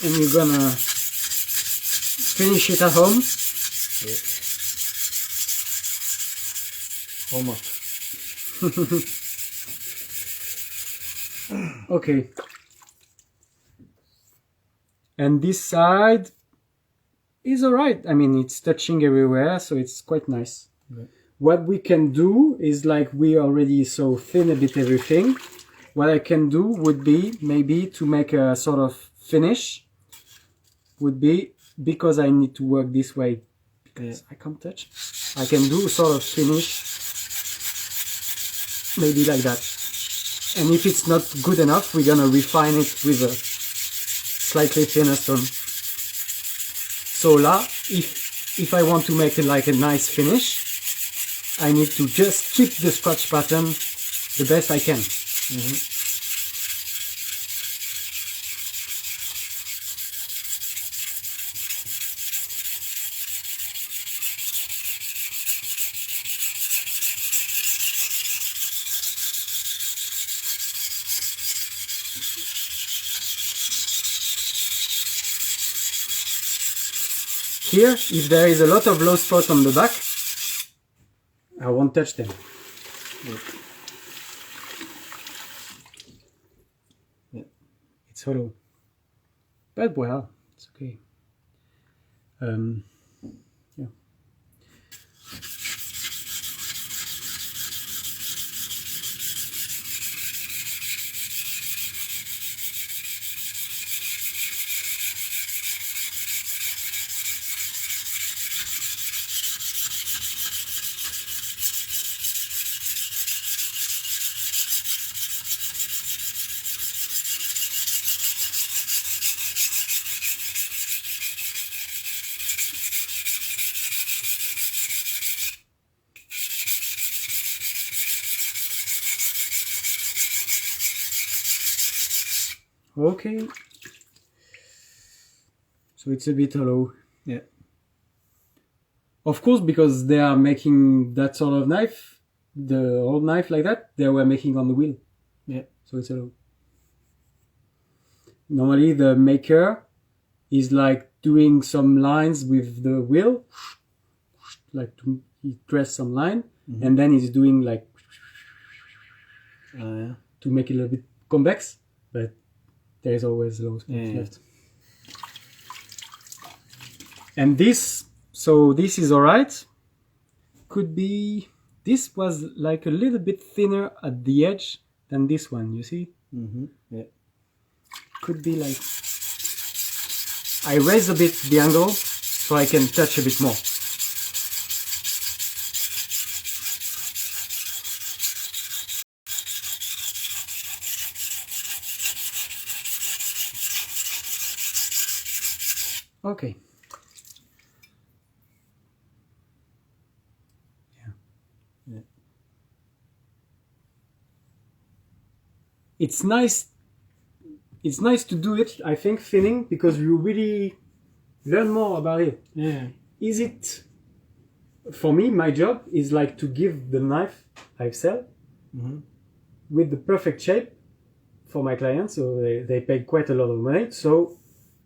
And you're gonna finish it at home. Almost. Okay. And this side is alright. I mean, it's touching everywhere, so it's quite nice. Right. What we can do is like we already so thin a bit everything. What I can do would be maybe to make a sort of finish. Would be because I need to work this way because I can't touch. I can do sort of finish maybe like that. And if it's not good enough, we're gonna refine it with a slightly thinner stone. So là, if I want to make it like a nice finish, I need to just keep the scratch pattern the best I can. Mm-hmm. Here, if there is a lot of low spots on the back, I won't touch them. Yeah. It's hollow. But well, it's okay. Yeah. Okay. So it's a bit hollow. Yeah. Of course, because they are making that sort of knife, the old knife like that, they were making on the wheel. Yeah. So it's hollow. Normally the maker is like doing some lines with the wheel, like he press some line, and then he's doing like Yeah. to make it a little bit convex, but there is always low spots left. And this, so this is alright. Could be, this was like a little bit thinner at the edge than this one, you see? Yeah. Could be like, I raise a bit the angle so I can touch a bit more. Okay. Yeah. It's nice. It's nice to do it, I think, thinning, because you really learn more about it. Yeah. Is it, for me, my job is like to give the knife I sell with the perfect shape for my clients. So they pay quite a lot of money. So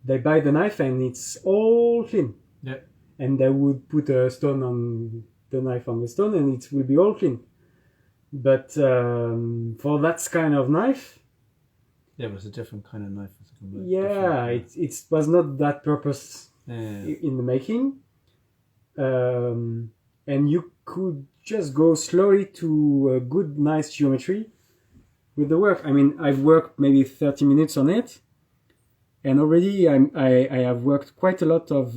they buy the knife and it's all clean. Yeah. And they would put a stone on the knife on the stone and it will be all clean. But for that kind of knife, yeah, it was a different kind of knife. Yeah, it was not that purpose in the making. And you could just go slowly to a good, nice geometry with the work. I mean, I've worked maybe 30 minutes on it, and already I have worked quite a lot of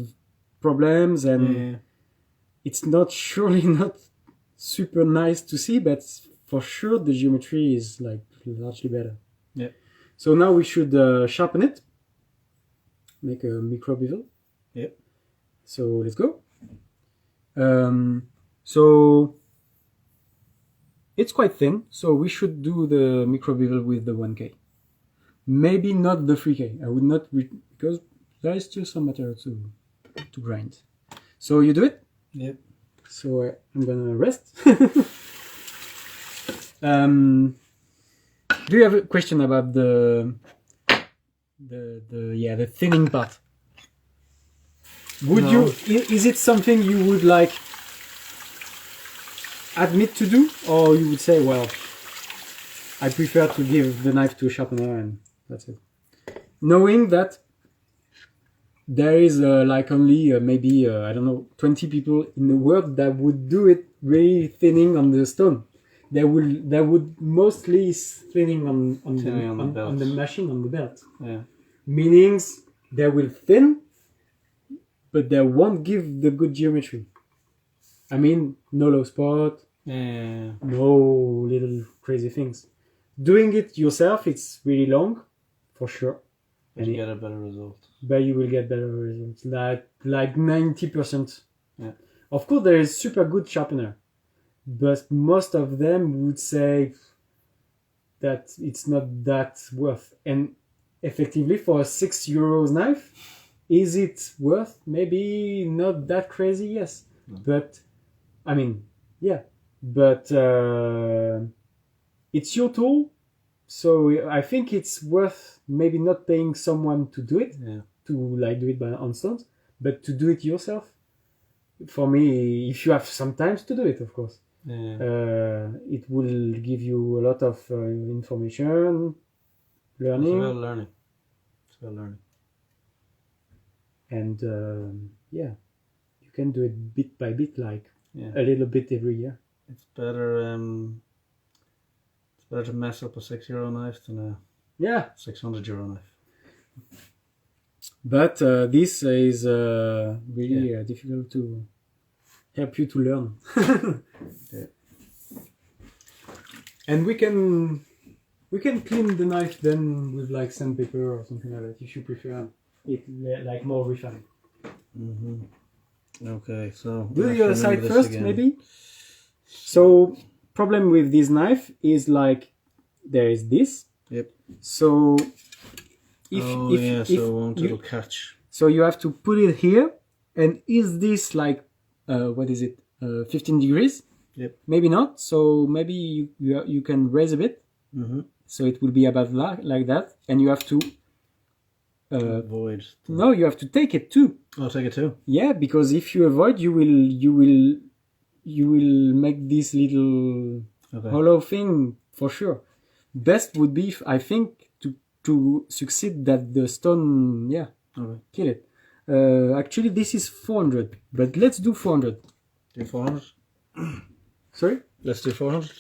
problems, and it's not surely not super nice to see, but for sure the geometry is like largely better. Yeah. So now we should sharpen it, make a micro bevel. Yeah. So let's go. So it's quite thin, so we should do the micro bevel with the 1K. Maybe not the 3K. I would not, because there is still some material to grind. So you do it? Yep. So I'm gonna rest. Do you have a question about the thinning part? Would you? Is it something you would like admit to do, or you would say, well, I prefer to give the knife to a sharpener and that's it, knowing that there is like only maybe I don't know 20 people in the world that would do it really thinning on the stone. They would mostly thinning on the machine, on the belt. Yeah. Meaning they will thin, but they won't give the good geometry. I mean, no low spot, no little crazy things. Doing it yourself, it's really long, for sure. But you get a better result. But you will get better results, like 90%. Yeah. Of course, there is super good sharpener, but most of them would say that it's not that worth. And effectively, for a €6 knife, is it worth? Maybe not that crazy, yes. No. But, I mean, yeah. But it's your tool, so I think it's worth maybe not paying someone to do it, to like do it on stones, but to do it yourself. For me, if you have some time to do it, of course. It will give you a lot of information, learning. It's about learning. And you can do it bit by bit, like a little bit every year. It's better to mess up a €6 knife than a €600 knife. But this is really difficult to help you to learn. And we can clean the knife then with like sandpaper or something like that if you prefer it like more refined. Okay, so do the other side first maybe. So problem with this knife is like there is this. Yep. So it'll catch. So you have to put it here, and is this like what is it? 15 degrees? Yep. Maybe not. So maybe you can raise a bit. Mm-hmm. So it will be about like that, and you have to avoid. No, you have to take it too. I'll take it too. Yeah, because if you avoid, you will make this little hollow thing for sure. Best would be, I think, to succeed that the stone, kill it. Actually, this is 400, but let's do 400. Do 400? Sorry? Let's do 400.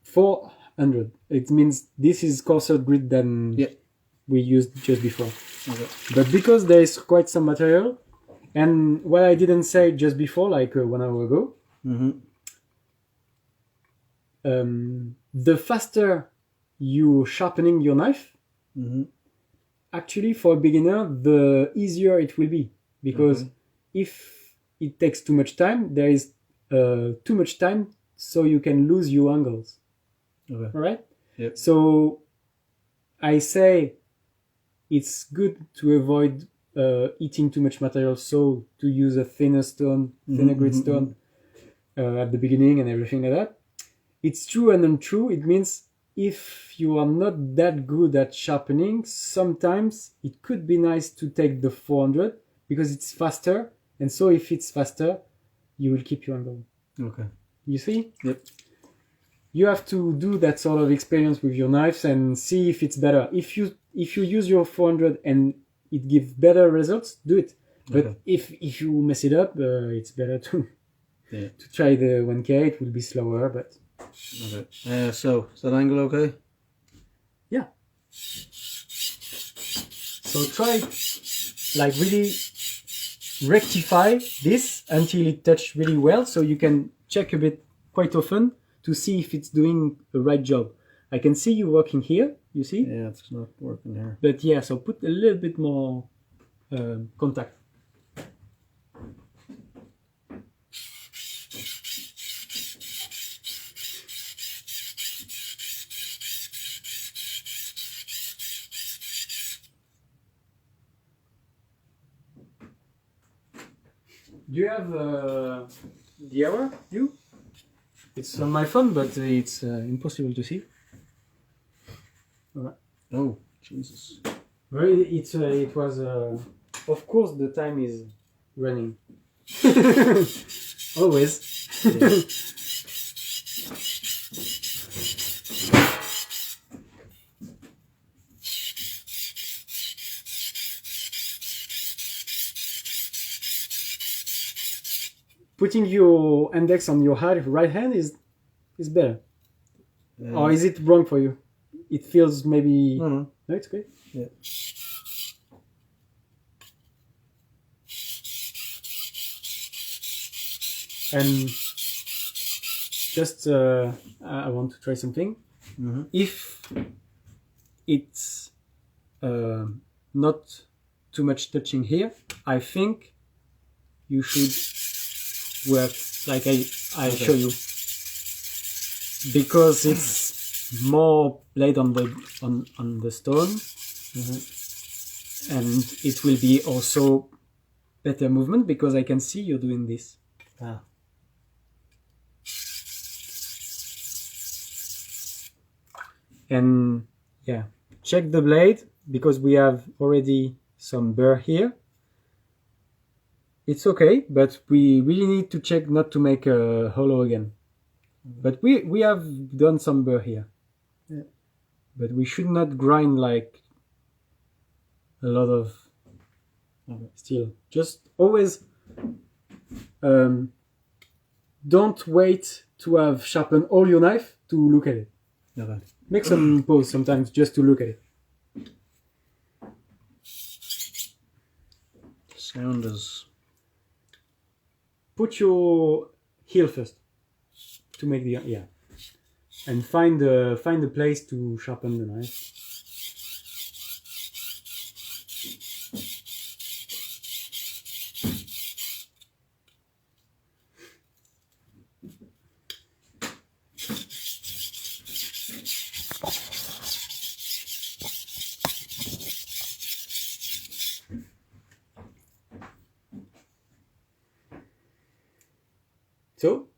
400. It means this is coarser grid than we used just before. Okay. But because there is quite some material, and what I didn't say just before, like 1 hour ago, the faster you sharpening your knife, actually for a beginner, the easier it will be. Because if it takes too much time, there is too much time, so you can lose your angles. Okay. All right? Yep. So I say it's good to avoid eating too much material, so to use a thinner grid stone at the beginning and everything like that. It's true and untrue. It means if you are not that good at sharpening, sometimes it could be nice to take the 400 because it's faster. And so if it's faster, you will keep your angle. Okay. You see? Yep. You have to do that sort of experience with your knives and see if it's better. If you use your 400 and it gives better results, do it. But if you mess it up, it's better to try the 1K. It will be slower, but okay. So is that angle okay? Yeah. So try like really rectify this until it touches really well, so you can check a bit quite often to see if it's doing the right job. I can see you working here, you see? Yeah, it's not working here. But yeah, so put a little bit more contact. Do you have the hour, you? It's on my phone, but it's impossible to see. All right. Oh, Jesus. Well, it was, of course, the time is running. Always. Yeah. Putting your index on your right hand is better. Or is it wrong for you? It feels maybe... No, it's okay. Yeah. And just I want to try something. If it's not too much touching here, I think you should work like I show you, because it's more blade on the stone, and it will be also better movement because I can see you're doing this. And yeah, check the blade because we have already some burr here. It's okay, but we really need to check not to make a hollow again. But we have done some burr here. Yeah. But we should not grind like a lot of steel. Just always don't wait to have sharpened all your knife to look at it. Okay. Make some pause sometimes just to look at it. The sound is... Put your heel first to make the and find the place to sharpen the knife. So,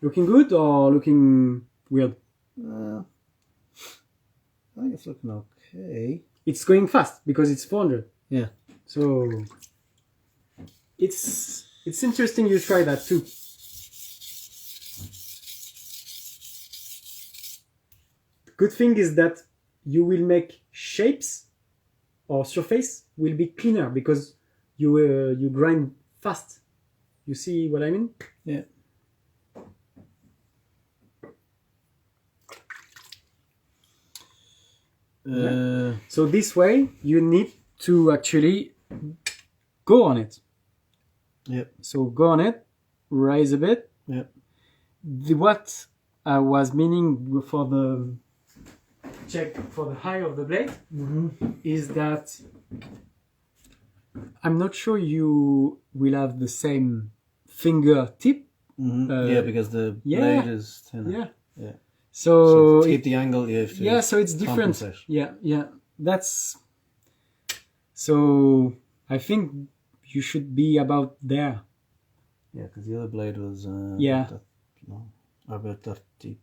looking good or looking weird? I think it's looking okay. It's going fast because it's 400. Yeah. So it's interesting you try that too. Good thing is that you will make shapes or surface will be cleaner because you grind fast. You see what I mean? Yeah. So this way you need to actually go on it. Yep. So go on it, rise a bit. Yep. What I was meaning for the check for the height of the blade is that I'm not sure you will have the same finger tip. Yeah, because the blade is thinner. Yeah. Yeah. So to keep the angle, you have to. Yeah, so it's different. Compensate. Yeah. That's. So I think you should be about there. Yeah, because the other blade was. Yeah. About that deep.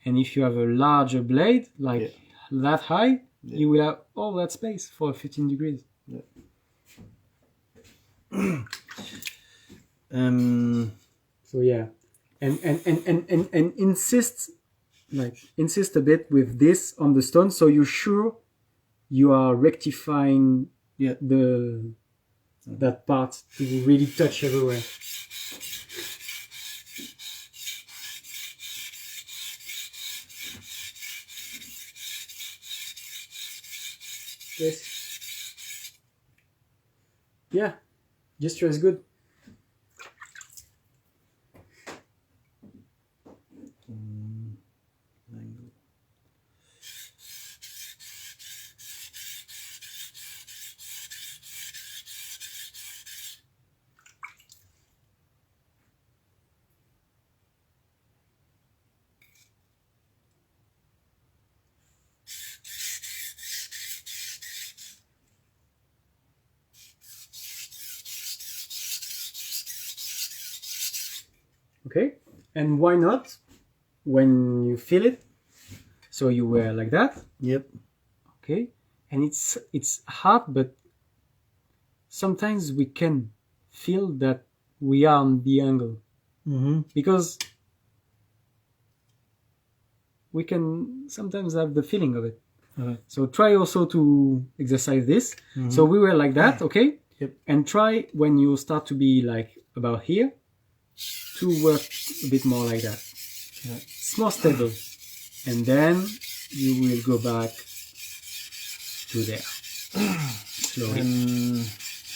And if you have a larger blade, like that high, you will have all that space for 15 degrees. Yeah. So yeah, and insist a bit with this on the stone, so you're sure you are rectifying that part to really touch everywhere. Yes. Yeah, gesture is good. Okay, and why not when you feel it? So you were like that. Yep. Okay, and it's hard, but sometimes we can feel that we are on the angle because we can sometimes have the feeling of it. So try also to exercise this. So we were like that, okay? Yep. And try when you start to be like about here to work a bit more like that. Yeah. It's more stable. And then you will go back to there. Slowly.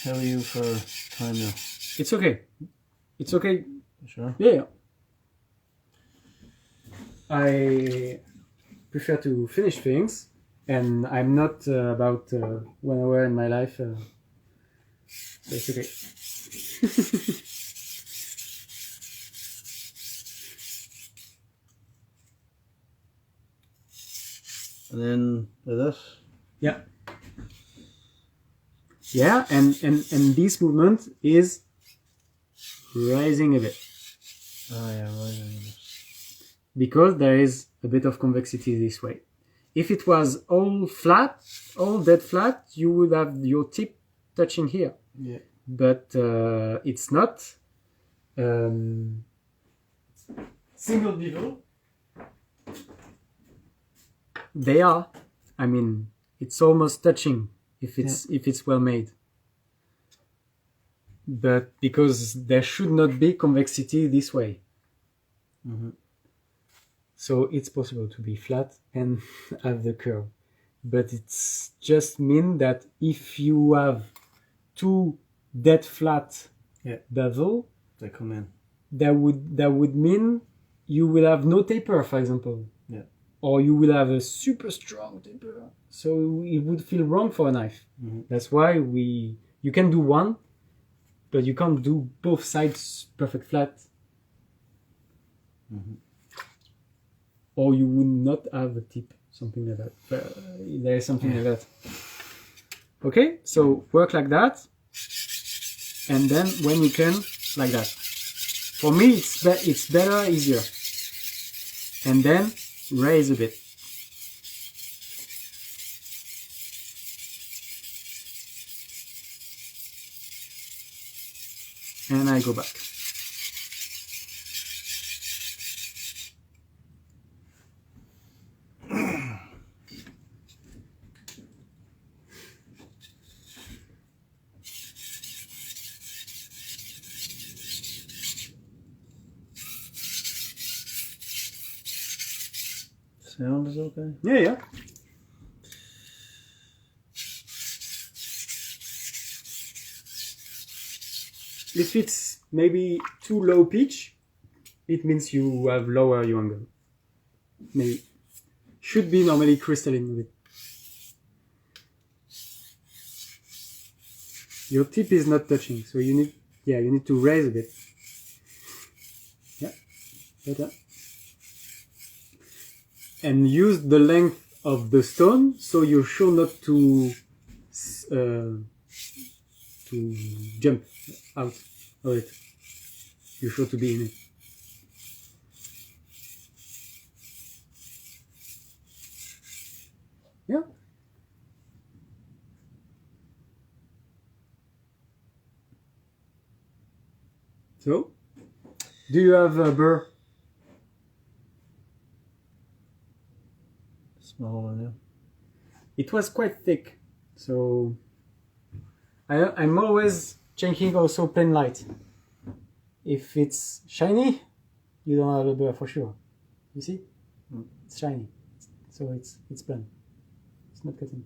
How are you for time now? It's okay. It's okay. Sure. Yeah. I prefer to finish things, and I'm not about 1 hour in my life, so it's okay. And then with that? Yeah. Yeah, and this movement is rising a bit. Oh yeah, rising a bit. Because there is a bit of convexity this way. If it was all flat, all dead flat, you would have your tip touching here. Yeah. But it's not. Single bevel. They are. I mean, it's almost touching if it's well made. But because there should not be convexity this way. So it's possible to be flat and have the curve. But it's just mean that if you have two dead flat bevel, they come in. That would mean you will have no taper, for example. Yeah. Or you will have a super strong taper. So it would feel wrong for a knife. That's why you can do one, but you can't do both sides perfect flat. Or you would not have a tip, something like that. There is something like that. Okay, so work like that, and then when you can, like that. For me, it's better, easier. And then raise a bit. And I go back. Sound is okay? Yeah, yeah. If it's maybe too low pitch, it means you have lower your angle. Maybe. Should be normally crystalline with it. Your tip is not touching, so you need to raise a bit. Yeah, better. And use the length of the stone, so you're sure not to jump out of it. You're sure to be in it. Yeah. So, do you have a burr? Small one, yeah. It was quite thick, so I'm always checking also pen light. If it's shiny, you don't have a burr for sure. You see? It's shiny, so it's pen. It's not cutting.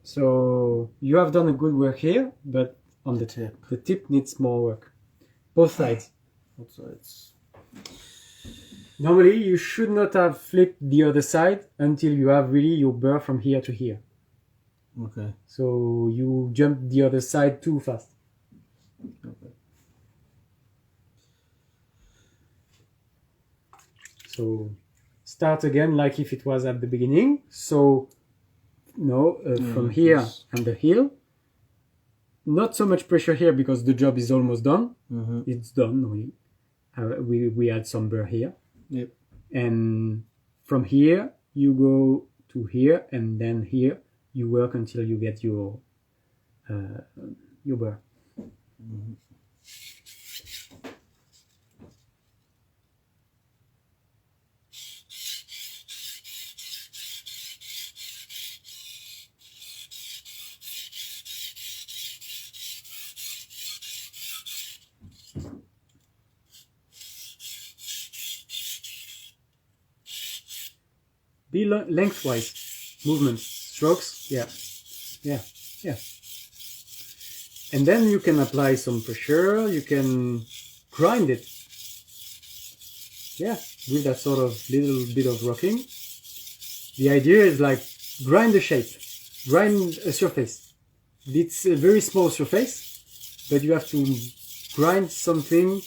So you have done a good work here, but on the tip needs more work. Both sides. Both sides. Normally, you should not have flipped the other side until you have really your burr from here to here. Okay. So you jump the other side too fast. Okay. So start again like if it was at the beginning. So from here and the heel. Not so much pressure here because the job is almost done. Mm-hmm. It's done. We had some burr here. Yep. And from here you go to here, and then here you work until you get your burr. Mm-hmm. Be lengthwise movements, strokes, yeah. And then you can apply some pressure, you can grind it. Yeah, with that sort of little bit of rocking. The idea is like grind a shape, grind a surface. It's a very small surface, but you have to grind something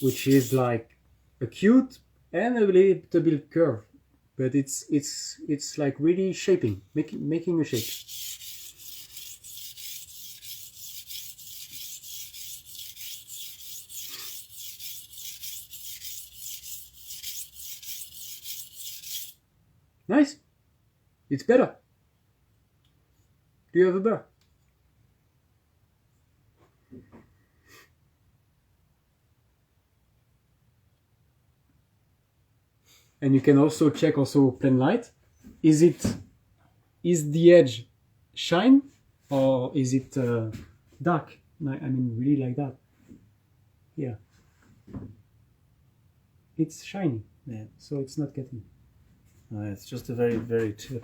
which is like acute and a little bit curved. But it's like really shaping, making a shape. Nice. It's better. Do you have a burr? And you can also check plain light. Is the edge shine or is it dark? I mean, really like that. Yeah. It's shiny. Yeah. So it's not getting. It's just a very, very tip.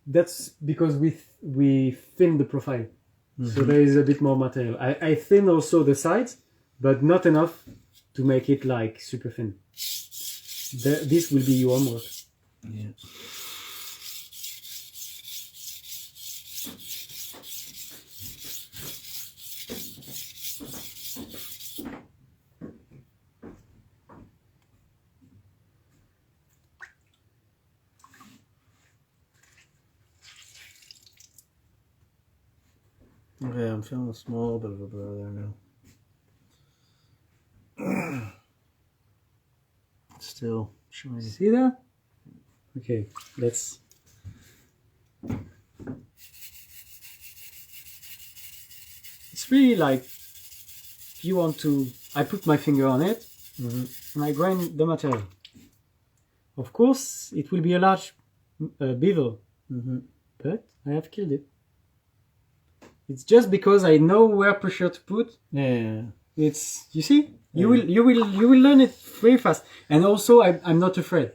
That's because we thin the profile, so there is a bit more material. I thin also the sides, but not enough to make it like super thin. This will be your homework. Yeah. Okay, I'm feeling a small bit of a burr there now. It's still shiny. See that? Okay, let's. It's really like you want to. I put my finger on it and I grind the material. Of course, it will be a large bevel, but I have killed it. It's just because I know where pressure to put. Yeah. It's, you see, you will learn it very fast. And also, I'm not afraid.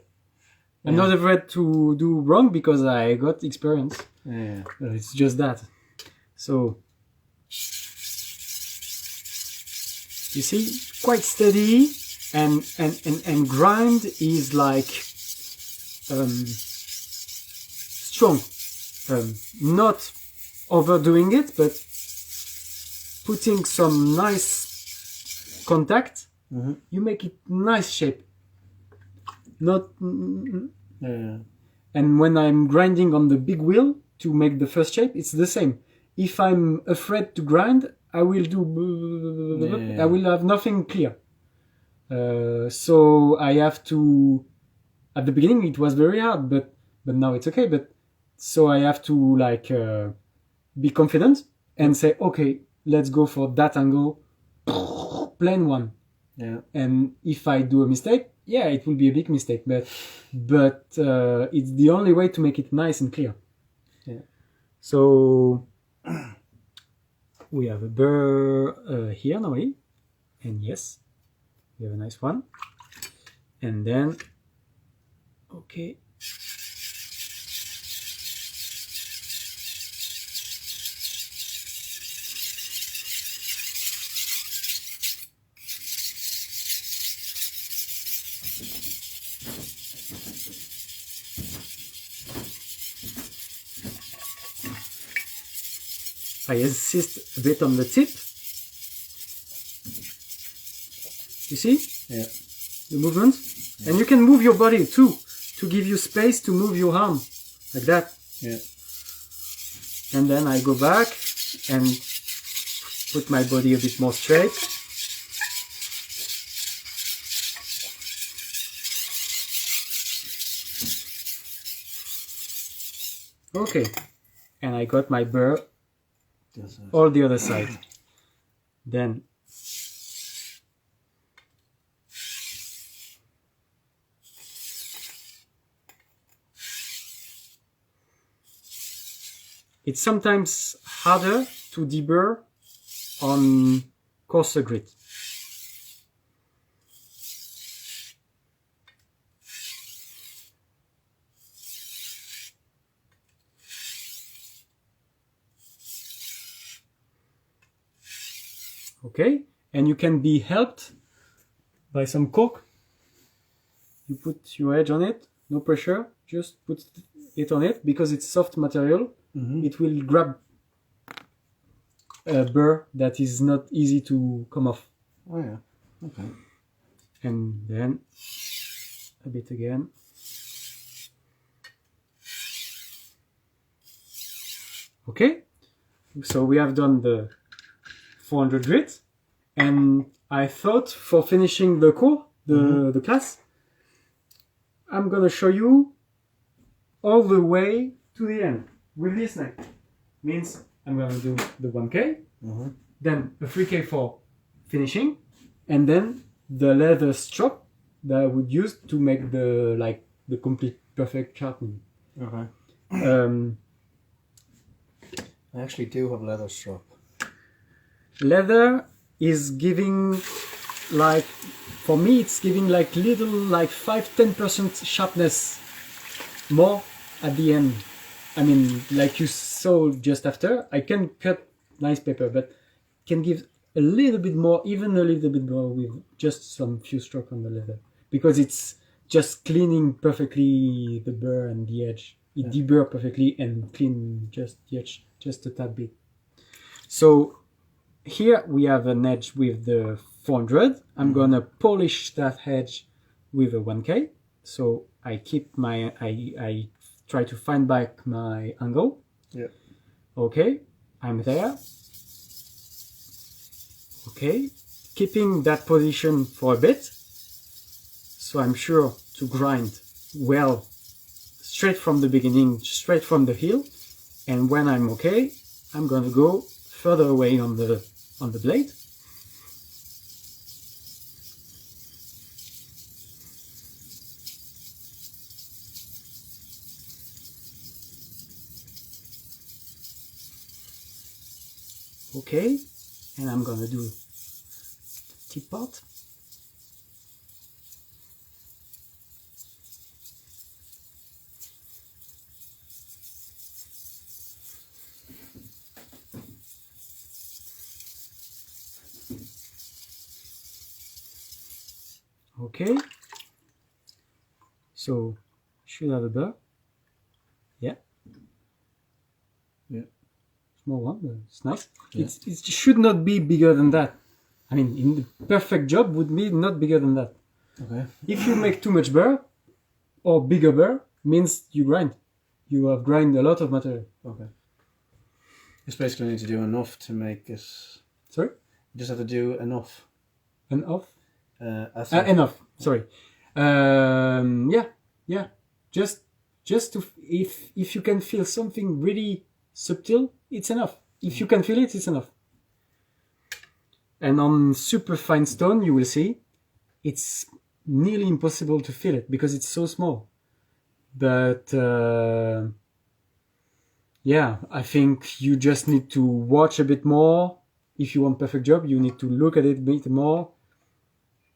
I'm not afraid to do wrong because I got experience. Yeah. It's just that. So you see, quite steady, and grind is like strong. Not overdoing it, but putting some nice contact. You make it nice shape. Not. Yeah. And when I'm grinding on the big wheel to make the first shape, it's the same. If I'm afraid to grind, I will do. I will have nothing clear. So I have to. At the beginning, it was very hard, but now it's okay. But so I have to like be confident and say, okay, let's go for that angle, plain one. Yeah. And if I do a mistake, yeah, it will be a big mistake, but it's the only way to make it nice and clear. Yeah. So we have a burr here normally, and yes, we have a nice one. And then, okay. I insist a bit on the tip. You see? Yeah. The movement? Yeah. And you can move your body too, to give you space to move your arm. Like that. Yeah. And then I go back and put my body a bit more straight. Okay. And I got my burr all the other side. Then it's sometimes harder to deburr on coarser grit. Okay, and you can be helped by some cork. You put your edge on it, no pressure, just put it on it because it's soft material. It will grab a burr that is not easy to come off. Oh yeah, okay. And then a bit again. Okay, so we have done the 400 grit, and I thought for finishing the course, the class, I'm gonna show you all the way to the end with this neck. Means I'm gonna do the 1K, then a 3K for finishing, and then the leather strap that I would use to make the complete perfect sharpening. Okay. I actually do have leather strap. Leather is giving, like, for me it's giving like little, like 5-10% sharpness more at the end. I mean, like you saw just after, I can cut nice paper, but can give a little bit more, even a little bit more with just some few strokes on the leather, because it's just cleaning perfectly the burr and the edge. It deburr perfectly and clean just the edge, just a tad bit. So here we have an edge with the 400. I'm gonna polish that edge with a 1K. So I keep my, I try to find back my angle. Yeah. Okay, I'm there. Okay, keeping that position for a bit, so I'm sure to grind well straight from the beginning, straight from the heel, and when I'm okay, I'm gonna go further away on the blade. Okay, and I'm gonna do the tip part. Okay, so should have a burr. Yeah. Yeah. Small one, but it's nice. Yeah. It should not be bigger than that. I mean, in the perfect job would be not bigger than that. Okay. If you make too much burr or bigger burr, means you grind. You have grind a lot of material. Okay. You just basically need to do enough to make it. Sorry? You just have to do enough. Enough? Enough. Sorry. Yeah. Just to if you can feel something really subtle, it's enough. If you can feel it, it's enough. And on super fine stone, you will see, it's nearly impossible to feel it because it's so small. But yeah, I think you just need to watch a bit more. If you want perfect job, you need to look at it a bit more.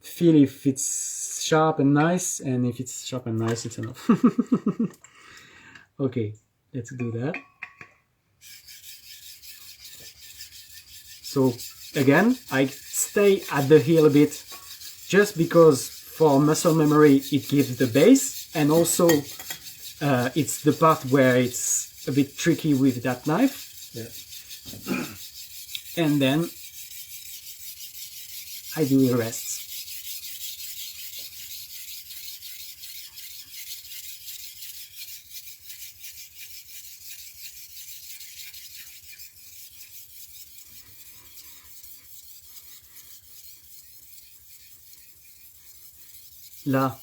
Feel if it's sharp and nice, and if it's sharp and nice, it's enough. Okay, let's do that. So again, I stay at the heel a bit just because for muscle memory it gives the base, and also it's the part where it's a bit tricky with that knife. Yeah. And then I do the rest. Là,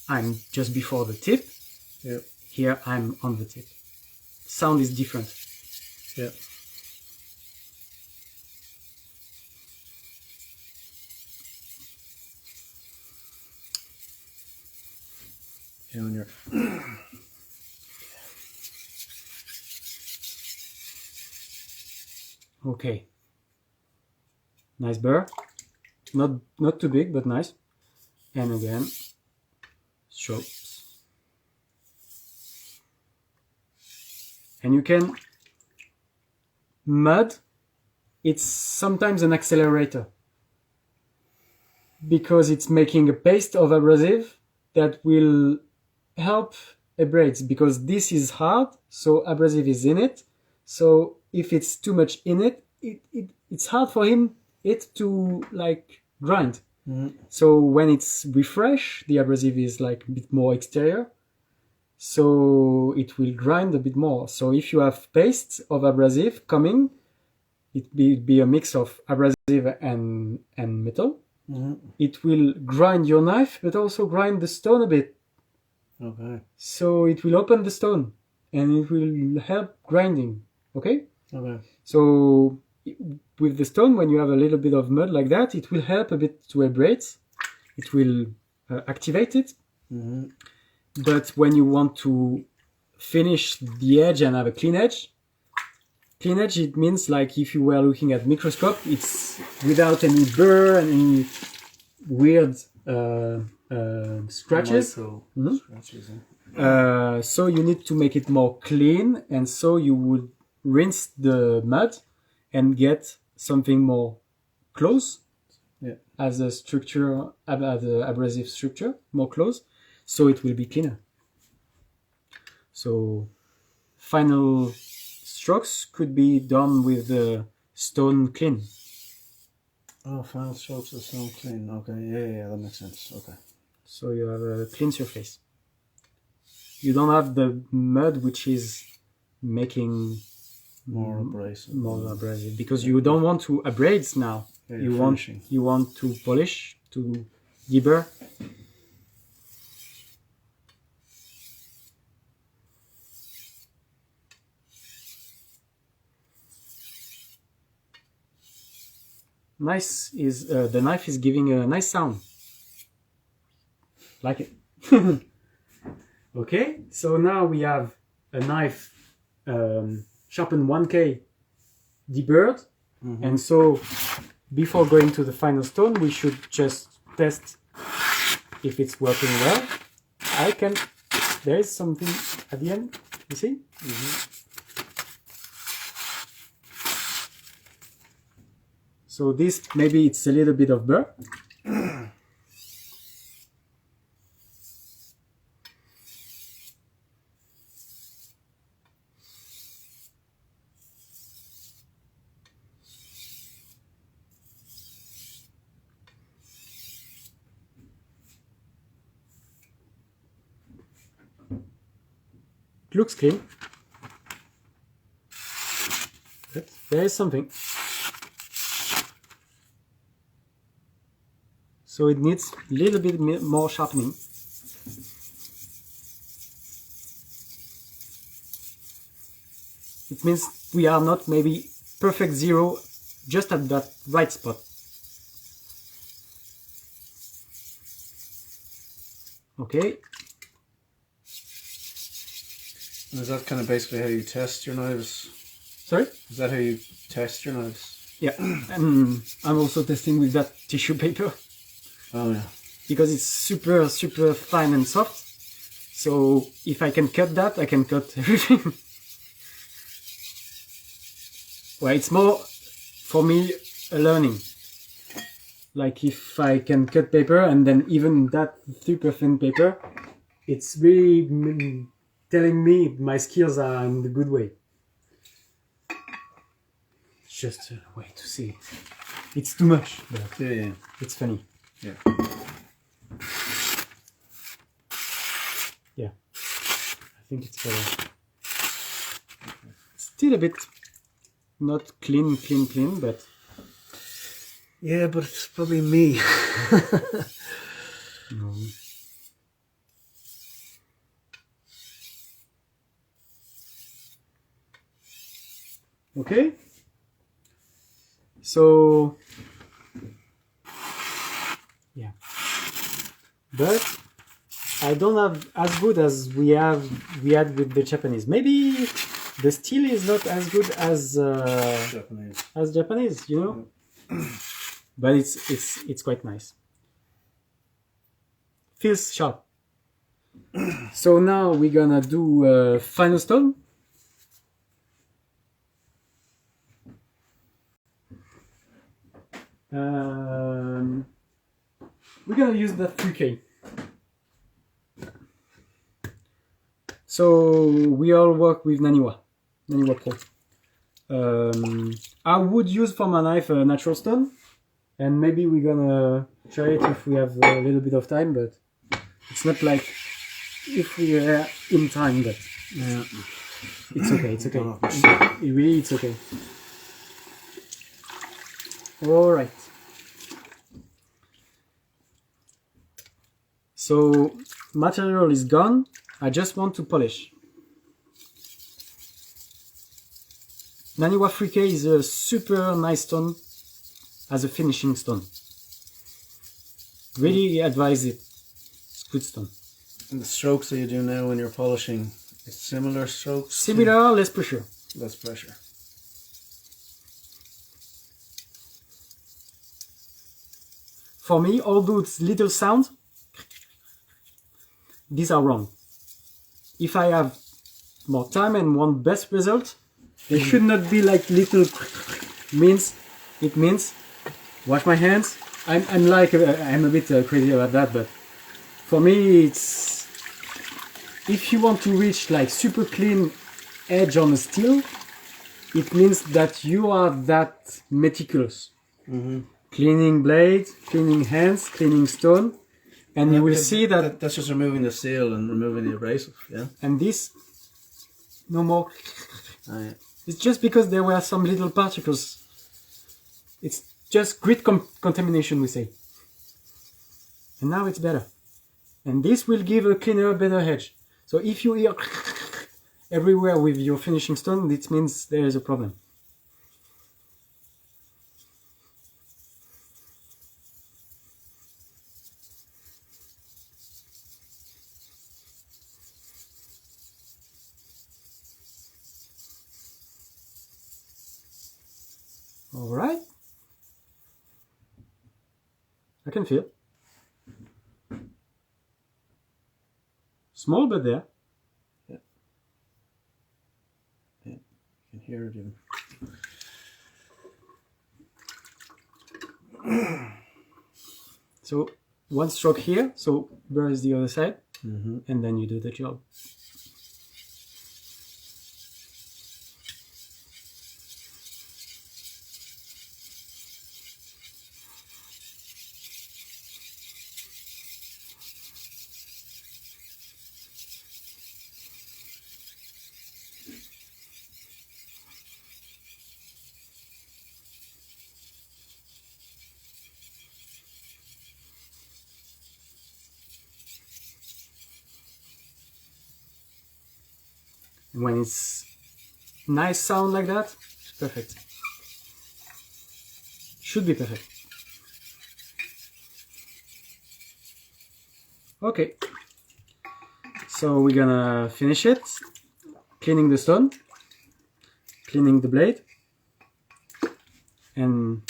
I'm just before the tip. Yeah. Here I'm on the tip. Sound is different. Yeah. Yeah, when you're Okay. Nice burr. Not too big, but nice. And again, strokes. And you can mud. It's sometimes an accelerator because it's making a paste of abrasive that will help abrades, because this is hard, so abrasive is in it. So if it's too much in it, it's hard for it to like grind. Mm-hmm. So when it's refresh, the abrasive is like a bit more exterior, so it will grind a bit more. So if you have paste of abrasive coming, it be a mix of abrasive and metal. Mm-hmm. It will grind your knife, but also grind the stone a bit. Okay. So it will open the stone and it will help grinding. Okay? Okay. So with the stone, when you have a little bit of mud like that, it will help a bit to abrade. It will activate it. Mm-hmm. But when you want to finish the edge and have a clean edge, it means like if you were looking at microscope, it's without any burr and any weird scratches. Scratches, yeah. So you need to make it more clean, and so you would rinse the mud and get something more close, yeah, as a structure, as the abrasive structure, more close, so it will be cleaner. So final strokes could be done with the stone clean. Oh, final strokes are stone clean. Okay, yeah, that makes sense. Okay. So you have a clean surface. You don't have the mud which is making more abrasive, because you don't want to abrade now. Yeah, you finishing. want to polish, to deburr. Nice is the knife is giving a nice sound. Like it. Okay, so now we have a knife sharpened 1K deburred, and so before going to the final stone, we should just test if it's working well. There is something at the end, you see? So this, maybe it's a little bit of burr. Looks clean, but there is something. So it needs a little bit more sharpening. It means we are not maybe perfect zero, just at that right spot. Okay. Is that kind of basically how you test your knives? Sorry? Is that how you test your knives? Yeah, and I'm also testing with that tissue paper. Oh yeah. Because it's super, super fine and soft. So if I can cut that, I can cut everything. Well, it's more, for me, a learning. Like if I can cut paper and then even that super thin paper, it's really telling me my skills are in the good way. Just a way to see. It's too much, but Yeah. it's funny. Yeah. Yeah, I think it's better. Still a bit not clean, but Yeah, but it's probably me. no. Okay. So yeah, but I don't have as good as we had with the Japanese. Maybe the steel is not as good as Japanese, you know. But it's quite nice. Feels sharp. So now we're gonna do final stone. We're gonna use the 3K. So we all work with Naniwa Pro. I would use for my knife a natural stone, and maybe we're gonna try it if we have a little bit of time, but it's not like if we are in time, but Yeah. it's okay, it's okay. It's okay. Alright. So material is gone. I just want to polish. Naniwa 3K is a super nice stone as a finishing stone. Really advise it. It's good stone. And the strokes that you do now when you're polishing, it's similar strokes? Similar, less pressure. Less pressure. For me, although it's little sound, these are wrong. If I have more time and want best result, they should not be like little it means wash my hands. I'm a bit crazy about that, but for me it's, if you want to reach like super clean edge on a steel, it means that you are that meticulous. Cleaning blade, cleaning hands, cleaning stone, and you will see that that's just removing the seal and removing the abrasive, yeah? and this no more. Oh, yeah. It's just because there were some little particles. It's just grit contamination, we say. And now it's better. And this will give a cleaner, better edge. So if you hear everywhere with your finishing stone, it means there is a problem. All right. I can feel. Small, but there. Yeah. Yeah. You can hear it even. So one stroke here. So where is the other side? Mm-hmm. And then you do the job. And when it's nice sound like that, it's perfect. Should be perfect. Okay. So we're gonna finish it. Cleaning the stone, cleaning the blade, and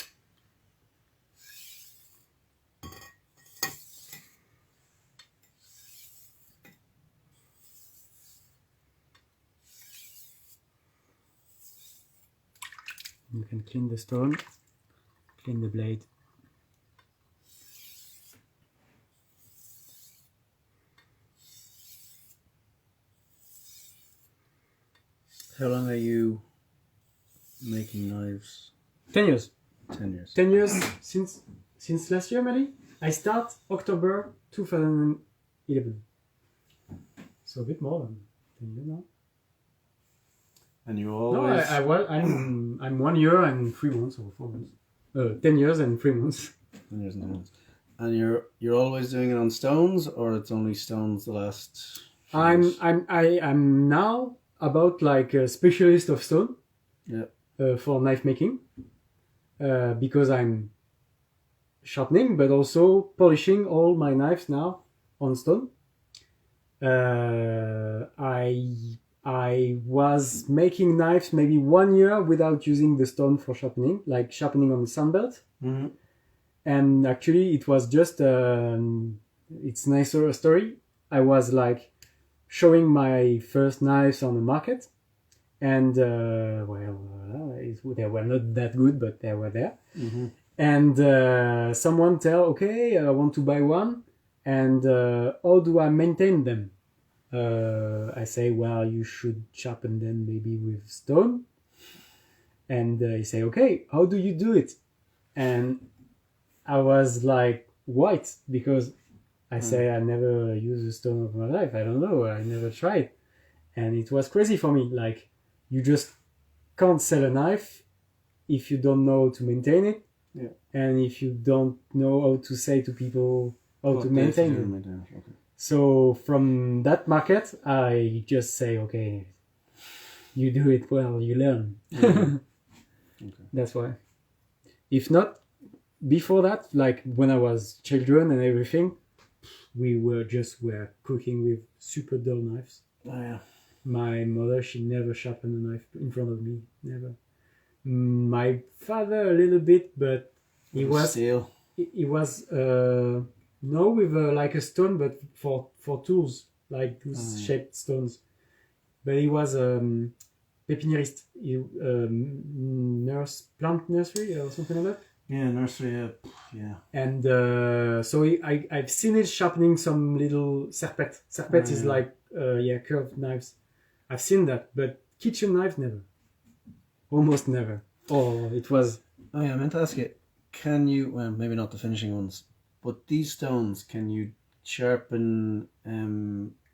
you can clean the stone, clean the blade. How long are you making knives? 10 years. 10 years. 10 years since last year, maybe. I start October 2011. So a bit more than 10 years now. And you always... No, I'm 1 year and 3 months or 4 months. 10 years and 3 months. 10 years and 10 months. And you're always doing it on stones, or it's only stones the last... I'm now about like a specialist of stone. Yeah. For knife making. Because I'm sharpening, but also polishing all my knives now on stone. I was making knives maybe 1 year without using the stone for sharpening, like sharpening on the sandbelt. Mm-hmm. And actually, it was just it's nicer story. I was like showing my first knives on the market, and they were not that good, but they were there. Mm-hmm. And someone tell, okay, I want to buy one, and how do I maintain them? I say, well, you should sharpen them maybe with stone. And he say, okay, how do you do it? And I was like, what? Because I say I never use a stone of my life. I don't know. I never tried. And it was crazy for me. Like, you just can't sell a knife if you don't know how to maintain it. Yeah. And if you don't know how to say to people how to maintain it. Okay. So from that market, I just say, okay, you do it well, you learn. Mm-hmm. Okay. That's why. If not, before that, like when I was children and everything, we were cooking with super dull knives. Oh yeah. My mother, she never sharpened a knife in front of me, never. My father a little bit, but he was steel. He was no, with like a stone, but for tools, like those shaped stones. But he was pepinierist, plant nursery or something like that. Yeah, nursery. Yeah. And so I've seen it sharpening some little serpette. Serpette is like curved knives. I've seen that, but kitchen knives never. Almost never. Oh, it was. Oh yeah, I meant to ask you. Can you? Well, maybe not the finishing ones, but these stones. Can you sharpen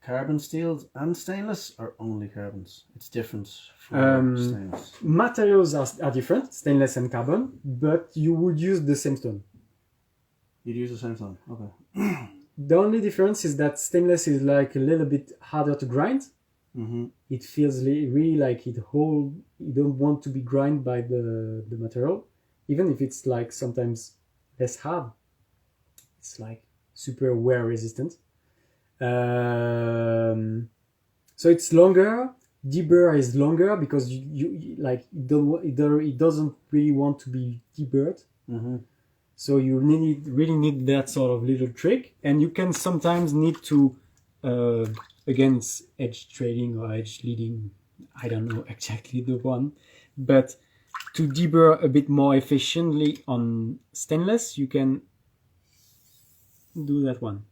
carbon steels and stainless, or only carbons? It's different for stainless. Materials are different, stainless and carbon, but you would use the same stone. You'd use the same stone, okay. The only difference is that stainless is like a little bit harder to grind. Mm-hmm. It feels really like you don't want to be grind by the material, even if it's like sometimes less hard. It's like super wear resistant. So it's longer. Deburr is longer because you like it doesn't really want to be deburred. Mm-hmm. So you really need that sort of little trick, and you can sometimes need to against edge trading or edge leading. I don't know exactly the one, but to deburr a bit more efficiently on stainless, you can do that one.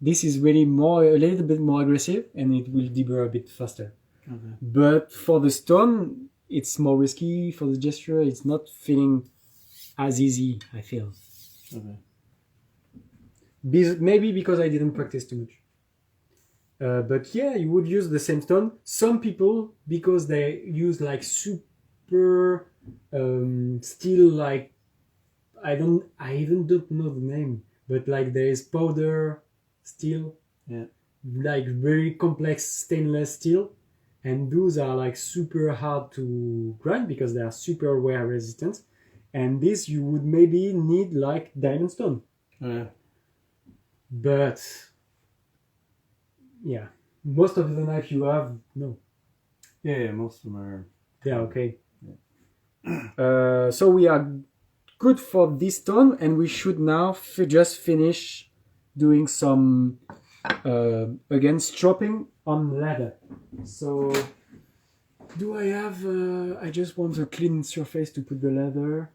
This is really a little bit more aggressive, and it will deburr a bit faster. Okay. But for the stone, it's more risky. For the gesture, it's not feeling as easy, I feel. Okay. Maybe because I didn't practice too much. But yeah, you would use the same stone. Some people, because they use like super steel, like I even don't know the name, but like there is powder steel, yeah, like very complex stainless steel, and those are like super hard to grind because they are super wear resistant, and this you would maybe need like diamond stone. Yeah. But yeah, most of the knife you have, no. Yeah, most of them are. Yeah, okay. Yeah. So we are good for this stone, and we should now just finish doing some again stropping on leather. So do I have I just want a clean surface to put the leather.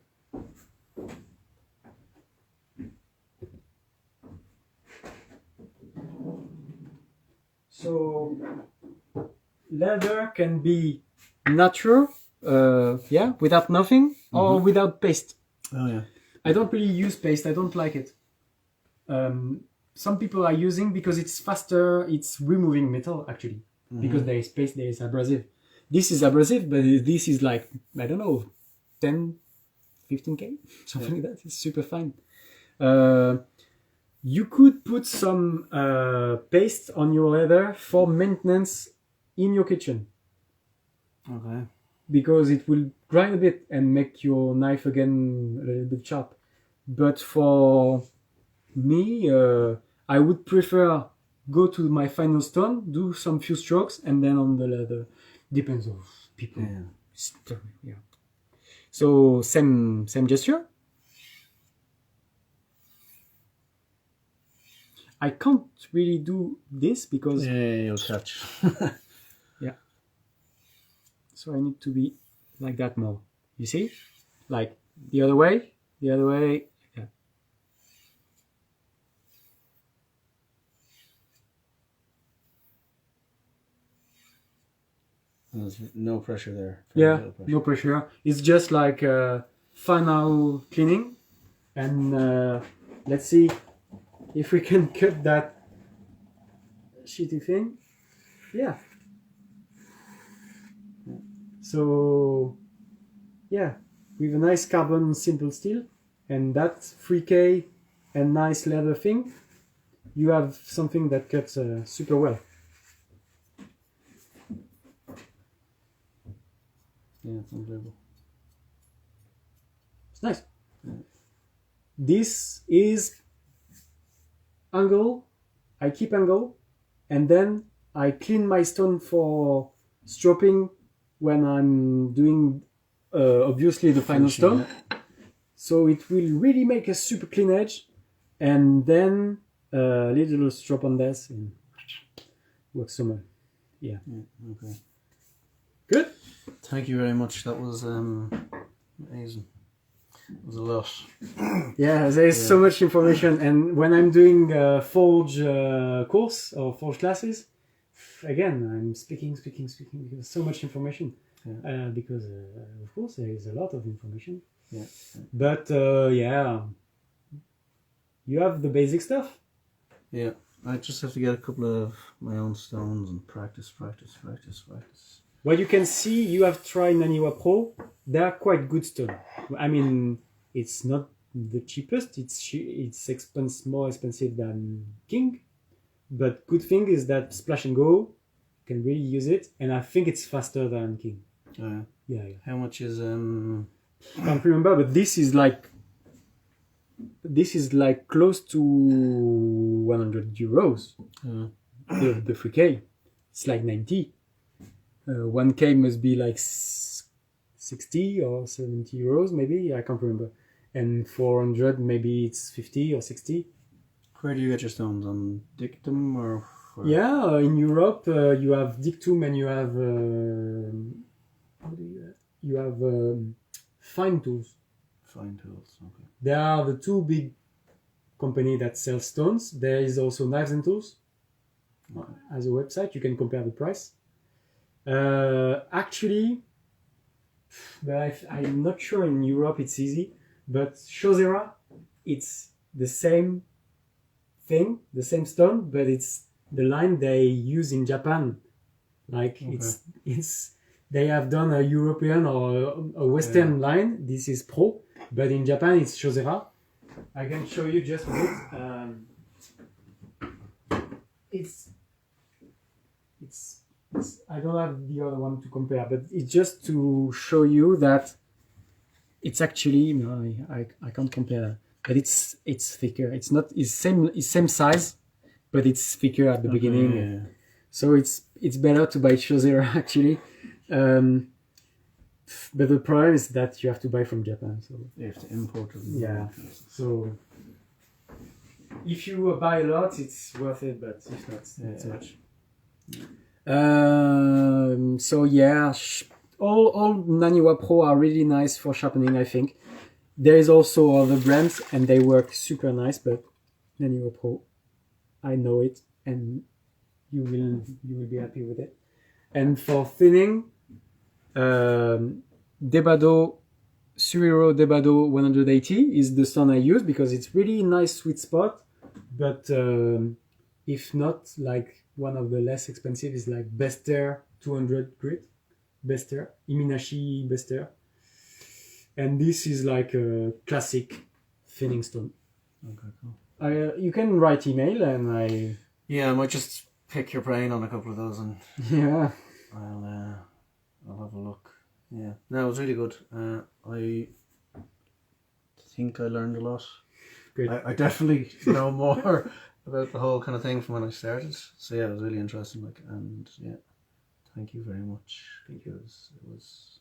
So leather can be natural, without nothing, or without paste. Oh yeah. I don't really use paste. I don't like it. Some people are using because it's faster. It's removing metal actually, because there is paste. There is abrasive. This is abrasive, but this is like I don't know, 10, 15K, something like that. It's super fine. You could put some paste on your leather for maintenance in your kitchen. Okay. Because it will grind a bit and make your knife again a little bit sharp. But for me, I would prefer go to my final stone, do some few strokes, and then on the leather. Depends on people. Yeah. So same gesture. I can't really do this because you'll catch. yeah. So I need to be like that more. You see, like the other way. Yeah. There's no pressure there. Yeah, no pressure. It's just like final cleaning, and let's see if we can cut that shitty thing. Yeah. So, yeah, with a nice carbon simple steel and that 3K and nice leather thing, you have something that cuts super well. Yeah, it's unbelievable. It's nice. Yeah. This is angle. I keep angle, and then I clean my stone for stropping when I'm doing obviously the final stone. So it will really make a super clean edge, and then a little strop on this and works so well. Yeah. Okay. Good. Thank you very much. That was amazing. It was a lot. Yeah, there is so much information, and when I'm doing Forge course or Forge classes, again I'm speaking because so much information. Yeah. Because of course there is a lot of information. Yeah. But you have the basic stuff. Yeah, I just have to get a couple of my own stones and practice. What you can see, you have tried Naniwa Pro. They are quite good stone. I mean, it's not the cheapest. It's more expensive than King. But good thing is that Splash and Go can really use it, and I think it's faster than King. Yeah. How much is I can't remember, but this is like close to 100 euros. The 3K, it's like 90. 1K must be like 60 or 70 euros, maybe. I can't remember. And 400, maybe it's 50 or 60. Where do you get your stones? On Dictum or? Yeah, in Europe you have Dictum and you have Fine Tools. Fine Tools, okay. They are the two big companies that sell stones. There is also Knives and Tools as a website. You can compare the price. Actually, but I'm not sure in Europe it's easy, but Shozera, it's the same thing, the same stone, but it's the line they use in Japan. Like it's they have done a European or a Western line. This is Pro, but in Japan it's Shozera. I can show you just a bit. It's I don't have the other one to compare, but it's just to show you that it's actually I can't compare, but it's thicker. It's not it's same size, but it's thicker at the beginning. Yeah. So it's better to buy Shozera actually. But the problem is that you have to buy from Japan. So you have to import it. Yeah. So if you buy a lot, it's worth it, but if not, not so much. So yeah, all Naniwa Pro are really nice for sharpening. I think there is also other brands and they work super nice, but Naniwa Pro, I know it, and you will be happy with it. And for thinning, Debado Suriro Debado 180 is the stone I use because it's really nice sweet spot. But if not, like one of the less expensive is like Bester 200 grit, Bester Iminashi Bester, and this is like a classic thinning stone. Okay, cool. You can write email and I might just pick your brain on a couple of those and I'll have a look. Yeah, no, it was really good. I think I learned a lot. Good. I definitely know more about the whole kind of thing from when I started. So yeah, it was really interesting. And yeah, thank you very much because it was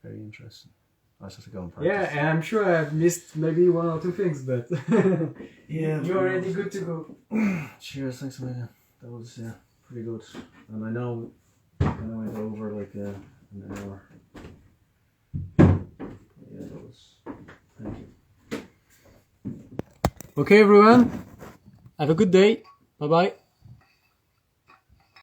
very interesting. I just have to go and practice. Yeah, and I'm sure I've missed maybe one or two things, but yeah, you're already good to go. Cheers, thanks a million. That was pretty good, and I know I went over like an hour. Yeah, that was. Thank you. Okay, everyone. Have a good day. Bye bye.